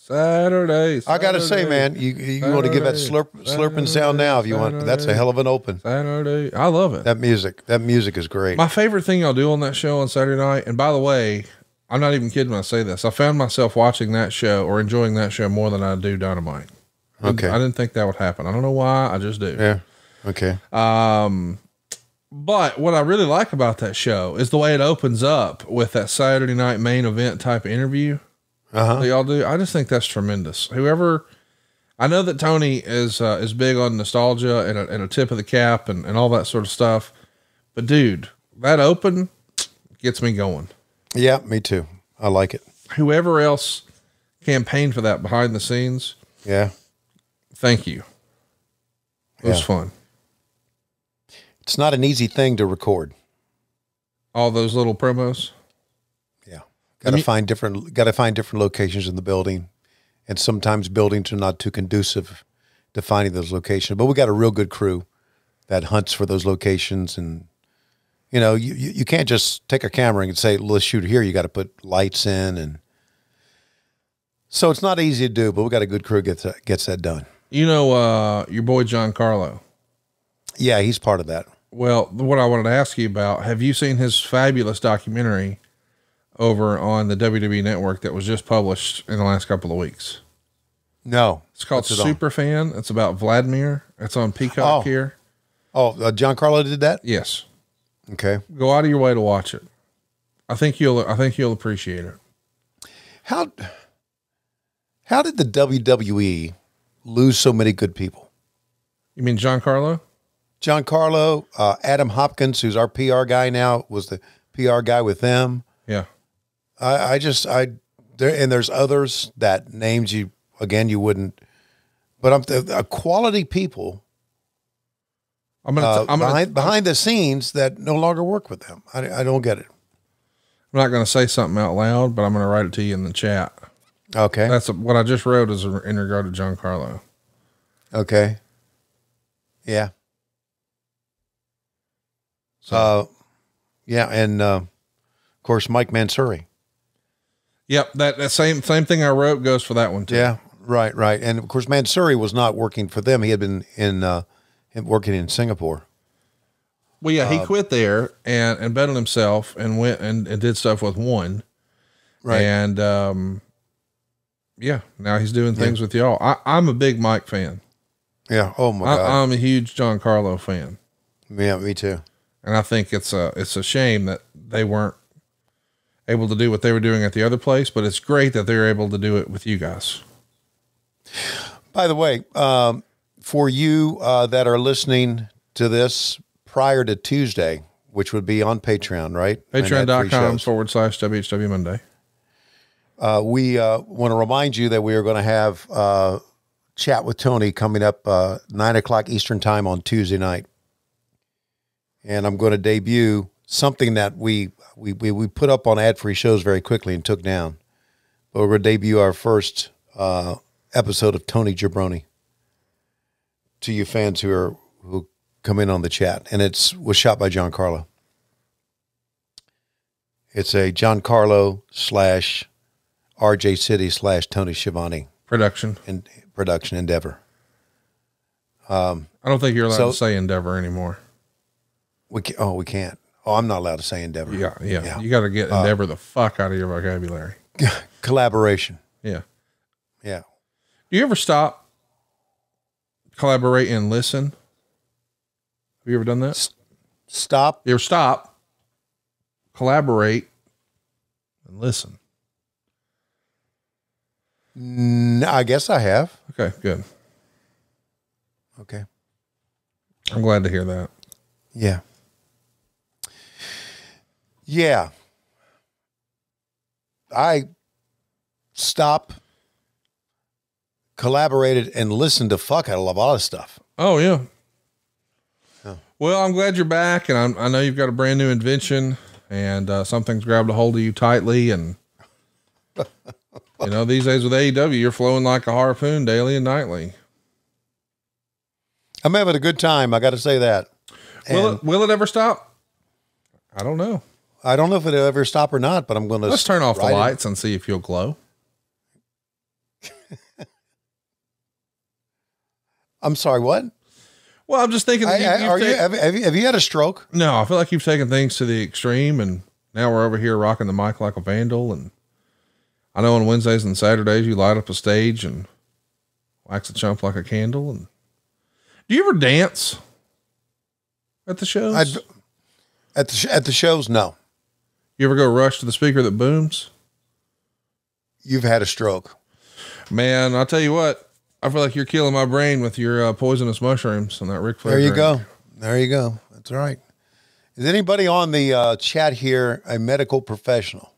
I got to say, man, you want to give that slurping sound now if you want. That's a hell of an open. Saturday. I love it. That music is great. My favorite thing y'all do on that show on Saturday night, and by the way, I'm not even kidding when I say this, I found myself watching that show or enjoying that show more than I do Dynamite. I didn't think that would happen. I don't know why. I just do. Yeah. Okay. But what I really like about that show is the way it opens up with that Saturday night main event type interview. That y'all do. I just think that's tremendous. Whoever, I know that Tony is big on nostalgia and a tip of the cap and all that sort of stuff. But dude, that open gets me going. Yeah, me too. I like it. Whoever else campaigned for that behind the scenes. Yeah. Thank you. It was fun. It's not an easy thing to record. All those little promos. Yeah. Got to find different locations in the building. And sometimes buildings are not too conducive to finding those locations, but we got a real good crew that hunts for those locations. And, you know, you can't just take a camera and say, let's shoot here. You got to put lights in. And so it's not easy to do, but we got a good crew gets that done. You know, your boy, John Carlo. Yeah, he's part of that. Well, what I wanted to ask you about, have you seen his fabulous documentary over on the WWE Network that was just published in the last couple of weeks? No. It's called Superfan. It's about Vladimir. It's on Peacock here. Oh, John Carlo did that? Yes. Okay. Go out of your way to watch it. I think you'll appreciate it. How did the WWE lose so many good people? You mean John Carlo? John Carlo, Adam Hopkins, who's our PR guy now, was the PR guy with them. Yeah. There's others that names you wouldn't, but quality people. I'm behind the scenes that no longer work with them. I don't get it. I'm not going to say something out loud, but I'm going to write it to you in the chat. Okay. That's what I just wrote is in regard to John Carlo. Okay. Yeah. So, yeah. And, of course, Mike Mansouri. Yep. That same thing I wrote goes for that one too. Yeah. Right. And of course, Mansouri was not working for them. He had been working in Singapore. Well, yeah, he quit there and bet on himself and went and did stuff with One. Right. And, yeah, now he's doing things with y'all. I'm a big Mike fan. Yeah. Oh my God. I'm a huge John Carlo fan. Yeah, me too. And I think it's a shame that they weren't able to do what they were doing at the other place, but it's great that they're able to do it with you guys. By the way, for you that are listening to this prior to Tuesday, which would be on Patreon, right? Patreon.com/WHW Monday. We want to remind you that we are going to have Chat with Tony coming up 9:00 Eastern time on Tuesday night. And I'm going to debut something that we put up on ad-free shows very quickly and took down. But we're going to debut our first episode of Tony Jabroni to you fans who come in on the chat. And was shot by John Carlo. It's a John Carlo / RJ City / Tony Schiavone production endeavor. I don't think you're allowed to say endeavor anymore. We can't. Oh, I'm not allowed to say endeavor. Yeah. You got to get endeavor the fuck out of your vocabulary. Collaboration. Yeah. Yeah. Do you ever stop, collaborate, and listen? Have you ever done that? Stop. You ever stop, collaborate, and listen? No, I guess I have. Okay, good. Okay. I'm glad to hear that. Yeah. Yeah. I stopped, collaborated, and listened to fuck out of a lot of stuff. Oh, yeah. Oh. Well, I'm glad you're back, and I know you've got a brand new invention, and something's grabbed a hold of you tightly, and you know, these days with AEW, you're flowing like a harpoon daily and nightly. I'm having a good time. I got to say that. Will it ever stop? I don't know. I don't know if it'll ever stop or not, but I'm going to. Let's turn off the lights and see if you'll glow. I'm sorry, what? Well, I'm just thinking. Have you had a stroke? No, I feel like you've taken things to the extreme, and now we're over here rocking the mic like a vandal. And I know on Wednesdays and Saturdays you light up a stage and wax a chump like a candle. And do you ever dance at the shows? At the shows, no. You ever go rush to the speaker that booms? You've had a stroke. Man, I'll tell you what. I feel like you're killing my brain with your poisonous mushrooms and that Ric Flair. There you drink. go. There you go. That's right. Is anybody on the chat here a medical professional?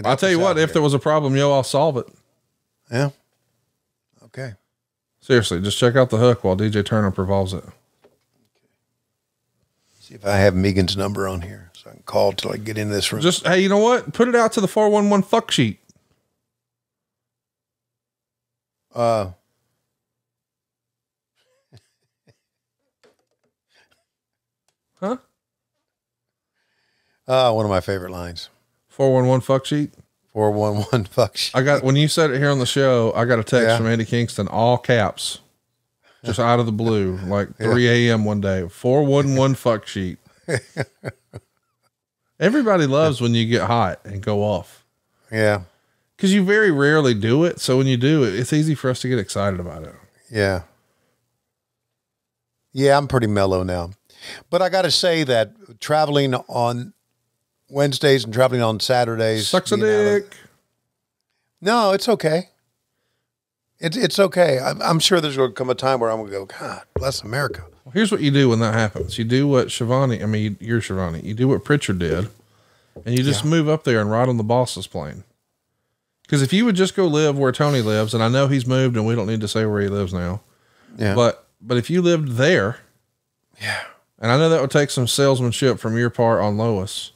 I'll tell you what, if there was a problem, I'll solve it. Yeah. Okay. Seriously, just check out the hook while DJ Turner revolves it. See if I have Megan's number on here so I can call till I get in this room. Just, hey, you know what? Put it out to the 411 fuck sheet. One of my favorite lines. 411 fuck sheet. 411 fuck sheet. I got, when you said it here on the show, I got a text from Andy Kingston, all caps, just out of the blue, like 3 a.m. one day. 411 fuck sheet. Everybody loves when you get hot and go off. Yeah. Because you very rarely do it. So when you do it, it's easy for us to get excited about it. Yeah. Yeah, I'm pretty mellow now. But I got to say that traveling on Wednesdays and traveling on Saturdays. Sucks a dick. No, it's okay. It's okay. I'm sure there's going to come a time where I'm going to go, God, bless America. Well, here's what you do when that happens. You do what Schiavone, I mean, you're Schiavone. You do what Pritchard did, and you just move up there and ride on the boss's plane. Because if you would just go live where Tony lives, and I know he's moved and we don't need to say where he lives now. Yeah. But if you lived there, and I know that would take some salesmanship from your part on Lois.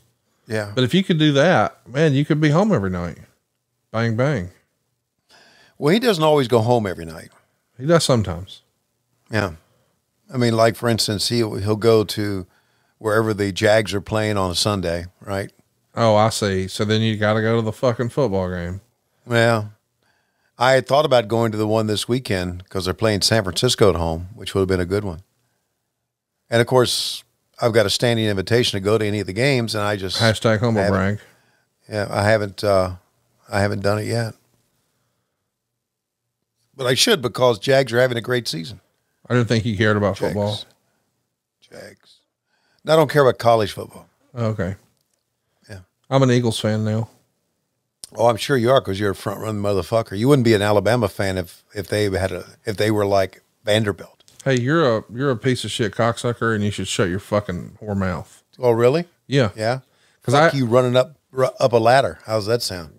Yeah. But if you could do that, man, you could be home every night. Bang, bang. Well, he doesn't always go home every night. He does sometimes. Yeah. I mean, like, for instance, he'll go to wherever the Jags are playing on a Sunday, right? Oh, I see. So then you got to go to the fucking football game. Well, I had thought about going to the one this weekend because they're playing San Francisco at home, which would have been a good one. And of course, I've got a standing invitation to go to any of the games, and I just hashtag humble brag. Yeah, I haven't done it yet, but I should because Jags are having a great season. I didn't think you cared about football. Jags. No, I don't care about college football. Okay. Yeah, I'm an Eagles fan now. Oh, I'm sure you are because you're a front run motherfucker. You wouldn't be an Alabama fan if they were like Vanderbilt. Hey, you're a piece of shit cocksucker, and you should shut your fucking whore mouth. Oh, really? Yeah. Yeah. Because you running up a ladder. How's that sound?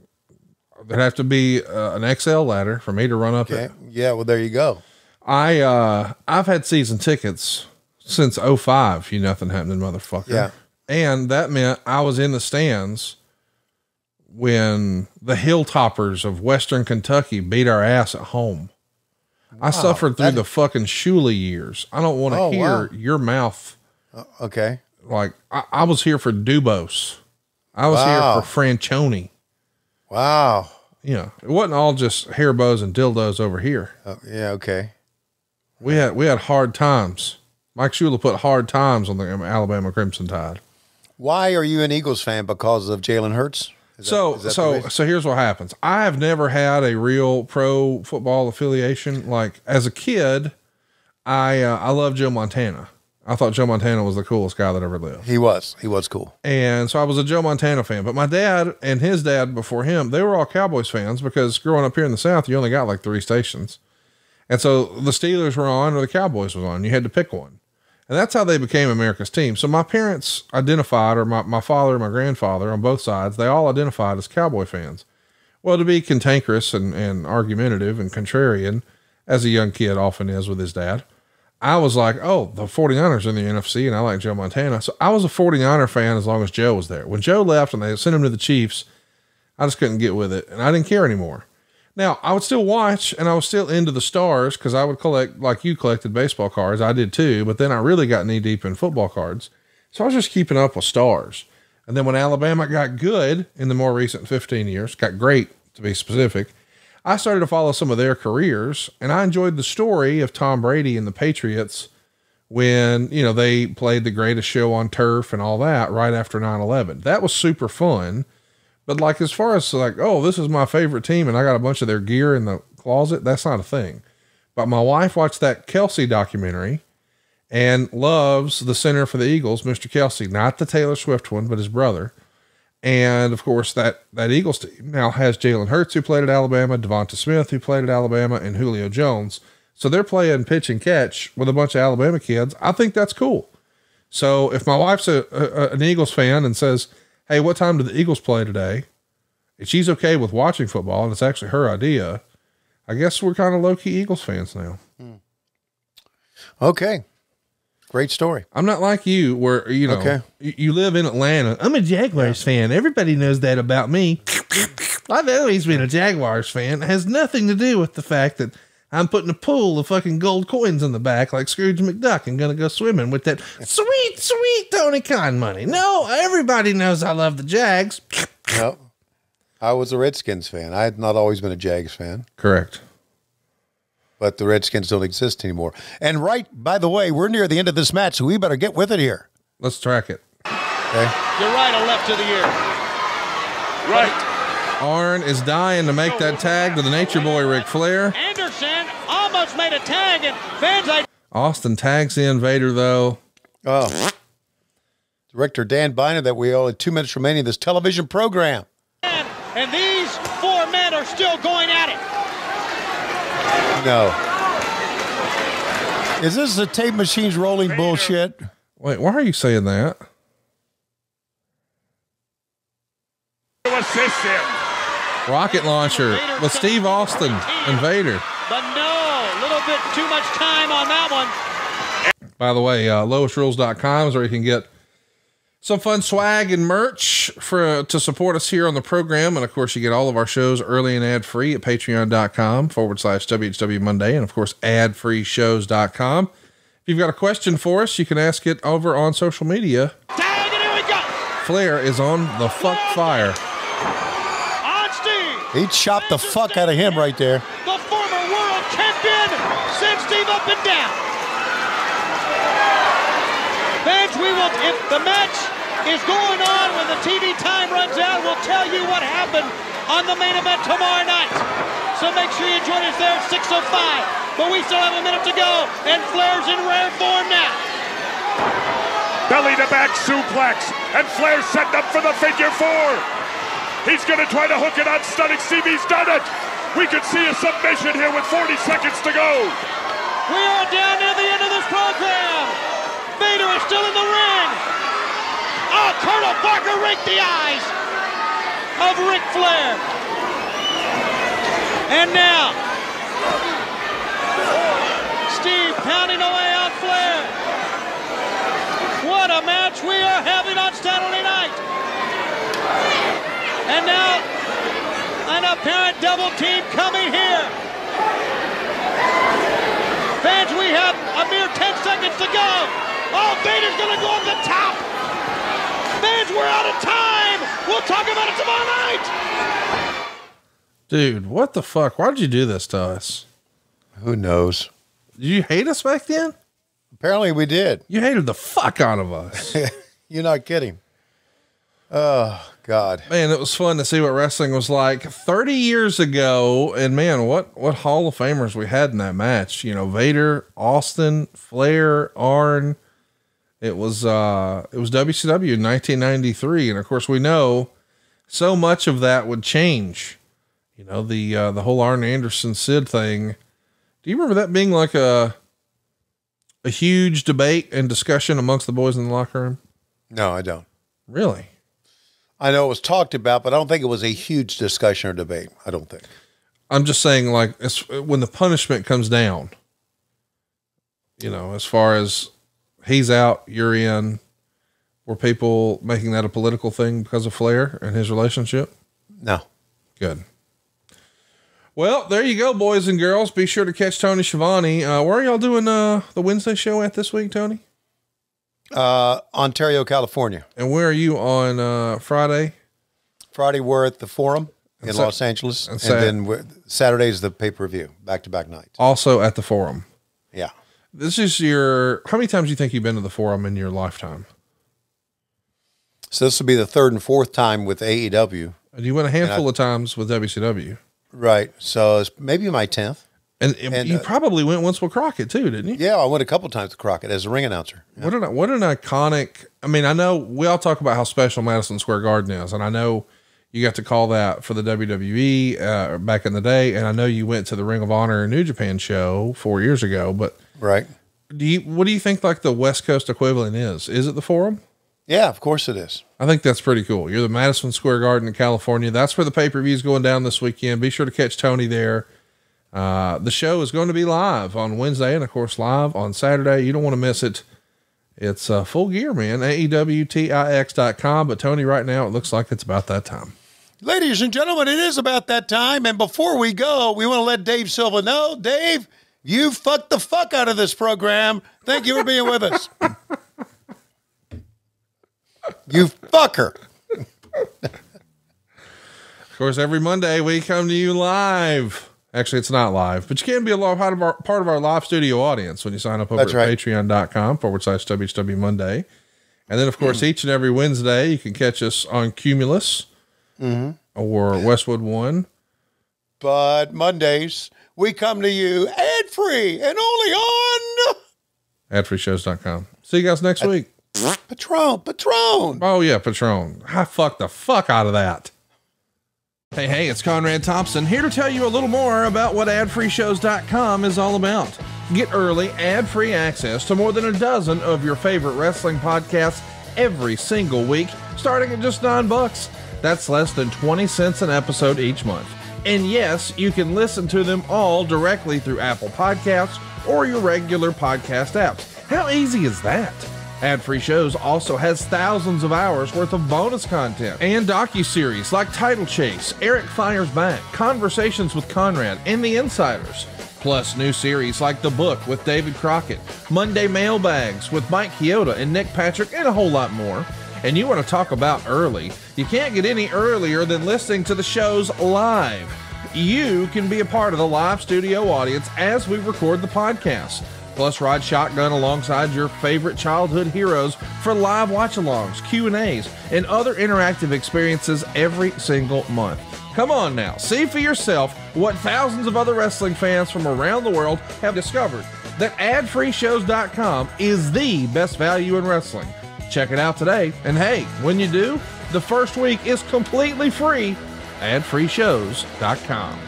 There'd have to be an XL ladder for me to run up it. Yeah. Well, there you go. I've had season tickets since 05. You nothing happening, motherfucker. Yeah. And that meant I was in the stands when the Hilltoppers of Western Kentucky beat our ass at home. Wow, I suffered through the fucking Shula years. I don't want to hear your mouth. Okay. Like I was here for Dubos. I was here for Franchoni. Wow. Yeah. It wasn't all just hair bows and dildos over here. Yeah. Okay. We had hard times. Mike Shula put hard times on the Alabama Crimson Tide. Why are you an Eagles fan? Because of Jalen Hurts? So here's what happens. I have never had a real pro football affiliation. Like as a kid, I loved Joe Montana. I thought Joe Montana was the coolest guy that ever lived. He was cool. And so I was a Joe Montana fan, but my dad and his dad before him, they were all Cowboys fans because growing up here in the South, you only got like 3 stations. And so the Steelers were on or the Cowboys was on. You had to pick one. And that's how they became America's team. So my parents identified, or my father and my grandfather on both sides, they all identified as Cowboy fans. Well, to be cantankerous and argumentative and contrarian, as a young kid often is with his dad, I was like, oh, the 49ers are in the NFC, and I like Joe Montana. So I was a 49er fan as long as Joe was there. When Joe left and they sent him to the Chiefs, I just couldn't get with it, and I didn't care anymore. Now, I would still watch, and I was still into the stars because I would collect, like you collected baseball cards. I did too, but then I really got knee deep in football cards. So I was just keeping up with stars. And then when Alabama got good in the more recent 15 years, got great to be specific, I started to follow some of their careers, and I enjoyed the story of Tom Brady and the Patriots when, you know, they played the greatest show on turf and all that right after 9/11. That was super fun. But like, as far as like, oh, this is my favorite team and I got a bunch of their gear in the closet, that's not a thing. But my wife watched that Kelsey documentary and loves the center for the Eagles, Mr. Kelsey, not the Taylor Swift one, but his brother. And of course that Eagles team now has Jalen Hurts, who played at Alabama, Devonta Smith, who played at Alabama, and Julio Jones. So they're playing pitch and catch with a bunch of Alabama kids. I think that's cool. So if my wife's an Eagles fan and says, hey, what time do the Eagles play today? And she's okay with watching football, and it's actually her idea, I guess we're kind of low-key Eagles fans now. Okay. Great story. I'm not like you where, you know, you live in Atlanta. I'm a Jaguars fan. Everybody knows that about me. I've always been a Jaguars fan. It has nothing to do with the fact that I'm putting a pool of fucking gold coins in the back like Scrooge McDuck and going to go swimming with that sweet, sweet Tony Khan money. No, everybody knows I love the Jags. No, I was a Redskins fan. I had not always been a Jags fan. Correct. But the Redskins don't exist anymore. And by the way, we're near the end of this match, so we better get with it here. Let's track it. Okay. You're right, a left to the ear. Right. Arn is dying to make that tag to the Nature Boy, Ric Flair. Anderson almost made a tag, and fans... Austin tags in Vader, though. Oh. Director Dan Biner, that we only 2 minutes remaining in this television program. And these 4 men are still going at it. No. Is this the tape machines rolling bullshit? Wait, why are you saying that? Assist him. Rocket launcher with Steve Austin and Vader. But no, a little bit too much time on that one. By the way, lowestrules.com is where you can get some fun swag and merch to support us here on the program. And of course, you get all of our shows early and ad free at patreon.com/WHW Monday. And of course, adfreeshows.com. If you've got a question for us, you can ask it over on social media. Tag, and here we go. Flair is on the fuck fire. On Steve. He'd chop the fuck out of him right there. The former world champion sends Steve up and down. Fans, if the match is going on when the TV time runs out, we'll tell you what happened on the main event tomorrow night. So make sure you join us there at 6:05. But we still have a minute to go, and Flair's in rare form now. Belly to back suplex, and Flair setting up for the figure 4. He's going to try to hook it on Stunning Steve. He's done it. We could see a submission here with 40 seconds to go. We are down near the end of this program. Vader is still in the ring. Oh, Colonel Parker raked the eyes of Ric Flair. And now, Steve pounding away on Flair. What a match we are having on Saturday night. And now, an apparent double team coming here. Fans, we have a mere 10 seconds to go. Oh, Vader's going to go up the top. Fans, we're out of time. We'll talk about it tomorrow night. Dude, what the fuck? Why did you do this to us? Who knows? Did you hate us back then? Apparently we did. You hated the fuck out of us. You're not kidding. Oh, God. Man, it was fun to see what wrestling was like 30 years ago. And man, what Hall of Famers we had in that match. You know, Vader, Austin, Flair, Arn. It was WCW in 1993. And of course we know so much of that would change. You know, the whole Arn Anderson Sid thing. Do you remember that being like a huge debate and discussion amongst the boys in the locker room? No, I don't. Really? I know it was talked about, but I don't think it was a huge discussion or debate. I don't think. I'm just saying, like, it's when the punishment comes down, you know, as far as he's out, you're in, were people making that a political thing because of Flair and his relationship? No. Good. Well, there you go, boys and girls. Be sure to catch Tony Schiavone. Where are y'all doing the Wednesday show at this week, Tony? Ontario, California. And where are you on Friday? Friday, we're at the Forum in Los Angeles. And then Saturday's the pay-per-view, back-to-back nights. Also at the Forum. Yeah. This is how many times do you think you've been to the Forum in your lifetime? So this will be the third and fourth time with AEW. And you went a handful of times with WCW. Right. So it's maybe my 10th. And you probably went once with Crockett too, didn't you? Yeah, I went a couple times with Crockett as a ring announcer. Yeah. What an iconic, I mean, I know we all talk about how special Madison Square Garden is, and I know you got to call that for the WWE back in the day, and I know you went to the Ring of Honor New Japan show 4 years ago, but right. What do you think like the West Coast equivalent is? Is it the Forum? Yeah, of course it is. I think that's pretty cool. You're the Madison Square Garden in California. That's where the pay-per-view is going down this weekend. Be sure to catch Tony there. The show is going to be live on Wednesday and of course live on Saturday. You don't want to miss it. It's full gear, man. AEWTIX.com. But Tony, right now, it looks like it's about that time. Ladies and gentlemen, it is about that time. And before we go, we want to let Dave Silva know. Dave, you fucked the fuck out of this program. Thank you for being with us. You fucker. Of course, every Monday we come to you live. Actually, it's not live, but you can be a part of our live studio audience when you sign up over at patreon.com/WHW Monday. And then, of course, each and every Wednesday, you can catch us on Cumulus or Westwood One. But Mondays, we come to you ad-free and only on adfreeshows.com. See you guys next week. Patron. Oh, yeah, Patron. I fucked the fuck out of that. Hey, it's Conrad Thompson here to tell you a little more about what adfreeshows.com is all about. Get early, ad-free access to more than a dozen of your favorite wrestling podcasts every single week, starting at just $9. That's less than 20 cents an episode each month. And yes, you can listen to them all directly through Apple Podcasts or your regular podcast apps. How easy is that? Ad-Free Shows also has thousands of hours worth of bonus content and docuseries like Title Chase, Eric Fires Back, Conversations with Conrad, and The Insiders. Plus new series like The Book with David Crockett, Monday Mailbags with Mike Chioda and Nick Patrick, and a whole lot more. And you want to talk about early? You can't get any earlier than listening to the shows live. You can be a part of the live studio audience as we record the podcast. Plus, ride shotgun alongside your favorite childhood heroes for live watch-alongs, Q&As, and other interactive experiences every single month. Come on now, see for yourself what thousands of other wrestling fans from around the world have discovered, that adfreeshows.com is the best value in wrestling. Check it out today, and hey, when you do, the first week is completely free. adfreeshows.com.